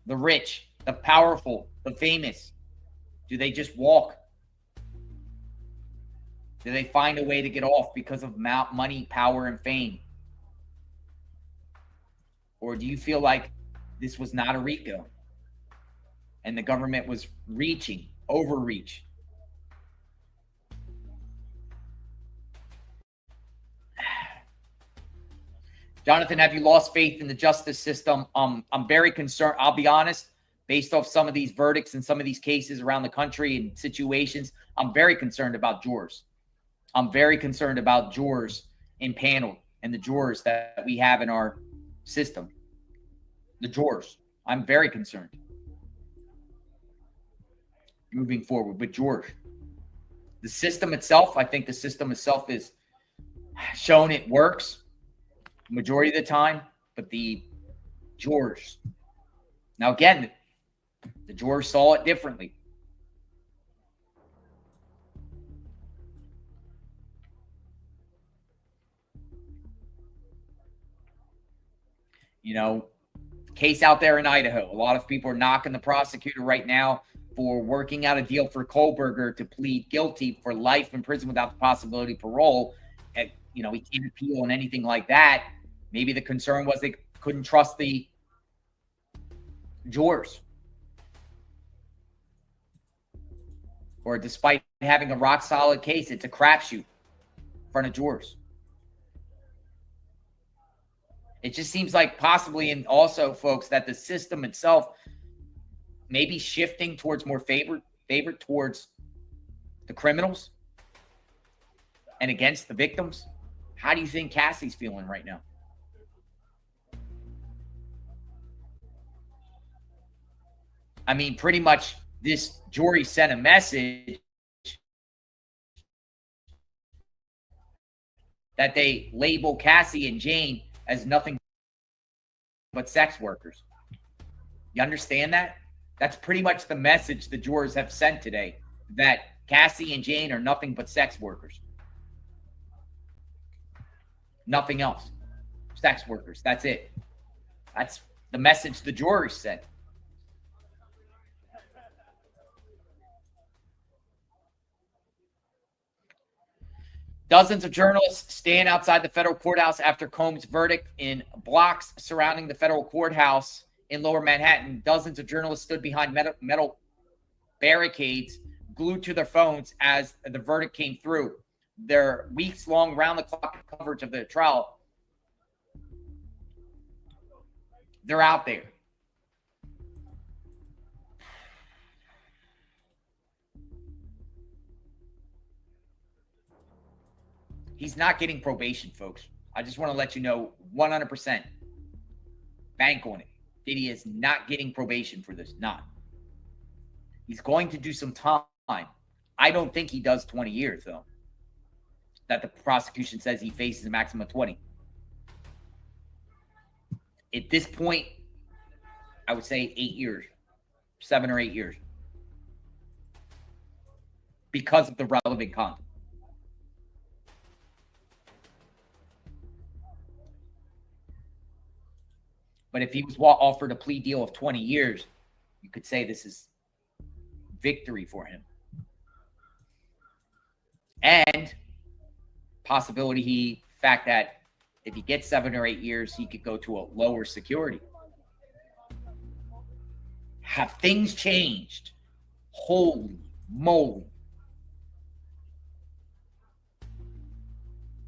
The rich, the powerful, the famous. Do they just walk? Do they find a way to get off because of money, power, and fame? Or do you feel like this was not a RICO and the government was overreach? Jonathan, have you lost faith in the justice system? I'm very concerned. I'll be honest, based off some of these verdicts and some of these cases around the country and situations, I'm very concerned about jurors. I'm very concerned about jurors impaneled and the jurors that we have in our system. The jurors. I'm very concerned. Moving forward with George. The system itself, I think the system itself is shown it works majority of the time, but the jurors. Now again, the jurors saw it differently. You know, case out there in Idaho. A lot of people are knocking the prosecutor right now for working out a deal for Kohlberger to plead guilty for life in prison without the possibility of parole. And, you know, he can't appeal and anything like that. Maybe the concern was they couldn't trust the jurors. Or despite having a rock solid case, it's a crapshoot in front of jurors. It just seems like possibly, and also, folks, that the system itself may be shifting towards more favorite towards the criminals and against the victims. How do you think Cassie's feeling right now? I mean, pretty much this jury sent a message that they label Cassie and Jane as nothing but sex workers. You understand that? That's pretty much the message the jurors have sent today, that Cassie and Jane are nothing but sex workers. Nothing else. Sex workers. That's it. That's the message the jurors sent. Dozens of journalists stand outside the federal courthouse after COMBS' verdict in blocks surrounding the federal courthouse in Lower Manhattan. Dozens of journalists stood behind metal barricades, glued to their phones as the verdict came through. Their weeks-long round-the-clock coverage of the trial, they're out there. He's not getting probation, folks. I just want to let you know 100%. Bank on it. Diddy is not getting probation for this. Not. He's going to do some time. I don't think he does 20 years, though. That the prosecution says he faces a maximum of 20. At this point, I would say 8 years. 7 or 8 years. Because of the relevant content. But if he was offered a plea deal of 20 years, you could say this is victory for him. And fact that if he gets 7 or 8 years, he could go to a lower security. Have things changed? Holy moly.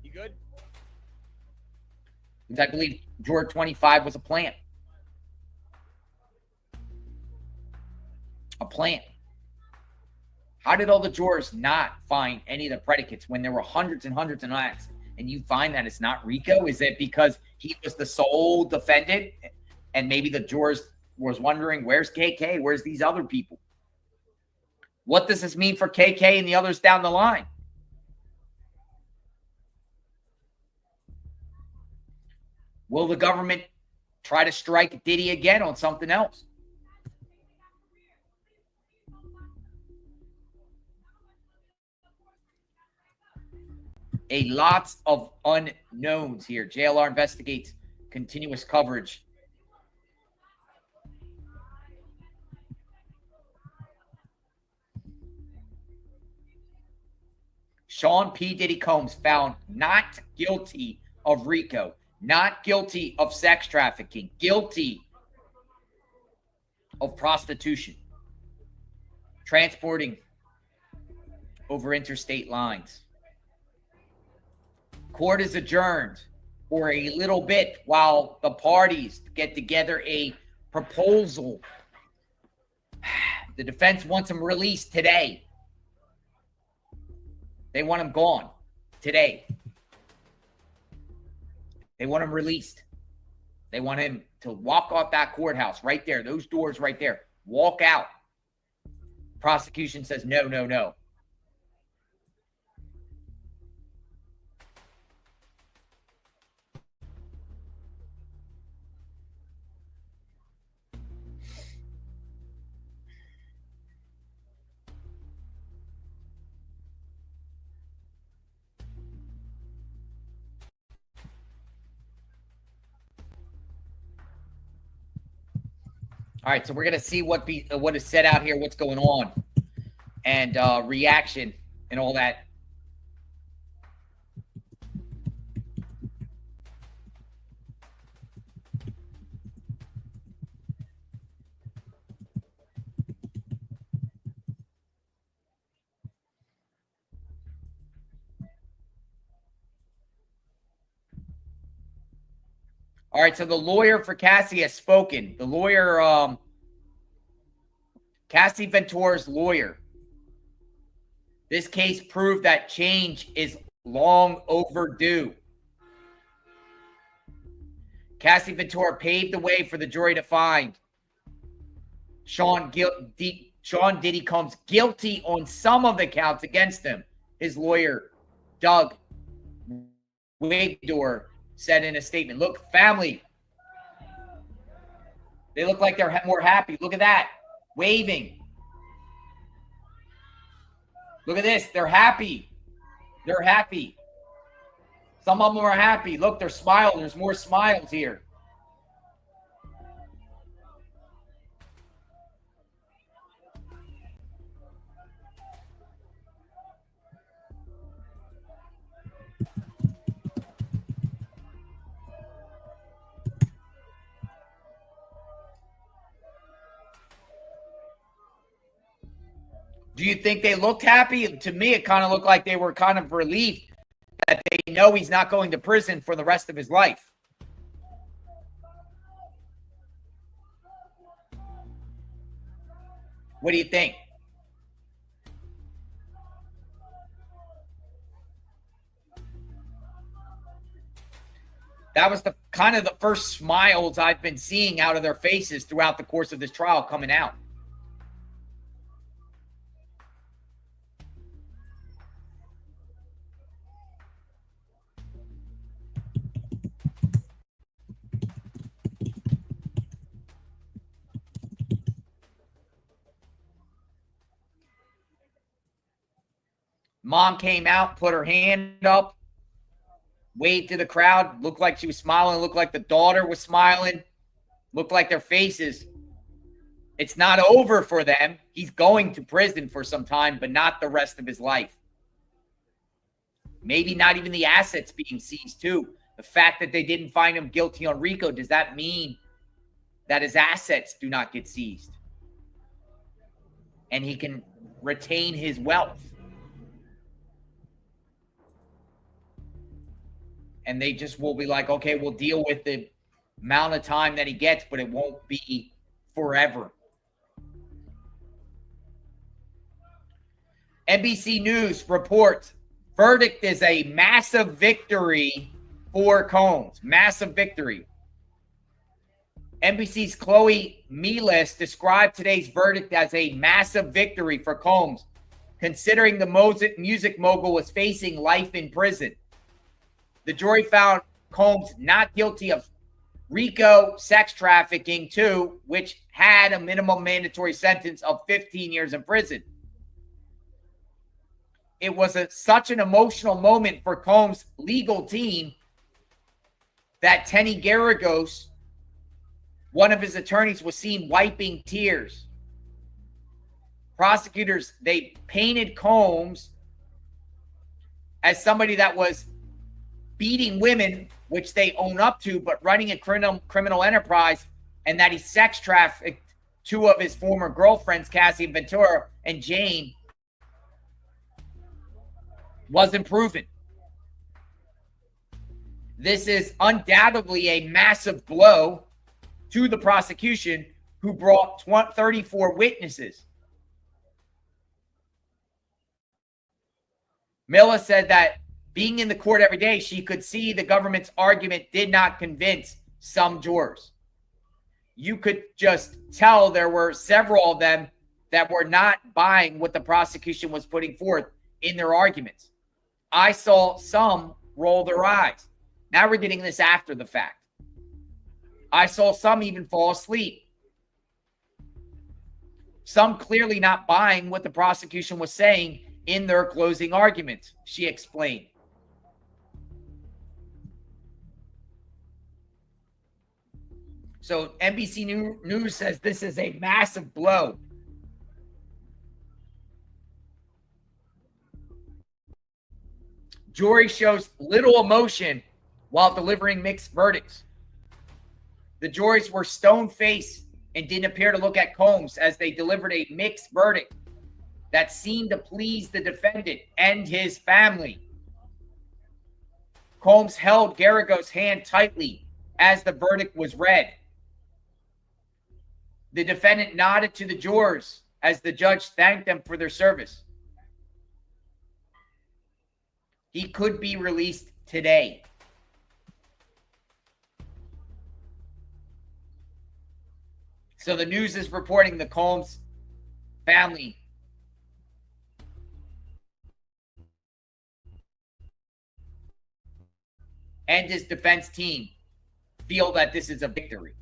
You good? Because I believe George 25 was a plant. a plan. How did all the jurors not find any of the predicates when there were hundreds and hundreds of acts, and you find that it's not Rico? Is it because he was the sole defendant, and maybe the jurors was wondering, where's KK? Where's these other people? What does this mean for KK and the others down the line? Will the government try to strike Diddy again on something else? Lots of unknowns here. JLR investigates continuous coverage. Sean P. Diddy Combs found not guilty of RICO, not guilty of sex trafficking, guilty of prostitution, transporting over interstate lines. Court is adjourned for a little bit while the parties get together a proposal. The defense wants him released today. They want him gone today. They want him released. They want him to walk off that courthouse right there, those doors right there, walk out. Prosecution says no, no, no. All right, so we're gonna see what is said out here, what's going on, and reaction and all that. All right, so the lawyer for Cassie has spoken. The lawyer, Cassie Ventura's lawyer. This case proved that change is long overdue. Cassie Ventura paved the way for the jury to find Sean Diddy Combs guilty on some of the counts against him. His lawyer, Doug Wagdor, said in a statement, look, family, they look like they're more happy. Look at that, waving. Look at this, they're happy. They're happy. Some of them are happy. Look, they're smiling. There's more smiles here. Do you think they looked happy? To me, it kind of looked like they were kind of relieved that they know he's not going to prison for the rest of his life. What do you think? That was the kind of the first smiles I've been seeing out of their faces throughout the course of this trial coming out. Mom came out, put her hand up, waved to the crowd, looked like she was smiling, looked like the daughter was smiling, looked like their faces. It's not over for them. He's going to prison for some time, but not the rest of his life. Maybe not even the assets being seized too. The fact that they didn't find him guilty on RICO, does that mean that his assets do not get seized? And he can retain his wealth? And they just will be like, okay, we'll deal with the amount of time that he gets, but it won't be forever. NBC News reports verdict is a massive victory for Combs. Massive victory. NBC's Chloe Mealis described today's verdict as a massive victory for Combs, considering the music mogul was facing life in prison. The jury found Combs not guilty of RICO sex trafficking too, which had a minimum mandatory sentence of 15 years in prison. It was such an emotional moment for Combs' legal team that Tenny Garagos, one of his attorneys, was seen wiping tears. Prosecutors, they painted Combs as somebody that was beating women, which they own up to, but running a criminal enterprise, and that he sex trafficked two of his former girlfriends, Cassie Ventura and Jane, wasn't proven. This is undoubtedly a massive blow to the prosecution, who brought 34 witnesses. Miller said that being in the court every day, she could see the government's argument did not convince some jurors. You could just tell there were several of them that were not buying what the prosecution was putting forth in their arguments. I saw some roll their eyes. Now we're getting this after the fact. I saw some even fall asleep. Some clearly not buying what the prosecution was saying in their closing arguments, she explained. So NBC News says this is a massive blow. Jury shows little emotion while delivering mixed verdicts. The juries were stone-faced and didn't appear to look at Combs as they delivered a mixed verdict that seemed to please the defendant and his family. Combs held Garagos' hand tightly as the verdict was read. The defendant nodded to the jurors as the judge thanked them for their service. He could be released today. So the news is reporting the Combs family and his defense team feel that this is a victory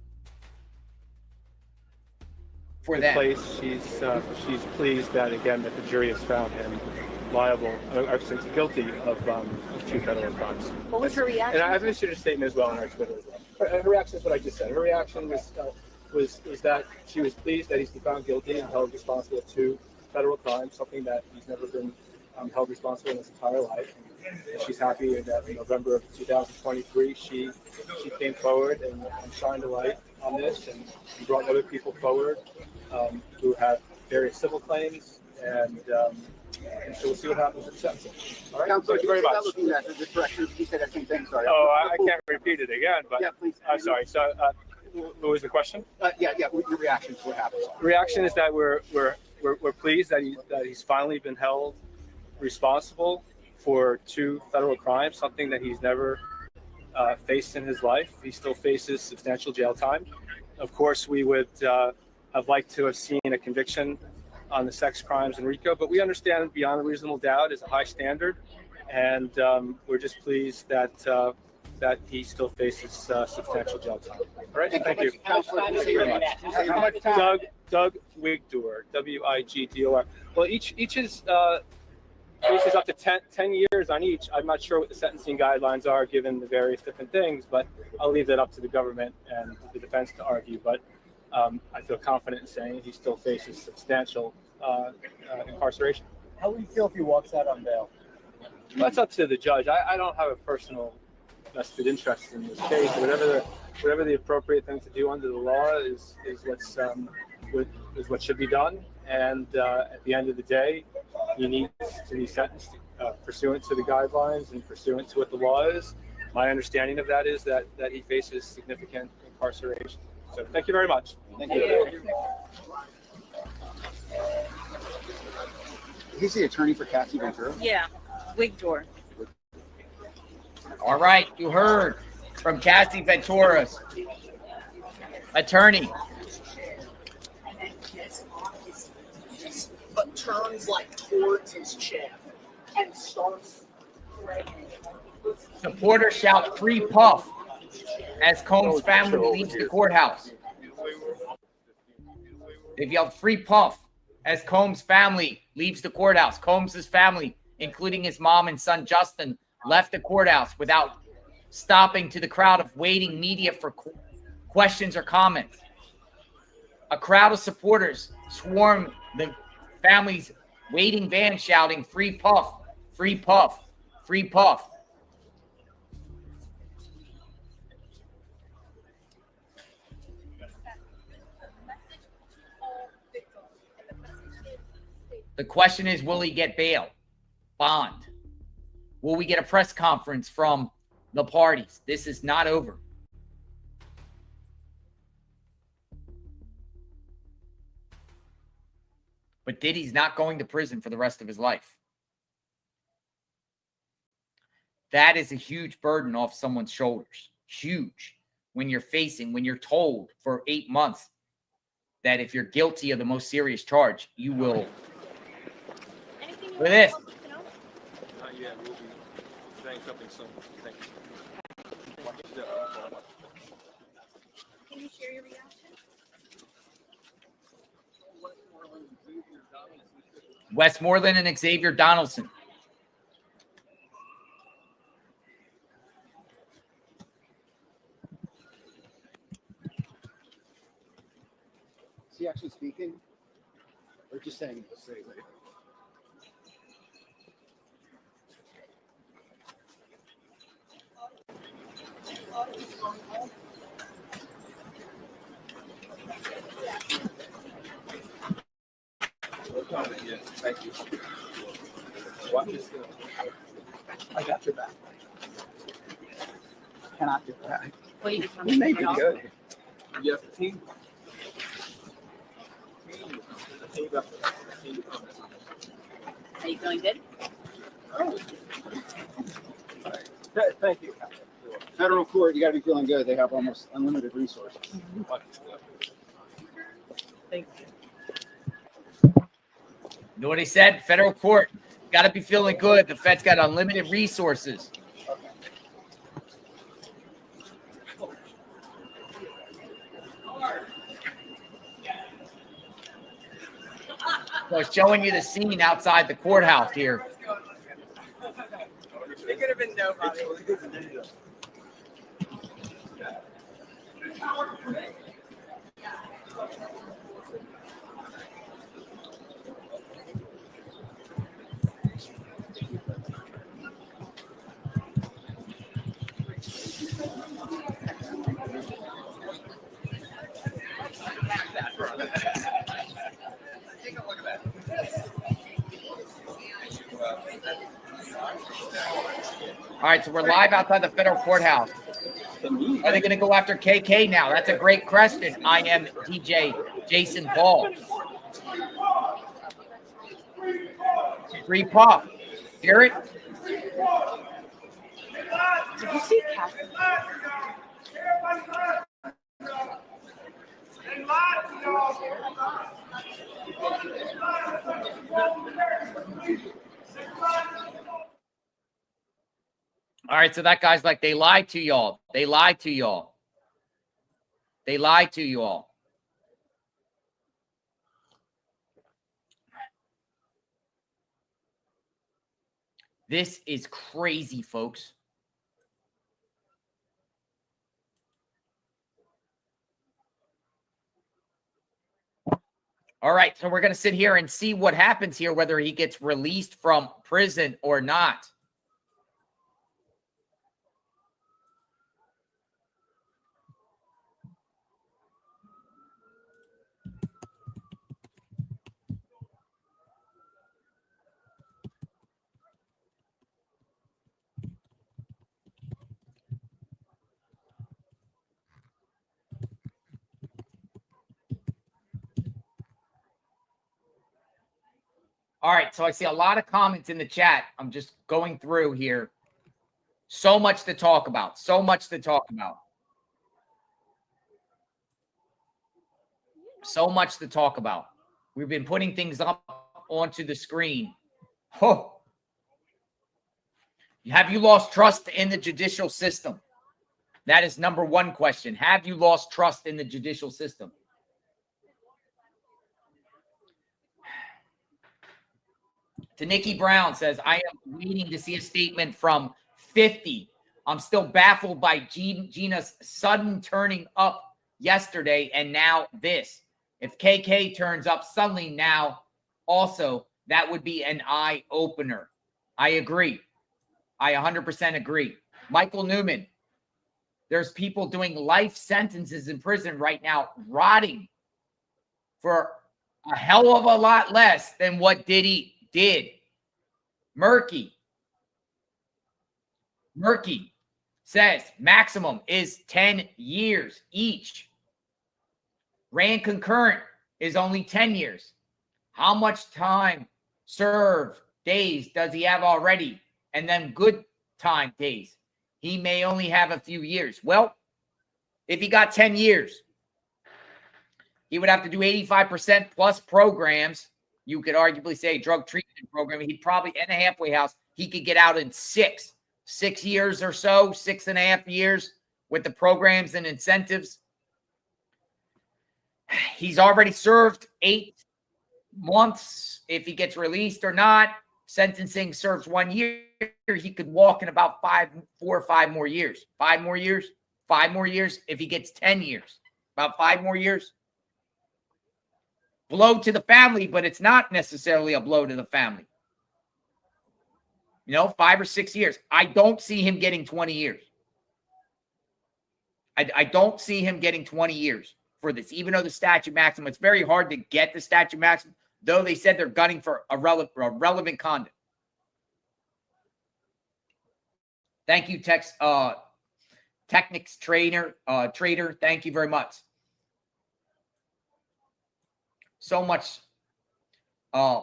for them. She's pleased that, again, that the jury has found him liable, guilty of 2 federal crimes. What was her reaction? And I've issued a statement as well on our Twitter as well. Her reaction is what I just said. Her reaction was that she was pleased that he's been found guilty and held responsible of 2 federal crimes, something that he's never been held responsible in his entire life. And she's happy that in November of 2023, she came forward and shined a light on this and brought other people forward who have various civil claims, and so we'll see what happens with sentencing. All right, Counselor, thank you very much. looking at the director, he said that same thing. Sorry. Oh, I can't repeat it again, but Yeah, please. I'm sorry. So, what was the question? Yeah. Your reaction to what happened? The reaction is that we're pleased that he's finally been held responsible for 2 federal crimes, something that he's never faced in his life. He still faces substantial jail time. Of course, we would have liked to have seen a conviction on the sex crimes in RICO, but we understand beyond a reasonable doubt is a high standard, and we're just pleased that he still faces substantial jail time. All right, thank you. Counselor, thank you very much. How much time? Doug Wigdor, Wigdor. Well, each is cases up to 10 years on each. I'm not sure what the sentencing guidelines are given the various different things, but I'll leave that up to the government and the defense to argue. But I feel confident in saying he still faces substantial incarceration. How will you feel if he walks out on bail? Well, that's up to the judge. I don't have a personal vested interest in this case. Whatever the appropriate thing to do under the law is what should be done. And at the end of the day, he needs to be sentenced pursuant to the guidelines and pursuant to what the law is. My understanding of that is that he faces significant incarceration. So thank you very much. Thank you. He's the attorney for Cassie Ventura. Yeah, wig door. All right, you heard from Cassie Ventura's attorney. But turns like towards his chin and starts. Supporters shout "Free Puff" as Combs' family leaves the courthouse. They've yelled "Free Puff" as Combs' family leaves the courthouse. Combs' family, including his mom and son Justin, left the courthouse without stopping to the crowd of waiting media for questions or comments. A crowd of supporters swarmed the family's waiting van shouting "Free Puff, Free Puff, Free Puff." The question is, will he get bail? Bond? Will we get a press conference from the parties? This is not over. But Diddy's not going to prison for the rest of his life. That is a huge burden off someone's shoulders. Huge. When you're told for 8 months that if you're guilty of the most serious charge, you will. Look at this. Yeah, we'll be saying something soon. Thank you. Can you share your reaction? Westmoreland and Xavier Donaldson. Is he actually speaking? Or just saying it? Say it. Yeah, thank you. Watch this. I got your back. Cannot get back. Well, you just want We may be good. You have the team. Are you feeling good? Thank you. Federal court, you got to be feeling good. They have almost unlimited resources. Thank you. You know what he said? Federal court, got to be feeling good. The Fed's got unlimited resources. So showing you the scene outside the courthouse here. It could have been nobody. All right, so we're live outside the federal courthouse. Are they going to go after KK now? That's a great question. I am DJ Jason Ball. Free Puff. Hear it? Did you see Catherine? All right, so that guy's like, they lied to y'all. They lied to y'all. They lied to you all. This is crazy, folks. All right, so we're going to sit here and see what happens here, whether he gets released from prison or not. All right, so I see a lot of comments in the chat. I'm just going through here. So much to talk about. So much to talk about. So much to talk about. We've been putting things up onto the screen. Oh. Have you lost trust in the judicial system? That is number one question. Have you lost trust in the judicial system? To Nikki Brown says, I am waiting to see a statement from 50. I'm still baffled by Gina's sudden turning up yesterday and now this. If KK turns up suddenly now, also, that would be an eye-opener. I agree. I 100% agree. Michael Newman, there's people doing life sentences in prison right now, rotting for a hell of a lot less than what Diddy did. Murky says maximum is 10 years each. Rand concurrent is only 10 years. How much time served days does he have already? And then good time days. He may only have a few years. Well, if he got 10 years, he would have to do 85% plus programs. You could arguably say drug treatment program. He'd probably, in a halfway house, he could get out in 6 years or so, 6.5 years with the programs and incentives. He's already served 8 months. If he gets released or not, sentencing serves 1 year. He could walk in about 4 or 5 more years. 5 more years. 5 more years. If he gets 10 years, about 5 more years. Blow to the family, but it's not necessarily a blow to the family. 5 or 6 years. I don't see him getting 20 years. I don't see him getting 20 years for this, even though the statute maximum, it's very hard to get the statute maximum, though they said they're gunning for a relevant conduct. Thank you, Technics Trader. Thank you very much. So much.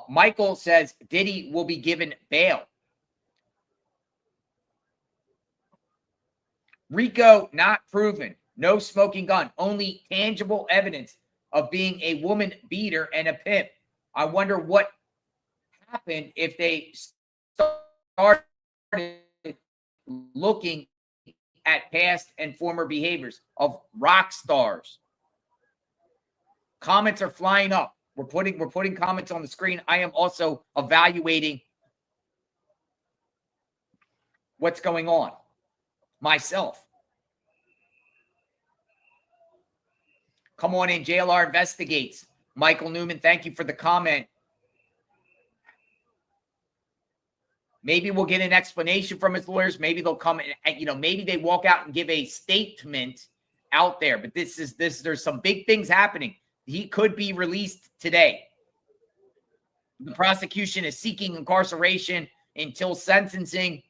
Michael says Diddy will be given bail. Rico not proven. No smoking gun. Only tangible evidence of being a woman beater and a pimp. I wonder what happened if they started looking at past and former behaviors of rock stars. Comments are flying up. We're putting comments on the screen. I am also evaluating what's going on myself. Come on in. JLR investigates. Michael Newman, thank you for the comment. Maybe we'll get an explanation from his lawyers. Maybe they'll come and, maybe they walk out and give a statement out there. But there's some big things happening. He could be released today. The prosecution is seeking incarceration until sentencing,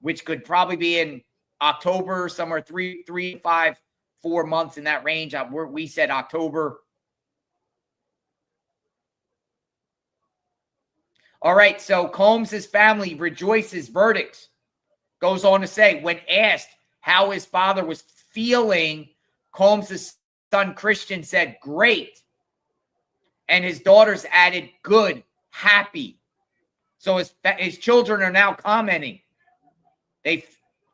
which could probably be in October, somewhere 3, 5, 4 months in that range. We said October. All right, so Combs' family rejoices verdicts. Goes on to say, when asked how his father was feeling, Combs' son Christian said, great. And his daughters added, good, happy. So his children are now commenting.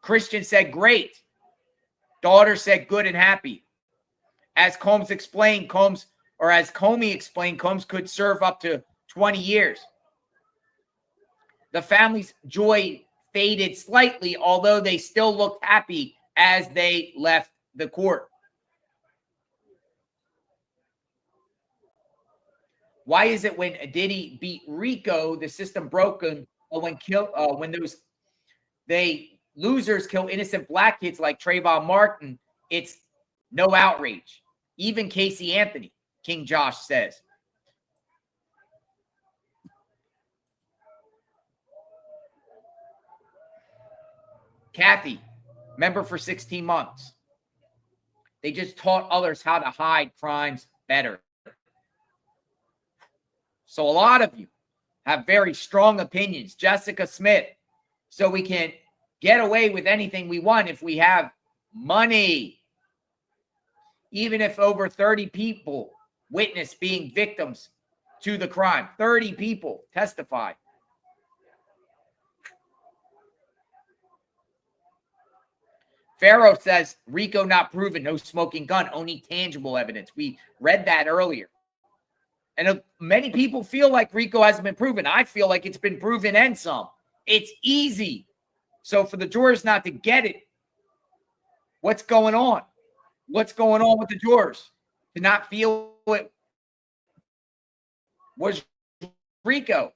Christian said, great. Daughter said, good and happy. As Combs explained, as Comey explained, Combs could serve up to 20 years. The family's joy faded slightly, although they still looked happy as they left the court. Why is it when Diddy beat Rico, the system broken, or when losers kill innocent black kids like Trayvon Martin, it's no outrage. Even Casey Anthony, King Josh says. Kathy, member for 16 months. They just taught others how to hide crimes better. So a lot of you have very strong opinions. Jessica Smith. So we can get away with anything we want if we have money. Even if over 30 people witness being victims to the crime. 30 people testify. Pharaoh says, Rico not proven, no smoking gun, only tangible evidence. We read that earlier. And many people feel like Rico hasn't been proven. I feel like it's been proven and some. It's easy. So for the jurors not to get it, what's going on? What's going on with the jurors? To not feel it was Rico.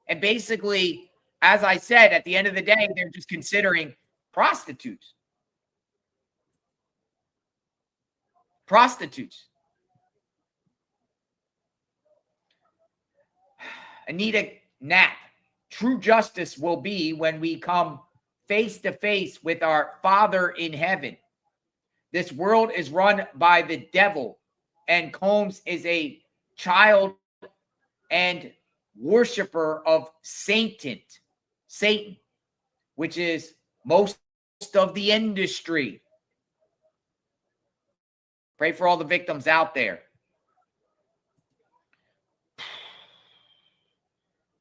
And basically, as I said, at the end of the day, they're just considering prostitutes. Prostitutes. Anita Knapp. True justice will be when we come face to face with our Father in heaven. This world is run by the devil, and Combs is a child and worshiper of Satan, which is most of the industry. Pray for all the victims out there.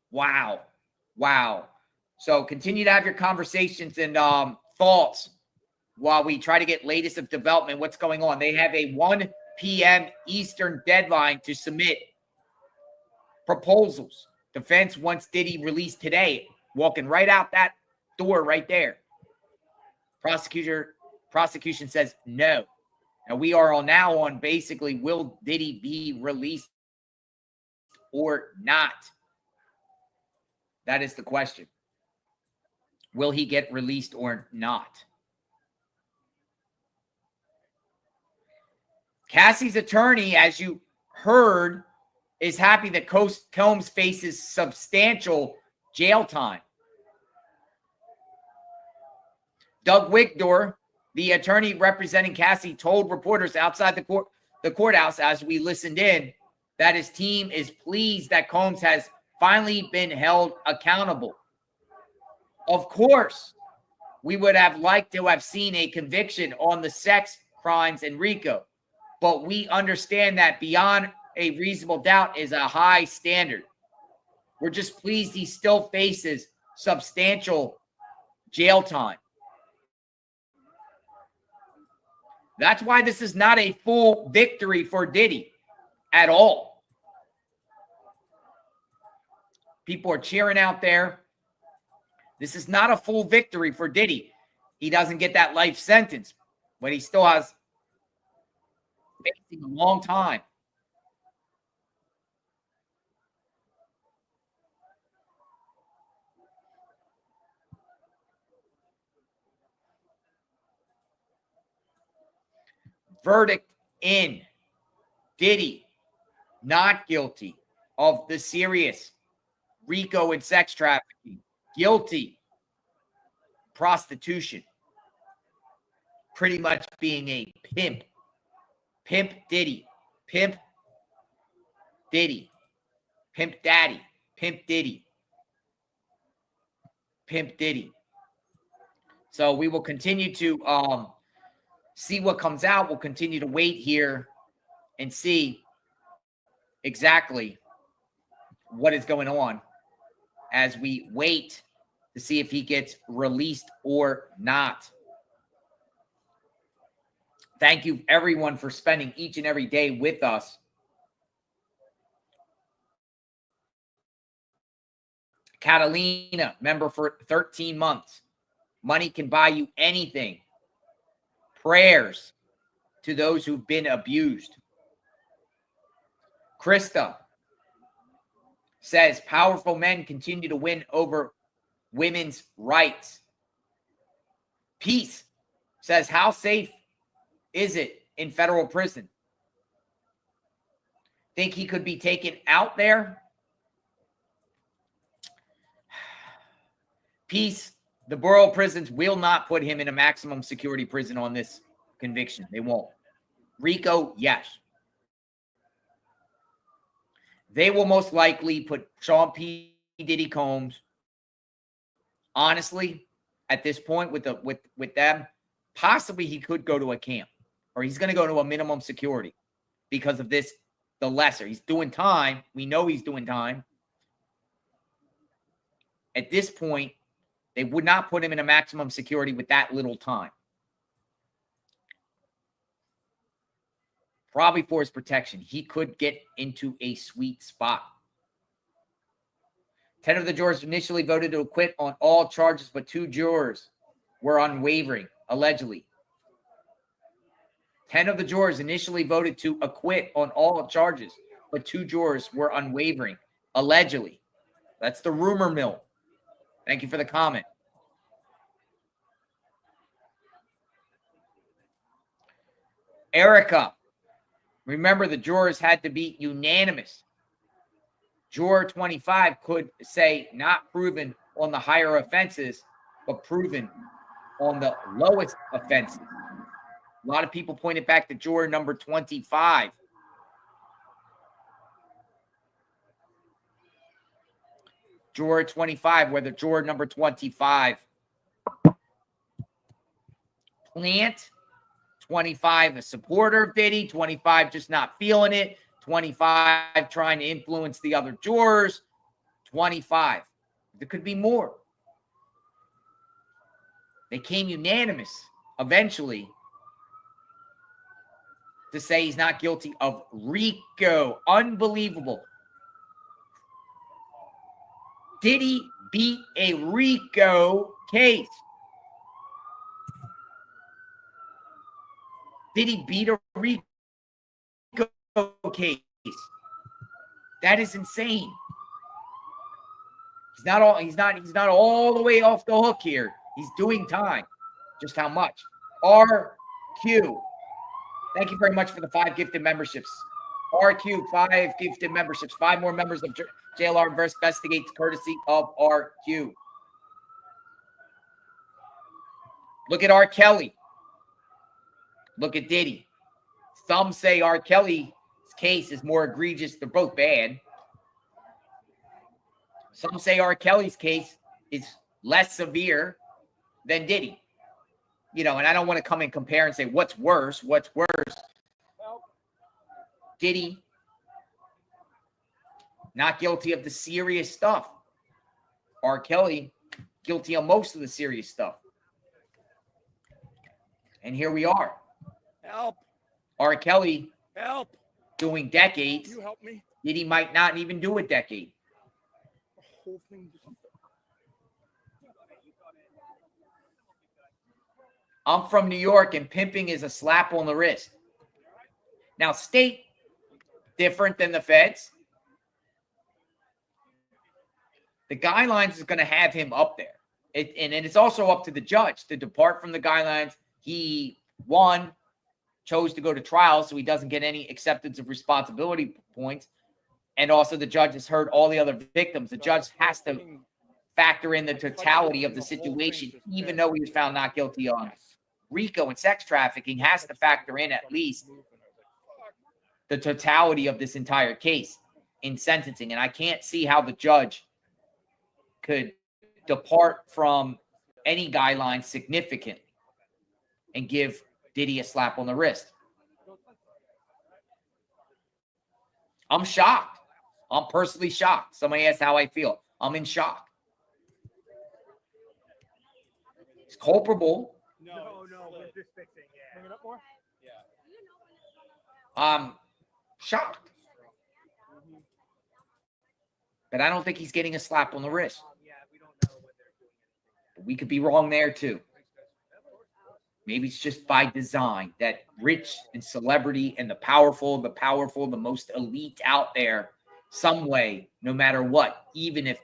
Wow. Wow. So continue to have your conversations and thoughts while we try to get latest of development, what's going on. They have a 1 p.m. Eastern deadline to submit proposals. Defense wants Diddy released today, walking right out that door right there. Prosecution says no. And we are now on basically, will Diddy be released or not? That is the question. Will he get released or not? Cassie's attorney, as you heard, is happy that Combs faces substantial jail time. Doug Wigdor, the attorney representing Cassie, told reporters outside the courthouse as we listened in that his team is pleased that Combs has finally been held accountable. Of course, we would have liked to have seen a conviction on the sex crimes in Rico, but we understand that beyond a reasonable doubt is a high standard. We're just pleased he still faces substantial jail time. That's why this is not a full victory for Diddy at all. People are cheering out there. This is not a full victory for Diddy. He doesn't get that life sentence, but he still has facing a long time. Verdict in. Diddy not guilty of the serious Rico and sex trafficking. Guilty prostitution. Pretty much being a pimp. Pimp Diddy. Pimp Diddy. Pimp Daddy. Pimp Diddy. Pimp Diddy. So we will continue to see what comes out. We'll continue to wait here and see exactly what is going on as we wait to see if he gets released or not. Thank you, everyone, for spending each and every day with us. Catalina, member for 13 months. Money can buy you anything. Prayers to those who've been abused. Krista says powerful men continue to win over women's rights. Peace says, how safe is it in federal prison? Think he could be taken out there? Peace, the borough prisons will not put him in a maximum security prison on this conviction. They won't. Rico, yes. They will most likely put Sean P. Diddy Combs. Honestly, at this point with them, possibly he could go to a camp, or he's going to go to a minimum security because of this. The lesser he's doing time. We know he's doing time. At this point, they would not put him in a maximum security with that little time. Probably for his protection. He could get into a sweet spot. 10 of the jurors initially voted to acquit on all charges, but 2 jurors were unwavering, allegedly. 10 of the jurors initially voted to acquit on all charges, but 2 jurors were unwavering, allegedly. That's the rumor mill. Thank you for the comment. Erica, remember the jurors had to be unanimous. Juror 25 could say not proven on the higher offenses, but proven on the lowest offenses. A lot of people pointed back to juror number 25. Juror 25, whether juror number 25 plant, 25 a supporter of Diddy, 25 just not feeling it, 25 trying to influence the other jurors, 25. There could be more. They came unanimous eventually to say he's not guilty of RICO. Unbelievable. Diddy beat a RICO case. Diddy beat a RICO case. That is insane. He's not all the way off the hook here. He's doing time. Just how much? RQ. Thank you very much for the 5 gifted memberships. RQ, 5 gifted memberships. 5 more members of JLR Investigates, courtesy of RQ. Look at R. Kelly. Look at Diddy. Some say R. Kelly's case is more egregious. They're both bad. Some say R. Kelly's case is less severe than Diddy. You know, and I don't want to come and compare and say what's worse. What's worse? Diddy not guilty of the serious stuff. R. Kelly guilty of most of the serious stuff. And here we are. Help. R. Kelly Help. doing decades. You help me. Diddy might not even do a decade. The whole thing just... I'm from New York, and pimping is a slap on the wrist. Now, state different than the feds. The guidelines is going to have him up there. And it's also up to the judge to depart from the guidelines. He, chose to go to trial, so he doesn't get any acceptance of responsibility points. And also the judge has heard all the other victims. The judge has to factor in the totality of the situation, even though he was found not guilty on RICO and sex trafficking, has to factor in at least the totality of this entire case in sentencing. And I can't see how the judge could depart from any guidelines significantly and give Diddy a slap on the wrist. I'm shocked. I'm personally shocked. Somebody asked how I feel. I'm in shock. It's culpable. No, we're just fixing. Yeah. Bring it up more? Yeah. I'm shocked. But I don't think he's getting a slap on the wrist. Yeah, we don't know what they're doing. But we could be wrong there too. Maybe it's just by design that rich and celebrity and the powerful, the most elite out there, some way, no matter what, even if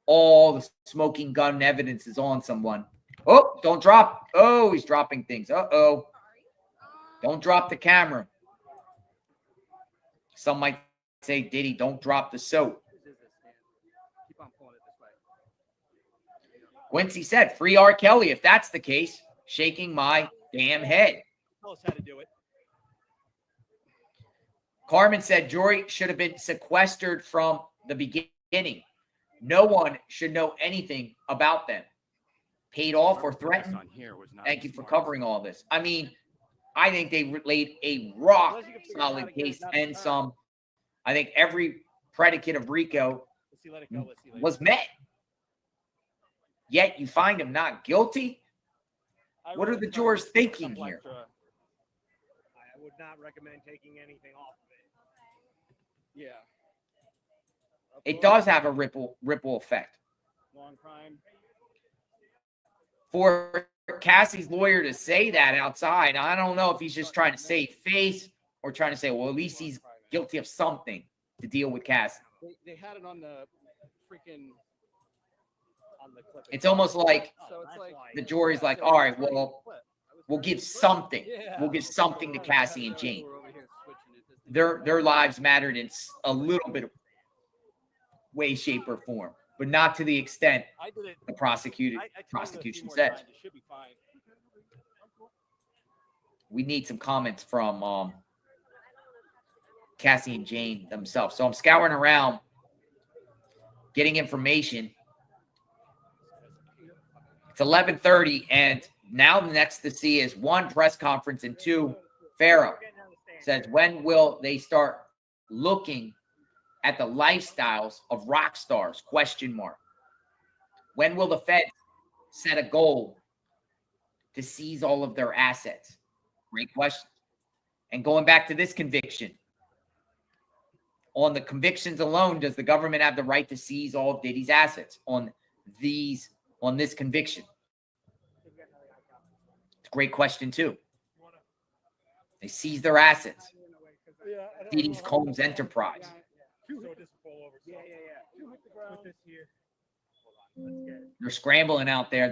all the smoking gun evidence is on someone. Oh, don't drop. Oh, he's dropping things. Uh-oh. Don't drop the camera. Some might say, Diddy, don't drop the soap. Keep on pulling it this way. Quincy said, free R. Kelly. If that's the case, shaking my damn head. Tell us how to do it. Carmen said Jory should have been sequestered from the beginning. No one should know anything about them. Paid off or threatened. Thank you for covering all this. I mean, I think they laid a rock solid case and some. I think every predicate of RICO was met. Yet you find him not guilty? What are the jurors thinking here? I would not recommend taking anything off of it. Yeah. It does have a ripple effect. Long crime. For Cassie's lawyer to say that outside, I don't know if he's just trying to save face or trying to say, well, at least he's guilty of something to deal with Cassie. They had it on the freaking on the clip. It's almost like So it's like the jury's like, all right, well, we'll give something. We'll give something to Cassie and Jane. Their lives mattered in a little bit of way, shape, or form, but not to the extent the prosecution says. We need some comments from Cassie and Jane themselves. So I'm scouring around, getting information. It's 11:30, and now the next to see is 1, press conference, and 2, Pharaoh says, when will they start looking at the lifestyles of rock stars? ? When will the Fed set a goal to seize all of their assets? Great question. And going back to this conviction, on the convictions alone, does the government have the right to seize all of Diddy's assets on this conviction? It's a great question too. They seize their assets. Diddy's COMBS enterprise. They're scrambling out there.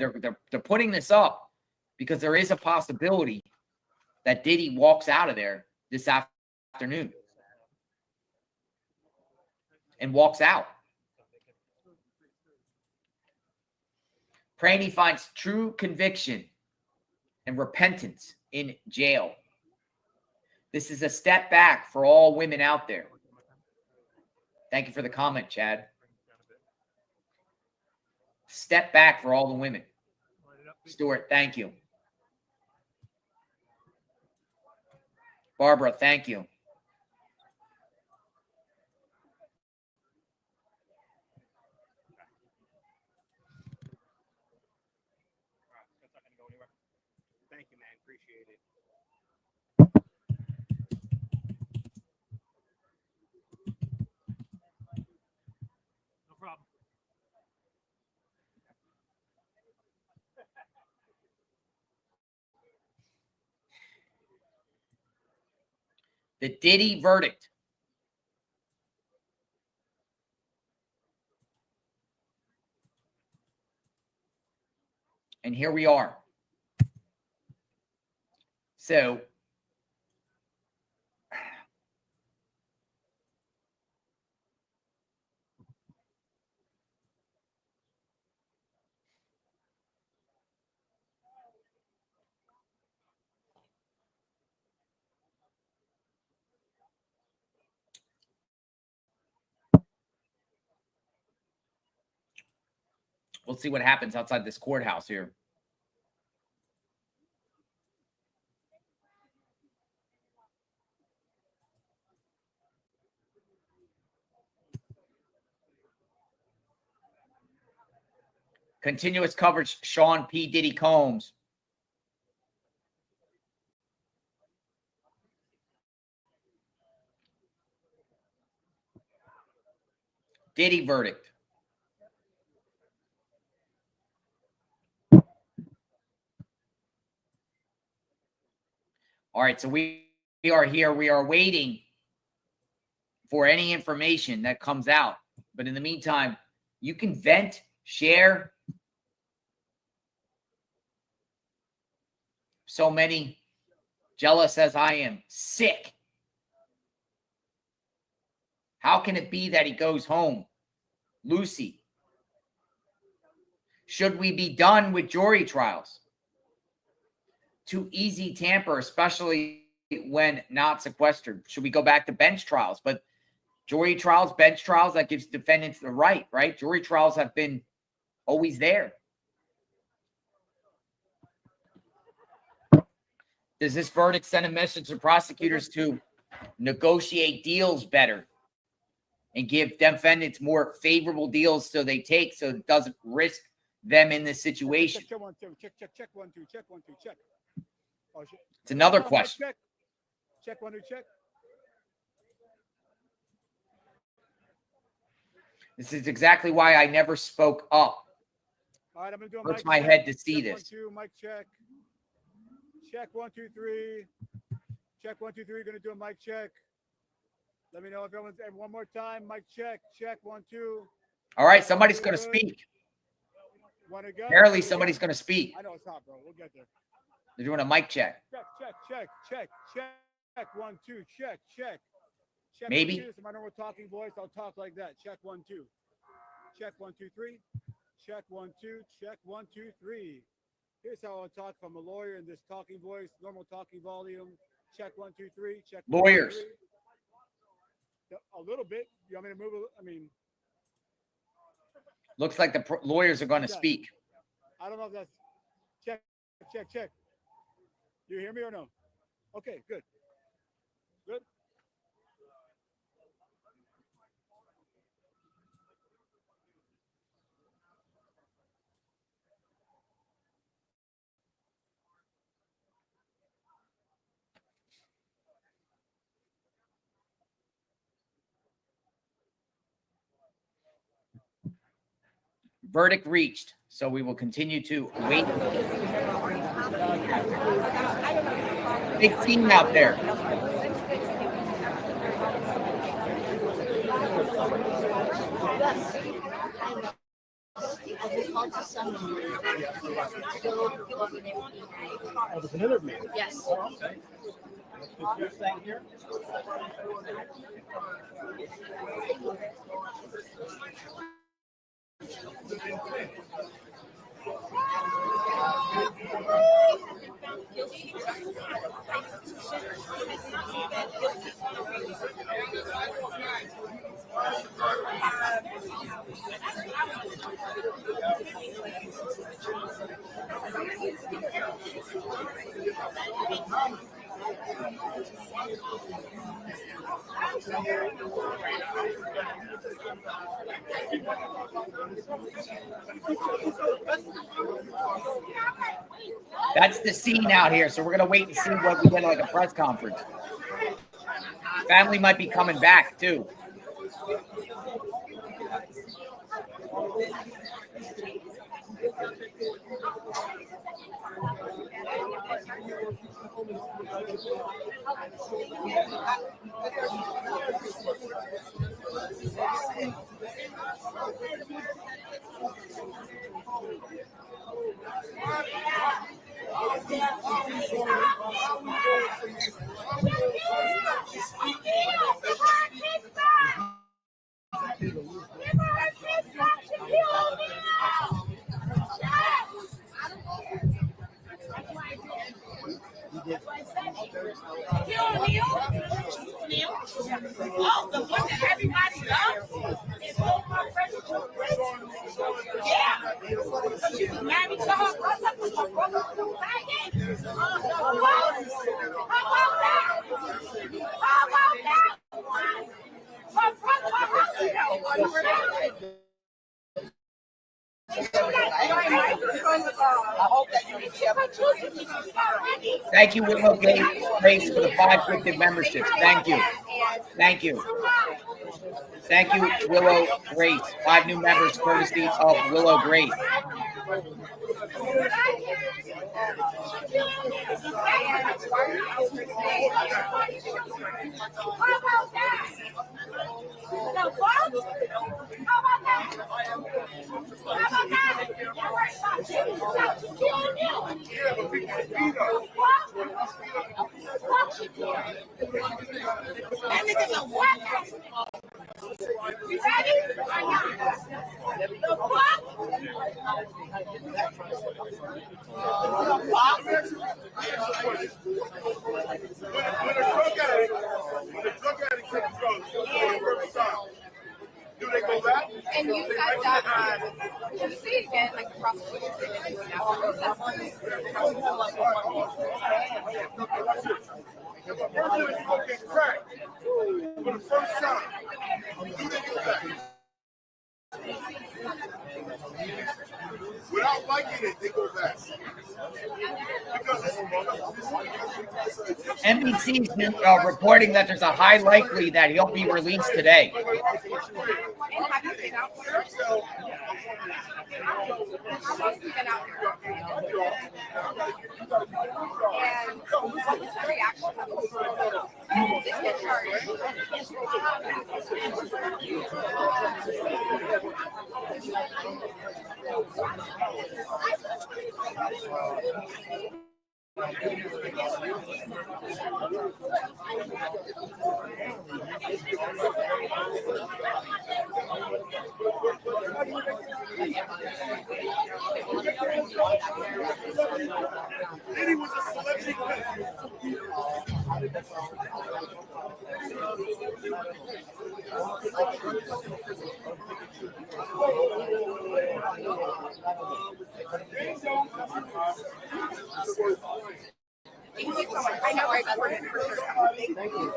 They're putting this up because there is a possibility that Diddy walks out of there this afternoon and walks out. Praying he finds true conviction and repentance in jail. This is a step back for all women out there. Thank you for the comment, Chad. Step back for all the women. Stuart, thank you. Barbara, thank you. Thank you, man. Appreciate it. No problem. The Diddy verdict. And here we are. So, we'll see what happens outside this courthouse here. Continuous coverage, Sean P. Diddy Combs. Diddy verdict. All right, so we are here. We are waiting for any information that comes out. But in the meantime, you can vent, share. So many jealous as I am, sick. How can it be that he goes home? Lucy. Should we be done with jury trials? Too easy tamper, especially when not sequestered. Should we go back to bench trials? But jury trials, bench trials, that gives defendants the right? Jury trials have been always there. Does this verdict send a message to prosecutors to negotiate deals better and give defendants more favorable deals so they take, so it doesn't risk them in this situation? Check 1 2. Check 1 2. Check 1 2. Check. Oh, shit. It's another question. Check 1 2. Check. This is exactly why I never spoke up. All right, I'm gonna do a Hurts mic my check. head to see Check this. 1 2. Mic check. Check 1 2 3. Check 1 2 3. Gonna do a mic check. Let me know if everyone's. And one more time. Mic check. Check 1 2. All right, somebody's going to speak. Wanna go? Apparently, somebody's going to speak. I know it's hot, bro. We'll get there. They're doing a mic check. Check 1 2. Check. Check. Maybe. 1 2. This is my normal talking voice. I'll talk like that. Check 1 2. Check 1 2 3. Check 1 2. Check 1 2 3. Here's how I'll talk from a lawyer in this talking voice, normal talking volume. Check 1 2 3. Check. Lawyers. 1, 2, 3. A little bit. You want me to move? I mean, Looks like the lawyers are going to Yeah. speak. I don't know if that's check. You hear me or no? Okay, good. Good. Verdict reached. So we will continue to wait. Big team out there. Oh, there's an interview. Yes. Oh, okay. You're staying here? That's the scene out here. So we're going to wait and see what we get like a press conference. Family might be coming back too. Oh, the one that everybody loves is my friend. Yeah. Because you married to her brother, because her brother was faggot. How about that? How about that? Her brother, her husband. Thank you, Willow Grace, for the 5 gifted memberships. Thank you. Thank you. Thank you, Willow Grace. 5 new members courtesy of Willow Grace. You ready? The fuck? Do they go back? And you said that, can you say it again, like the prosecutor did it If a person is smoking crack for the first time, do they go back? Without liking it, they go back. NBC's reporting that there's a high likely that he'll be released today. And have you been out there? How long have you been out there? And what was the reaction? You did get charged. Diddy was a celebrity. Thank you so much. I know I recorded for sure. Thank you.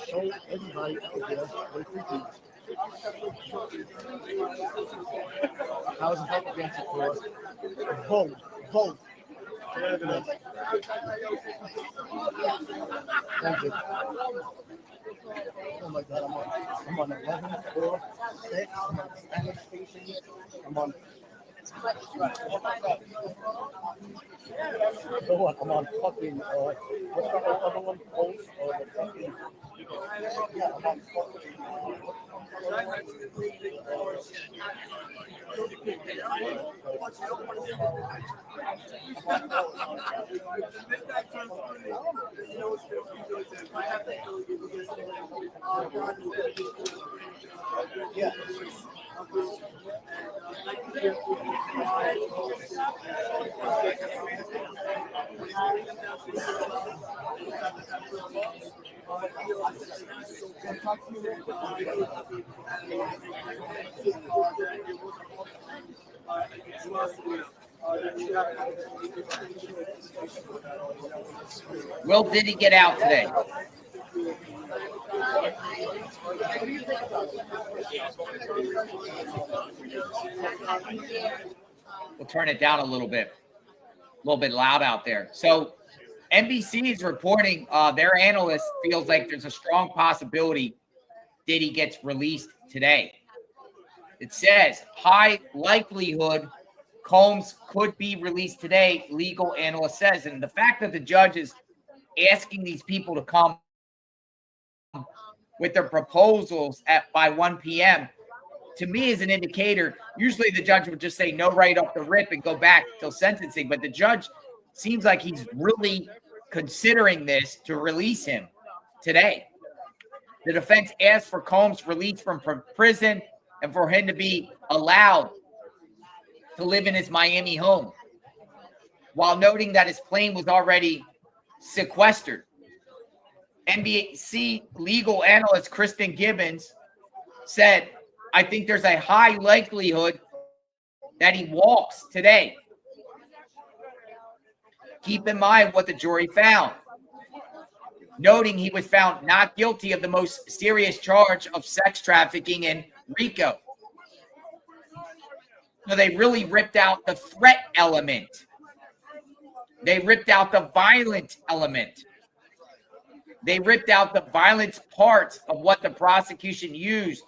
Show everybody out there what we do. I was up against it for vote. Thank you. Oh my God, I'm on 11, 4, 6, I'm on Spanish station, I'm on. So what? I'm on fucking, what's the other one? Post or the fucking, yeah, I'm on fucking. Yeah. Will Diddy get out today? We'll turn it down a little bit loud out there. So NBC is reporting their analyst feels like there's a strong possibility Diddy gets released today. It says high likelihood Combs could be released today, legal analyst says. And the fact that the judge is asking these people to come with their proposals by 1 p.m. to me is an indicator. Usually the judge would just say no right off the rip and go back till sentencing, but the judge seems like he's really considering this to release him today. The defense asked for Combs' release from prison and for him to be allowed to live in his Miami home, while noting that his plane was already sequestered. NBC legal analyst Kristen Gibbons said, I think there's a high likelihood that he walks today. Keep in mind what the jury found, noting he was found not guilty of the most serious charge of sex trafficking in RICO. So they really ripped out the threat element. They ripped out the violent element. They ripped out the violence part of what the prosecution used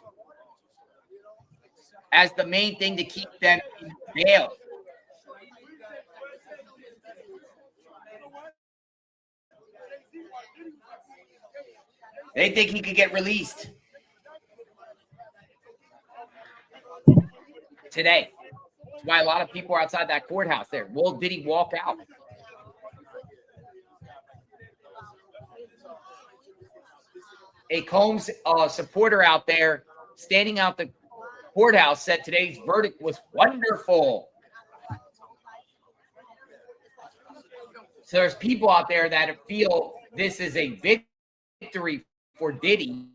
as the main thing to keep them in bail. They think he could get released today. That's why a lot of people are outside that courthouse there. Well, did he walk out? A Combs supporter out there standing out the courthouse said today's verdict was wonderful. So there's people out there that feel this is a victory for Diddy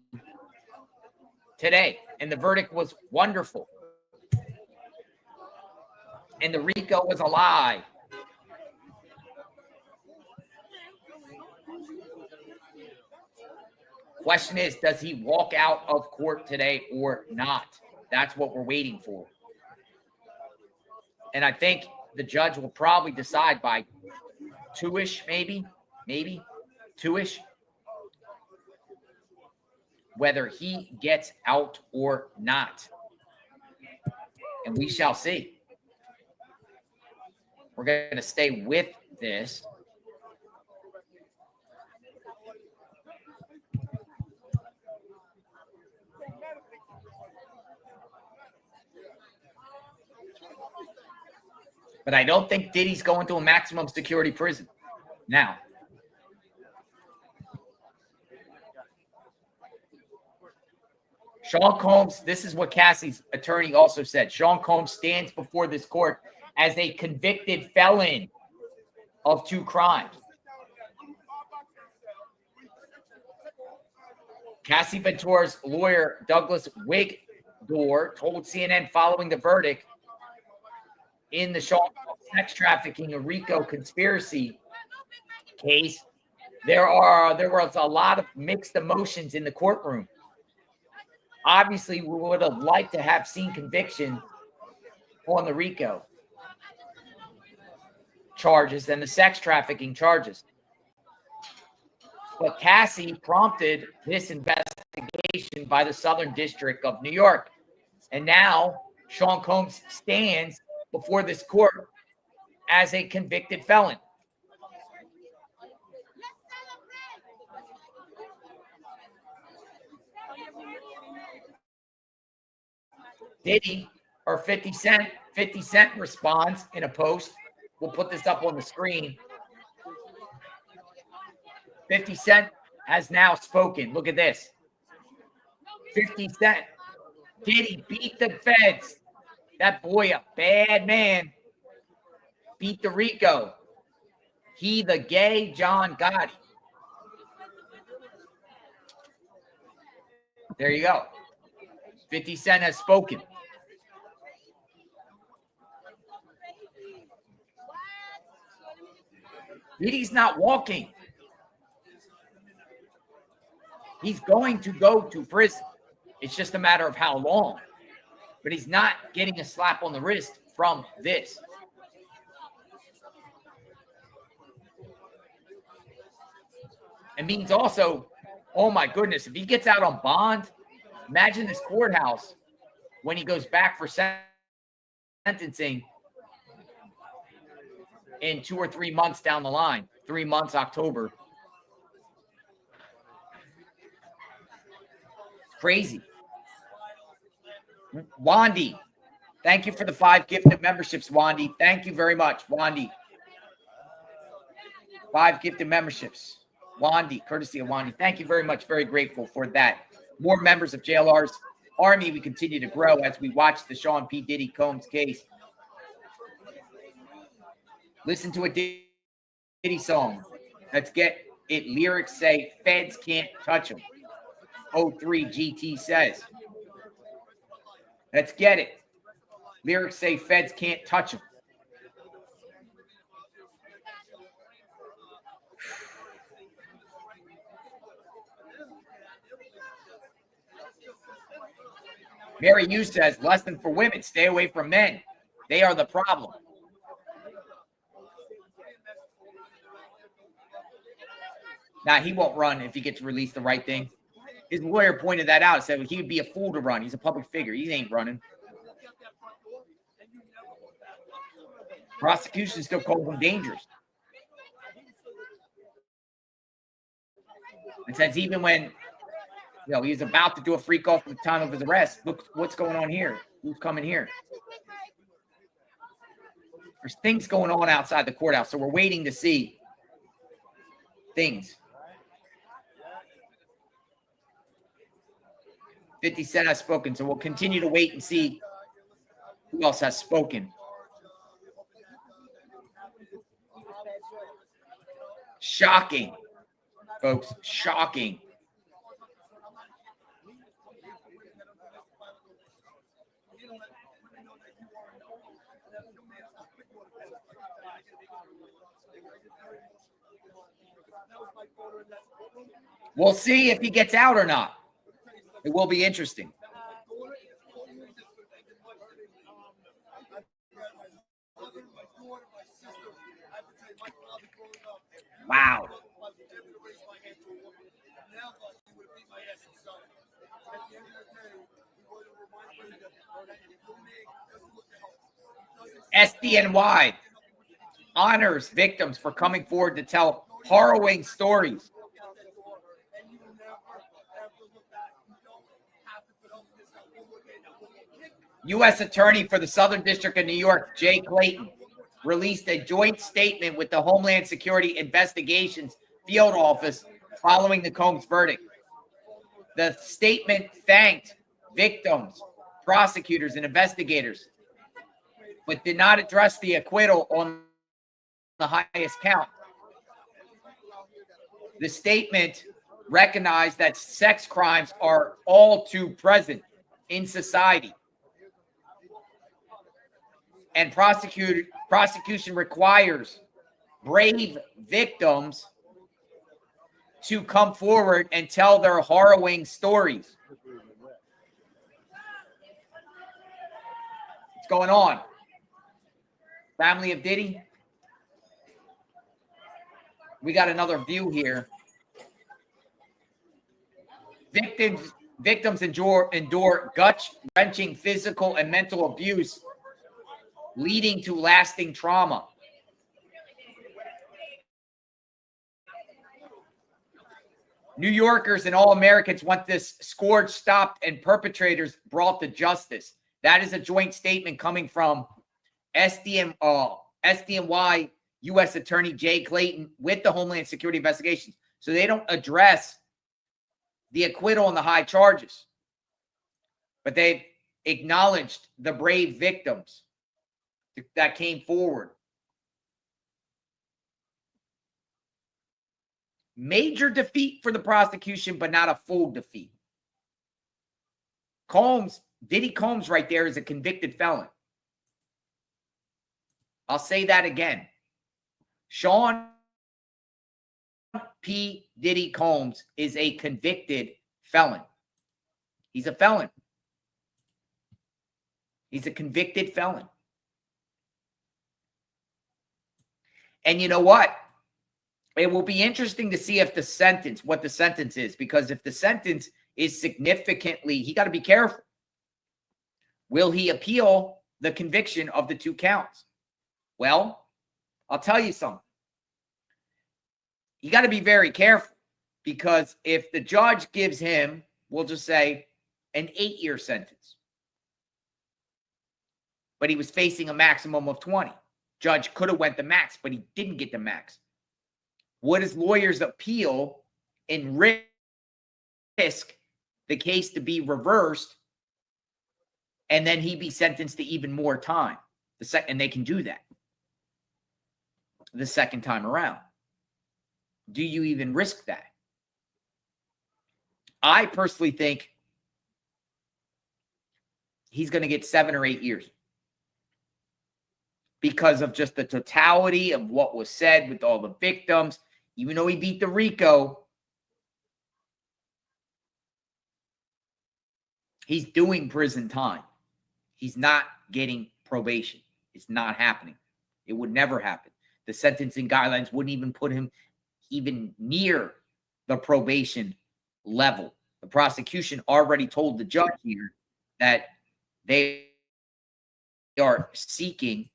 today, and the verdict was wonderful. And the RICO was a lie. Question is, does he walk out of court today or not? That's what we're waiting for. And I think the judge will probably decide by 2-ish, maybe 2-ish, whether he gets out or not. And we shall see. We're going to stay with this. But I don't think Diddy's going to a maximum security prison now. Sean Combs, this is what Cassie's attorney also said. Sean Combs stands before this court as a convicted felon of 2 crimes. Cassie Ventura's lawyer, Douglas Wigdor, told CNN following the verdict in the Sean Combs sex trafficking and RICO conspiracy case, there was a lot of mixed emotions in the courtroom. Obviously, we would have liked to have seen conviction on the RICO charges and the sex trafficking charges. But Cassie prompted this investigation by the Southern District of New York. And now Sean Combs stands before this court as a convicted felon. Diddy or 50 Cent responds in a post. We'll put this up on the screen. 50 Cent has now spoken. Look at this. 50 Cent. Diddy beat the feds. That boy, a bad man, beat the RICO. He the gay John Gotti. There you go. 50 Cent has spoken. Diddy's not walking. He's going to go to prison. It's just a matter of how long. But he's not getting a slap on the wrist from this. It means also, oh my goodness, if he gets out on bond, imagine this courthouse when he goes back for sentencing in 2 or 3 months down the line. 3 months, October. Crazy. Wandy, thank you for the 5 gifted memberships, Wandy. Thank you very much, Wandy. 5 gifted memberships. Wandy, courtesy of Wandy. Thank you very much. Very grateful for that. More members of JLR's Army. We continue to grow as we watch the Sean P. Diddy Combs case. Listen to a Diddy song. Let's get Lyrics say feds can't touch him. 03 GT says. Let's get it. Lyrics say feds can't touch him. Mary Hughes says, lesson for women, stay away from men. They are the problem. Now, he won't run if he gets released the right thing. His lawyer pointed that out, said he would be a fool to run. He's a public figure. He ain't running. Prosecution still calls him dangerous. It says even when he's about to do a freak off at the time of his arrest, look what's going on here. Who's coming here? There's things going on outside the courthouse, so we're waiting to see things. 50 Cent has spoken, so we'll continue to wait and see who else has spoken. Shocking, folks. Shocking. We'll see if he gets out or not. It will be interesting. Wow. SDNY honors victims for coming forward to tell harrowing stories. U.S. Attorney for the Southern District of New York, Jay Clayton, released a joint statement with the Homeland Security Investigations Field Office following the Combs verdict. The statement thanked victims, prosecutors, and investigators, but did not address the acquittal on the highest count. The statement recognized that sex crimes are all too present in society, and prosecution requires brave victims to come forward and tell their harrowing stories. What's going on? Family of Diddy? We got another view here. Victims endure gut-wrenching physical and mental abuse, leading to lasting trauma. New Yorkers and all Americans want this scourge stopped and perpetrators brought to justice. That is a joint statement coming from SDNY U.S. Attorney Jay Clayton with the Homeland Security Investigations. So they don't address the acquittal and the high charges, but they acknowledged the brave victims that came forward. Major defeat for the prosecution, but not a full defeat. Diddy Combs right there is a convicted felon. I'll say that again. Sean P. Diddy Combs is a convicted felon. He's a felon. He's a convicted felon. And you know what? It will be interesting to see if what the sentence is, because if the sentence is significantly, he got to be careful. Will he appeal the conviction of the 2 counts? Well, I'll tell you something. You got to be very careful, because if the judge gives him, we'll just say, an 8-year sentence, but he was facing a maximum of 20. Judge could have went the max, but he didn't get the max. Would his lawyers appeal and risk the case to be reversed, and then he be sentenced to even more time? And they can do that the second time around. do you even risk that? I personally think he's going to get 7 or 8 years because of just the totality of what was said with all the victims. Even though he beat the RICO, he's doing prison time. He's not getting probation. It's not happening. It would never happen. The sentencing guidelines wouldn't even put him even near the probation level. The prosecution already told the judge here that they are seeking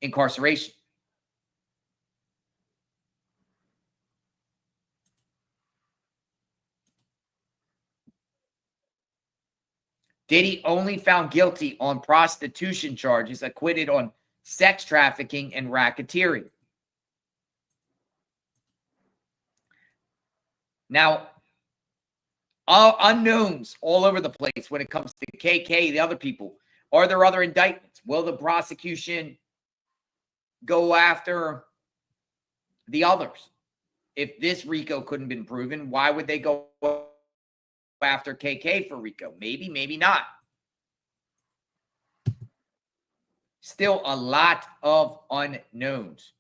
incarceration. Diddy only found guilty on prostitution charges, acquitted on sex trafficking and racketeering. Now, unknowns all over the place when it comes to KK, the other people. Are there other indictments? Will the prosecution go after the others? If this RICO couldn't have been proven, why would they go after KK for RICO? Maybe, maybe not. Still a lot of unknowns.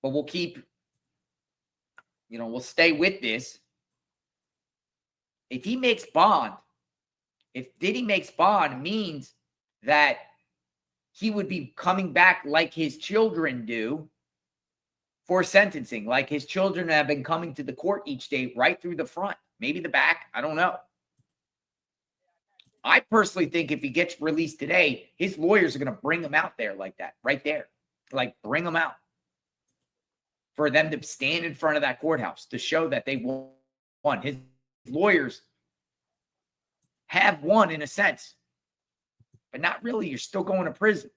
But we'll keep, we'll stay with this. If he makes bond, if Diddy makes bond, it means that he would be coming back like his children do for sentencing, like his children have been coming to the court each day right through the front, maybe the back. I don't know. I personally think if he gets released today, his lawyers are going to bring him out there like that, right there. Like, bring him out for them to stand in front of that courthouse to show that they won. His lawyers have won in a sense, but not really. You're still going to prison.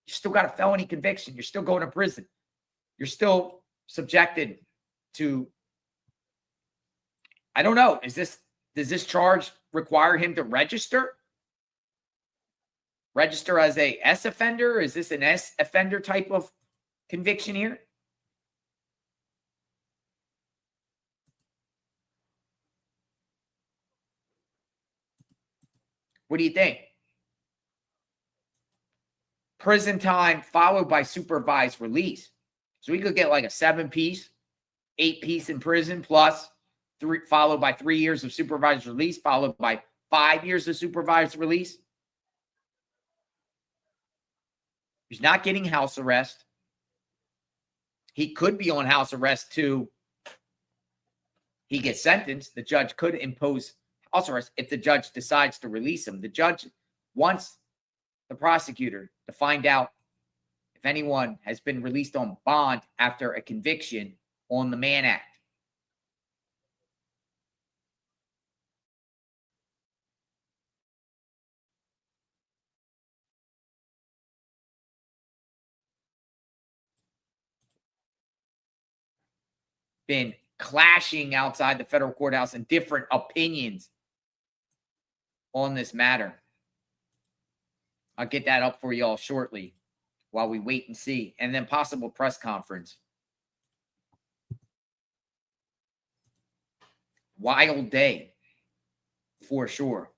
You still got a felony conviction. You're still going to prison. You're still subjected to, I don't know, does this charge require him to register? Register as a S offender? Is this an S offender type of conviction here? What do you think? Prison time followed by supervised release. So we could get like a 7-piece, 8-piece in prison plus followed by 3 years of supervised release, followed by 5 years of supervised release. He's not getting house arrest. He could be on house arrest too. He gets sentenced. The judge could impose house arrest if the judge decides to release him. The judge wants the prosecutor to find out if anyone has been released on bond after a conviction on the Mann Act. Been clashing outside the federal courthouse and different opinions on this matter. I'll get that up for you all shortly while we wait and see. And then possible press conference. Wild day for sure.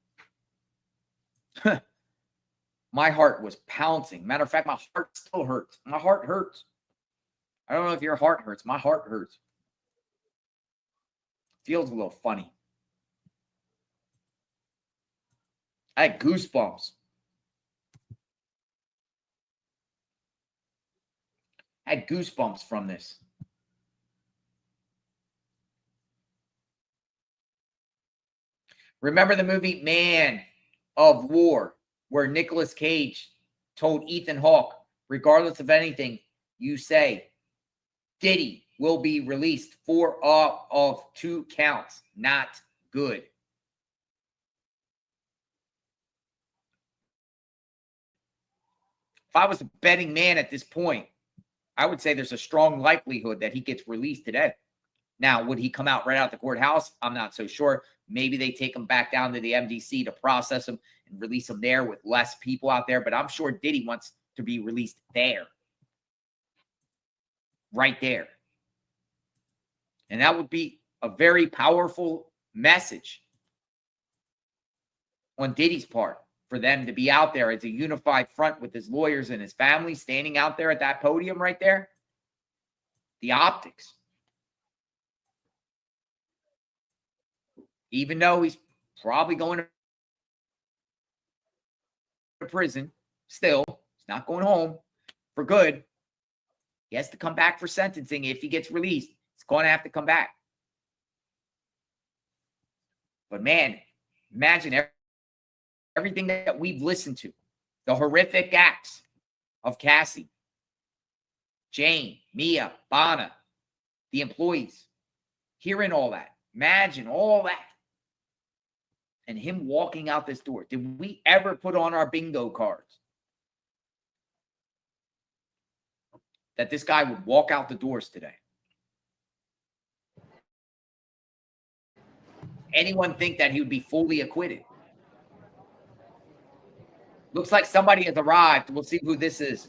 My heart was pouncing. Matter of fact, my heart still hurts. My heart hurts. I don't know if your heart hurts. My heart hurts. Feels a little funny. I had goosebumps. I had goosebumps from this. Remember the movie Man of War, where Nicolas Cage told Ethan Hawke, regardless of anything you say, Diddy will be released for all of 2 counts. Not good. If I was a betting man at this point, I would say there's a strong likelihood that he gets released today. Now, would he come out right out the courthouse? I'm not so sure. Maybe they take him back down to the MDC to process him and release him there with less people out there. But I'm sure Diddy wants to be released there right there. And that would be a very powerful message on Diddy's part for them to be out there as a unified front with his lawyers and his family standing out there at that podium right there. The optics. Even though he's probably going to prison, still, he's not going home for good. He has to come back for sentencing. If he gets released, he's going to have to come back. But man, imagine everything that we've listened to, the horrific acts of Cassie, Jane, Mia, Bonna, the employees, hearing all that. Imagine all that. And him walking out this door. Did we ever put on our bingo cards that this guy would walk out the doors today? Anyone think that he would be fully acquitted? Looks like somebody has arrived. We'll see who this is.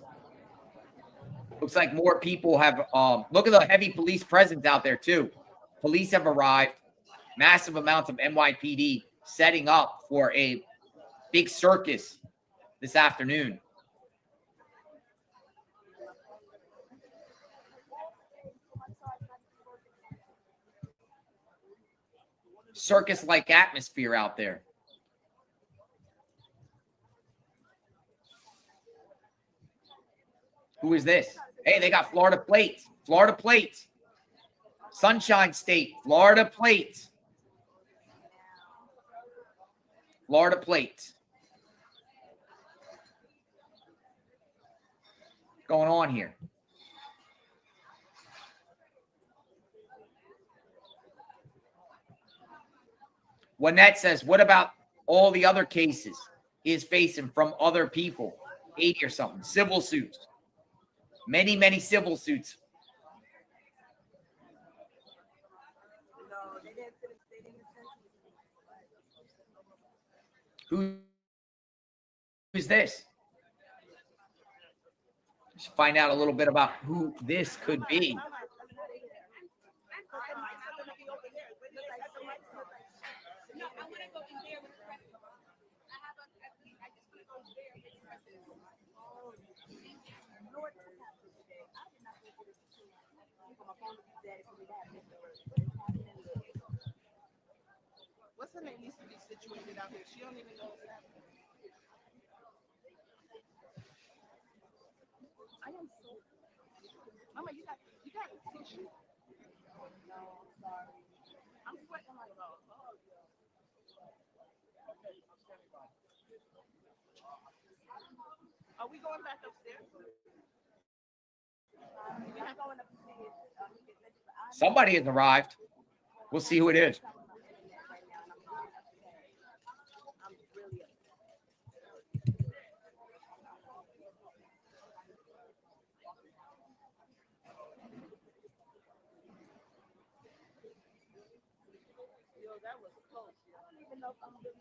Looks like more people have, look at the heavy police presence out there too. Police have arrived. Massive amounts of NYPD setting up for a big circus this afternoon. Circus-like atmosphere out there. Who is this? Hey, they got Florida plates. Florida plates. Sunshine State. Florida plates. Florida plates. What's going on here? Wynette says, what about all the other cases he is facing from other people? 80 or something. Civil suits. Many, many civil suits. Who is this? Let's find out a little bit about who this could be. What's her name needs to be situated out here? She don't even know what's happening. I am so. Mama, you got tissue. Oh, no, I'm sorry. I'm sweating like a. Are we going back upstairs? We're not going upstairs. Somebody has arrived. We'll see who it is. That was close. I don't even know if I'm really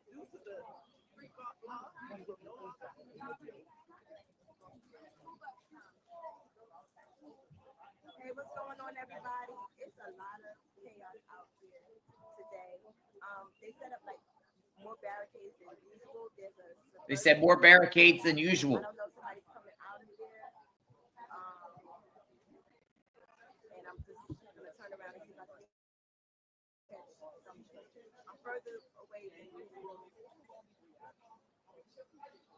due to the freak off law. Hey, what's going on, everybody? It's a lot of chaos out here today. They set up like more barricades than usual. They said more barricades than usual. I don't know if somebody's coming out of there. And I'm just gonna turn around and see if I can catch some. I'm further away than usual.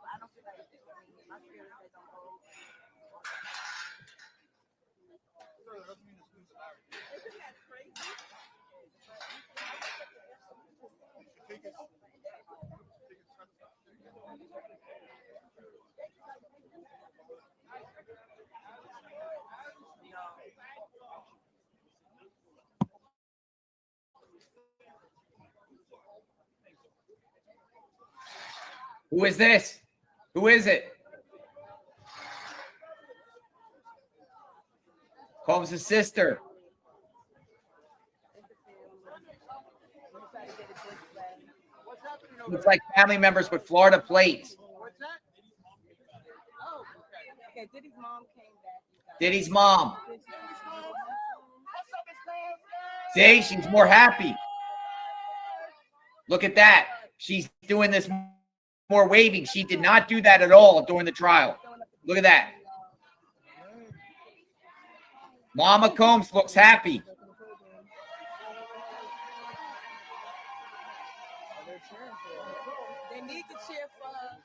I don't feel like my spirit says I'm old. Isn't that crazy? Who is this? Who is it? COMBS' sister. What's happening Looks like family members with Florida plates. What's that? Oh, okay. Diddy's mom came back. Diddy's mom. See, she's more happy. Look at that. She's doing this more waving. She did not do that at all during the trial. Look at that. Mama Combs looks happy. They need to cheer for her.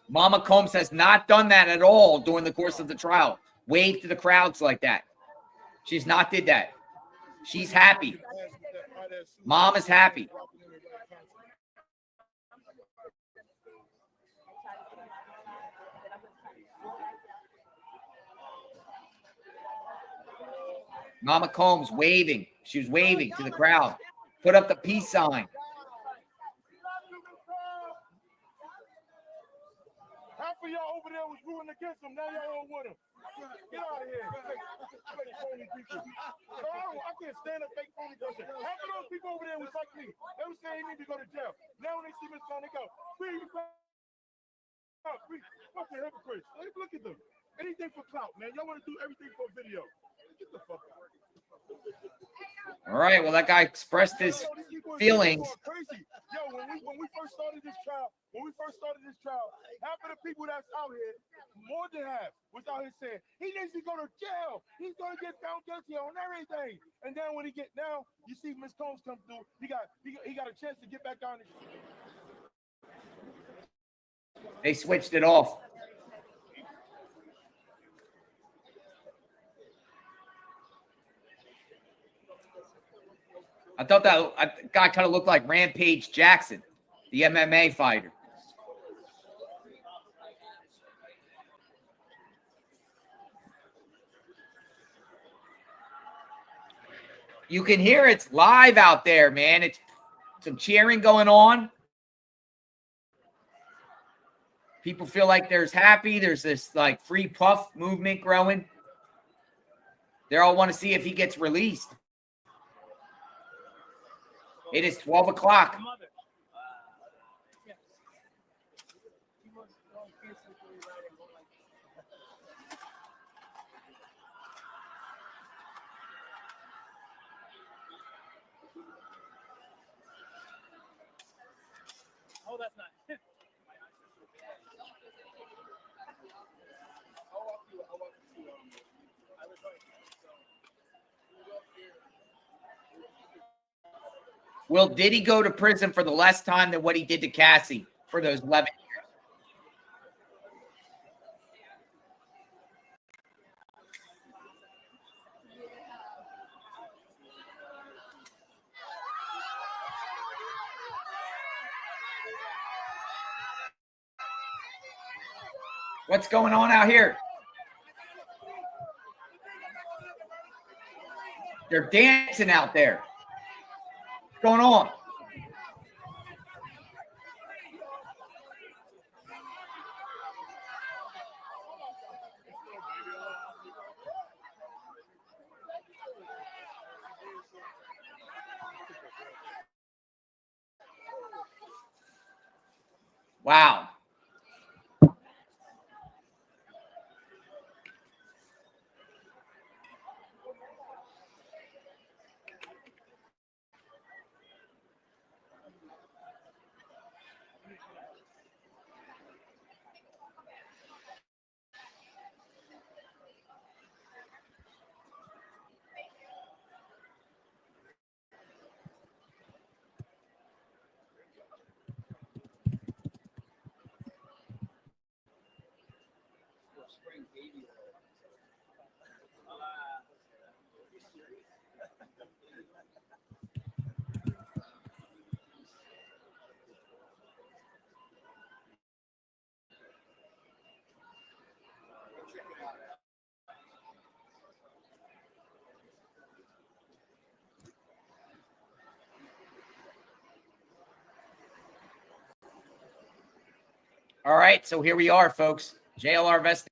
Mama Combs has not done that at all during the course of the trial. Wave to the crowds like that. She's not did that. She's happy. Mom is happy. Mama Combs waving. She was waving to the crowd. Put up the peace sign. Half of y'all over there was rooting against him. Now y'all all with him. Get out of here. Fake phony people. No, I can't stand a fake phony person. Half of those people over there was like me. They were saying he need to go to jail. Now when they see Miss Son, they go, we fucking hypocrites. Look at them. Anything for clout, man. Y'all want to do everything for a video. Get the fuck out. All right. Well, that guy expressed his feelings. Crazy. Yo, when we first started this trial, half of the people that's out here, more than half, was out here saying he needs to go to jail. He's gonna get found guilty on everything. And then when you see Miss Combs come through, he got a chance to get back on. They switched it off. I thought that guy kind of looked like Rampage Jackson, the MMA fighter. You can hear it's live out there, man. It's some cheering going on. People feel like there's happy. There's this like free puff movement growing. They all want to see if he gets released. It is 12 o'clock. Oh, that's not. Will Diddy go to prison for the less time than what he did to Cassie for those 11 years? What's going on out here? They're dancing out there. What's going on? Wow. All right, so here we are, folks. JLR Vesting.